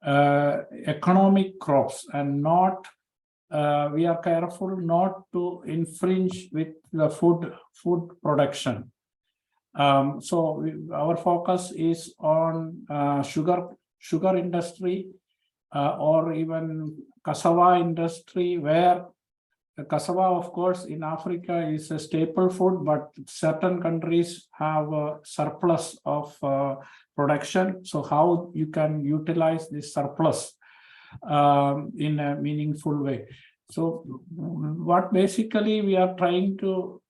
economic crops, and not we are careful not to infringe with the food production. So our focus is on sugar industry or even cassava industry, where the cassava, of course, in Africa is a staple food, but certain countries have a surplus of production. So how you can utilize this surplus in a meaningful way. So what basically we are trying to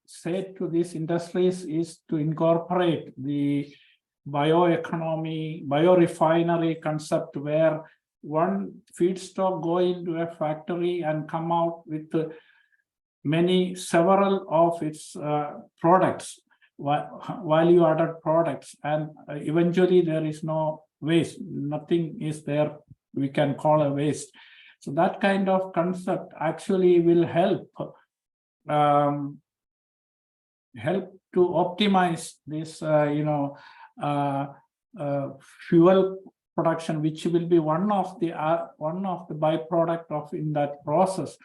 say to these industries is to incorporate the bioeconomy, biorefinery concept, where one feedstock go into a factory and come out with several of its products, value-added products, and eventually there is no waste. Nothing is there we can call a waste. So that kind of concept actually will help to optimize this, fuel production, which will be one of the byproduct of in that process,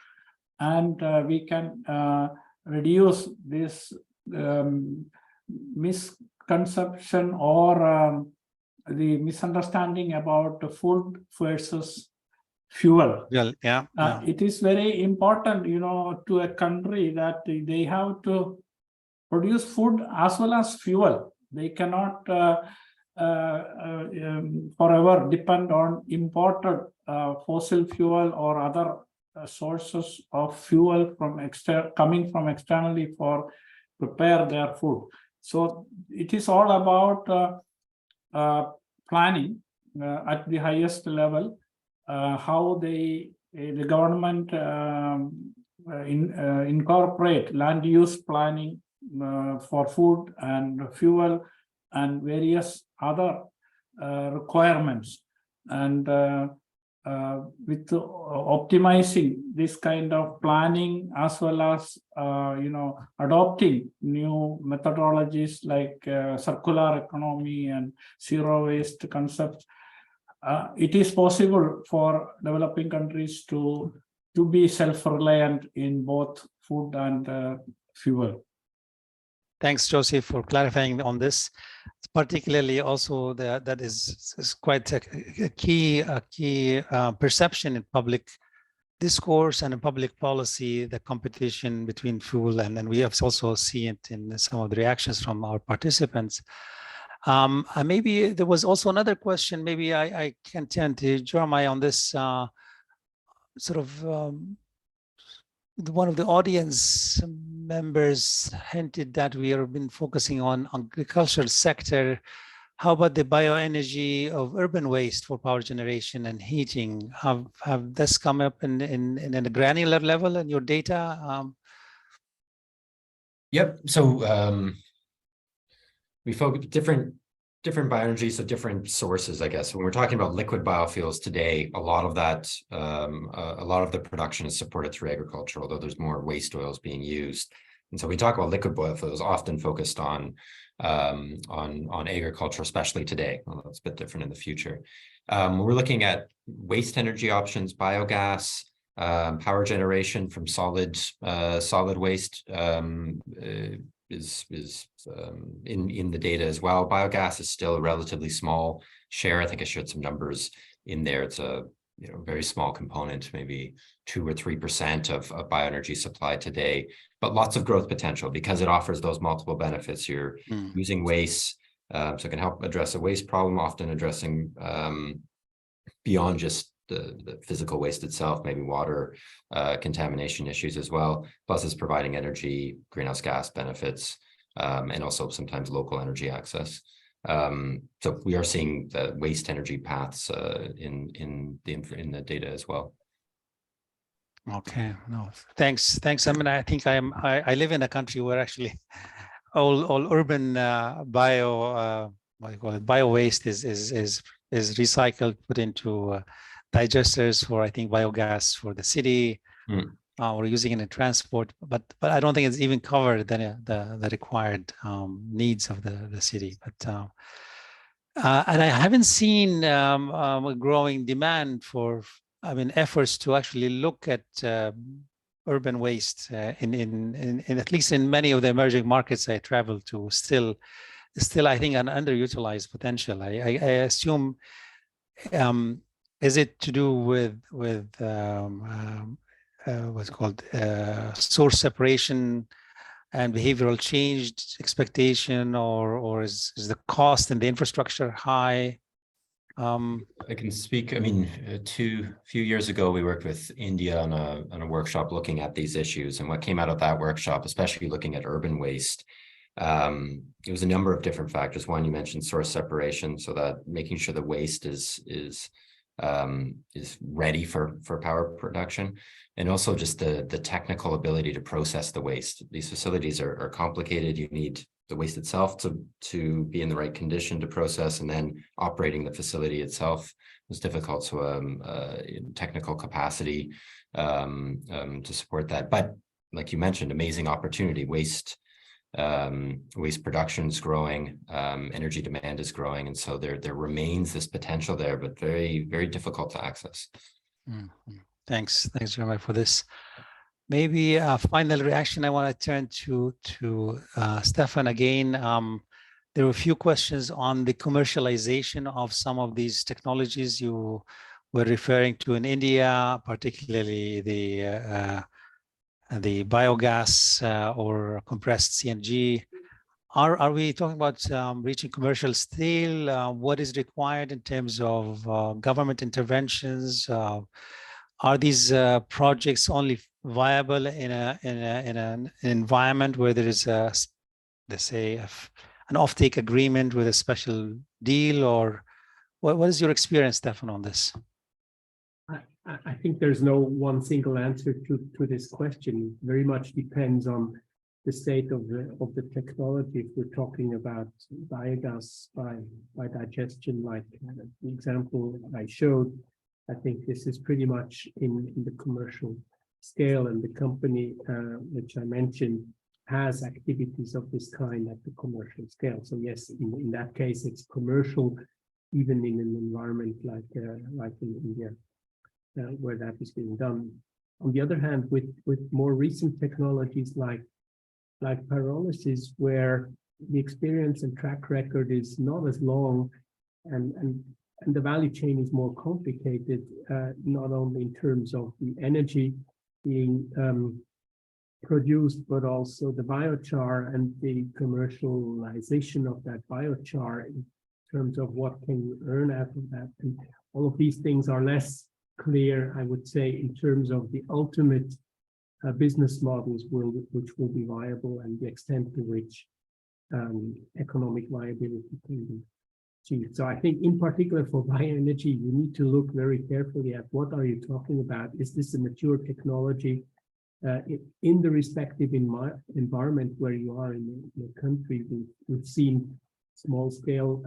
and we can reduce this misconception or the misunderstanding about the food versus fuel. Well, yeah. It is very important, to a country that they have to produce food as well as fuel. They cannot forever depend on imported fossil fuel or other sources of fuel from coming from externally for prepare their food. So it is all about planning at the highest level, how the government incorporate land use planning for food and fuel and various other requirements, and with optimizing this kind of planning as well as adopting new methodologies like circular economy and zero waste concepts, it is possible for developing countries to be self-reliant in both food and fuel. Thanks, Jossy, for clarifying on this. Particularly, also that is quite a key perception in public discourse and in public policy, the competition between fuel, and we have also seen it in some of the reactions from our participants. And maybe there was also another question. Maybe I can turn to Jeremiah on this one of the audience members hinted that we have been focusing on agricultural sector. How about the bioenergy of urban waste for power generation and heating? Have this come up in a granular level in your data? Yep. So we focus different bioenergy, so different sources, I guess. When we're talking about liquid biofuels today, a lot of that, a lot of the production is supported through agriculture, although there's more waste oils being used. And so we talk about liquid biofuels, often focused on agriculture, especially today. Well, that's a bit different in the future. We're looking at waste energy options, biogas, power generation from solid waste. Is in the data as well. Biogas is still a relatively small share. I think I shared some numbers in there. It's a very small component, maybe 2 or 3% of bioenergy supply today, but lots of growth potential because it offers those multiple benefits. You're using waste, so it can help address a waste problem, often addressing beyond just the physical waste itself, maybe water contamination issues as well. Plus it's providing energy, greenhouse gas benefits, and also sometimes local energy access. So we are seeing the waste energy paths in the data as well. Okay, no, thanks. I mean, I think I live in a country where actually all urban bio waste is recycled, put into digesters for, I think, biogas for the city. We're using it in transport, but I don't think it's even covered the required needs of the city. But and I haven't seen a growing demand for, efforts to actually look at urban waste in at least in many of the emerging markets I travel to. Still, still, I think, an underutilized potential. I assume, is it to do with what's called source separation and behavioral change expectation, or is the cost and the infrastructure high? I can speak. I mean, few years ago, we worked with India on a workshop looking at these issues, and what came out of that workshop, especially looking at urban waste, it was a number of different factors. One, you mentioned source separation, so that making sure the waste is ready for power production, and also just the technical ability to process the waste. These facilities are complicated. You need the waste itself to be in the right condition to process, and then operating the facility itself was difficult. So technical capacity to support that. But like you mentioned, amazing opportunity. Waste production is growing, energy demand is growing, and so there remains this potential there, but very, very difficult to access. Thanks, Jeremiah, for this. Maybe a final reaction. I want to turn to Stefan again. There were a few questions on the commercialization of some of these technologies you were referring to in India, particularly the biogas or compressed CNG. Are we talking about reaching commercial scale? What is required in terms of government interventions? Are these projects only viable in an environment where there is let's say, an offtake agreement with a special deal, or what is your experience, Stefan, on this? I think there's no one single answer to this question. It very much depends on the state of the technology. If we're talking about biogas by digestion, like the example I showed, I think this is pretty much in the commercial scale, and the company which I mentioned has activities of this kind at the commercial scale. So yes, in that case, it's commercial, even in an environment like in India, where that is being done. On the other hand, with more recent technologies like pyrolysis, where the experience and track record is not as long, and the value chain is more complicated, not only in terms of the energy being produced, but also the biochar and the commercialization of that biochar in terms of what can you earn out of that. And all of these things are less clear, I would say, in terms of the ultimate business models which will be viable, and the extent to which economic viability can be achieved. So I think in particular for bioenergy, you need to look very carefully at what are you talking about. Is this a mature technology in the respective environment where you are in the country? We've seen small-scale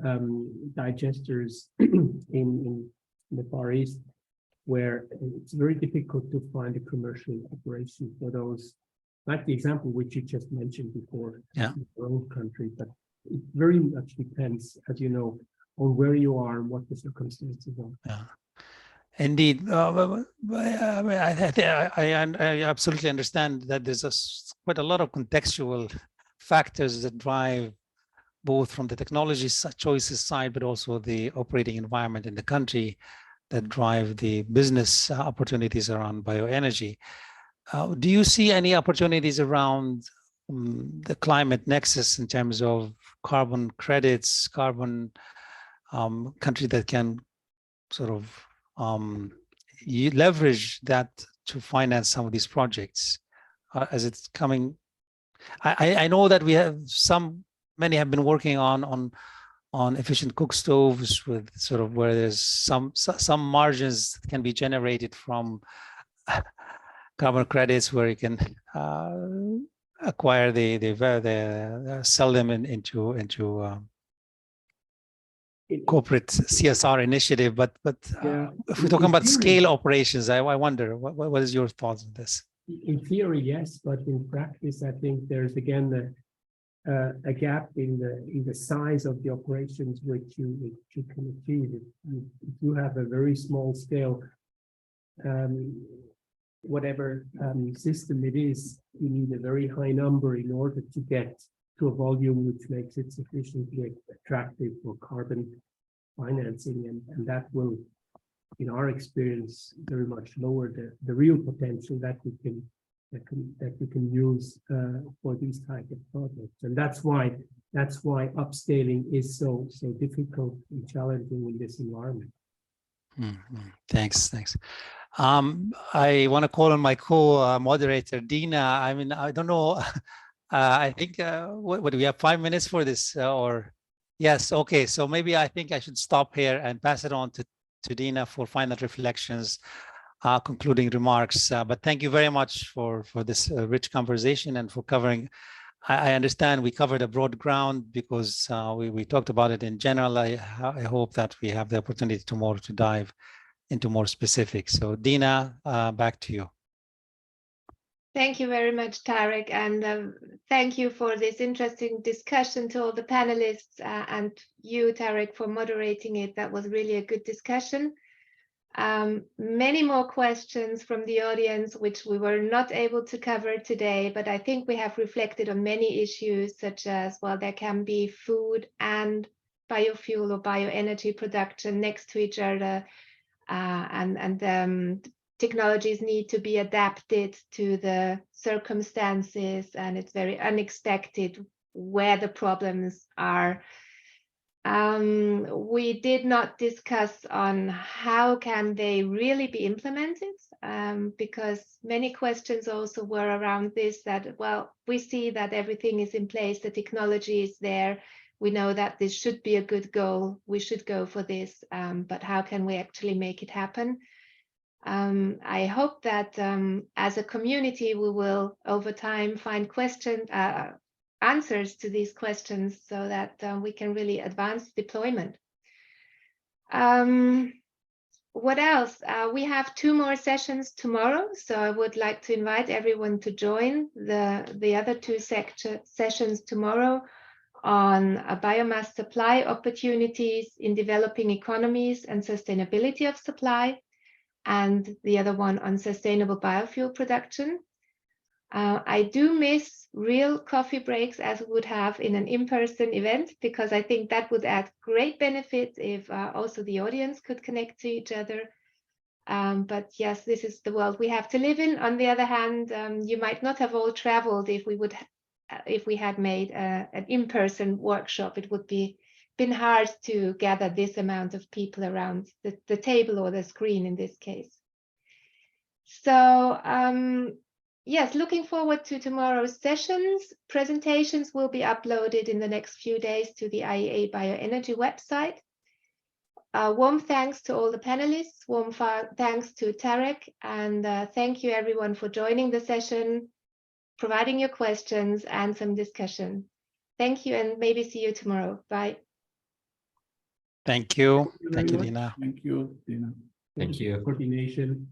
digesters in the Far East, where it's very difficult to find a commercial operation for those, like the example which you just mentioned before, in your own country. But it very much depends, as you know, on where you are and what the circumstances are. Yeah, indeed. I absolutely understand that there's quite a lot of contextual factors that drive, both from the technology choices side, but also the operating environment in the country, that drive the business opportunities around bioenergy. Do you see any opportunities around the climate nexus in terms of carbon credits, carbon country that can sort of leverage that to finance some of these projects as it's coming? I know that we have many have been working on efficient cook stoves, with sort of where there's some margins that can be generated from carbon credits, where you can acquire sell them into corporate CSR initiative. But if we're talking about scale operations, I wonder what is your thoughts on this? In theory, yes, but in practice, I think there's again a gap in the size of the operations which you can achieve. If you have a very small scale, whatever system it is, you need a very high number in order to get to a volume which makes it sufficiently attractive for carbon financing, and that will, in our experience, very much lower the real potential that we can use for these type of projects. And that's why upscaling is so difficult and challenging in this environment. Thanks. I want to call on my co-moderator, Dina. I mean, I don't know. I think, what do we have 5 minutes for this or? Yes, okay. So maybe I think I should stop here and pass it on to Dina for final reflections, concluding remarks. But thank you very much for this rich conversation and for covering. I understand we covered a broad ground because we talked about it in general. I hope that we have the opportunity tomorrow to dive into more specifics. So Dina, back to you. Thank you very much, Tareq, and thank you for this interesting discussion to all the panelists and you, Tareq, for moderating it. That was really a good discussion. Many more questions from the audience, which we were not able to cover today, but I think we have reflected on many issues such as, well, there can be food and biofuel or bioenergy production next to each other, and technologies need to be adapted to the circumstances, and it's very unexpected where the problems are. We did not discuss on how can they really be implemented, because many questions also were around this, that, well, we see that everything is in place, the technology is there, we know that this should be a good goal, we should go for this, but how can we actually make it happen? I hope that as a community, we will over time find answers to these questions so that we can really advance deployment. What else? We have 2 more sessions tomorrow, so I would like to invite everyone to join the other 2 sessions tomorrow on biomass supply opportunities in developing economies and sustainability of supply, and the other one on sustainable biofuel production. I do miss real coffee breaks as we would have in an in-person event, because I think that would add great benefit if also the audience could connect to each other. But yes, this is the world we have to live in. On the other hand, you might not have all traveled if we had made an in-person workshop. It would been hard to gather this amount of people around the table or the screen in this case. So yes, looking forward to tomorrow's sessions. Presentations will be uploaded in the next few days to the IEA Bioenergy website. Warm thanks to all the panelists, warm thanks to Tareq, and thank you everyone for joining the session, providing your questions and some discussion. Thank you, and maybe see you tomorrow. Bye. Thank you. Thank you, Dina. Thank you, Dina. Thank you. Coordination.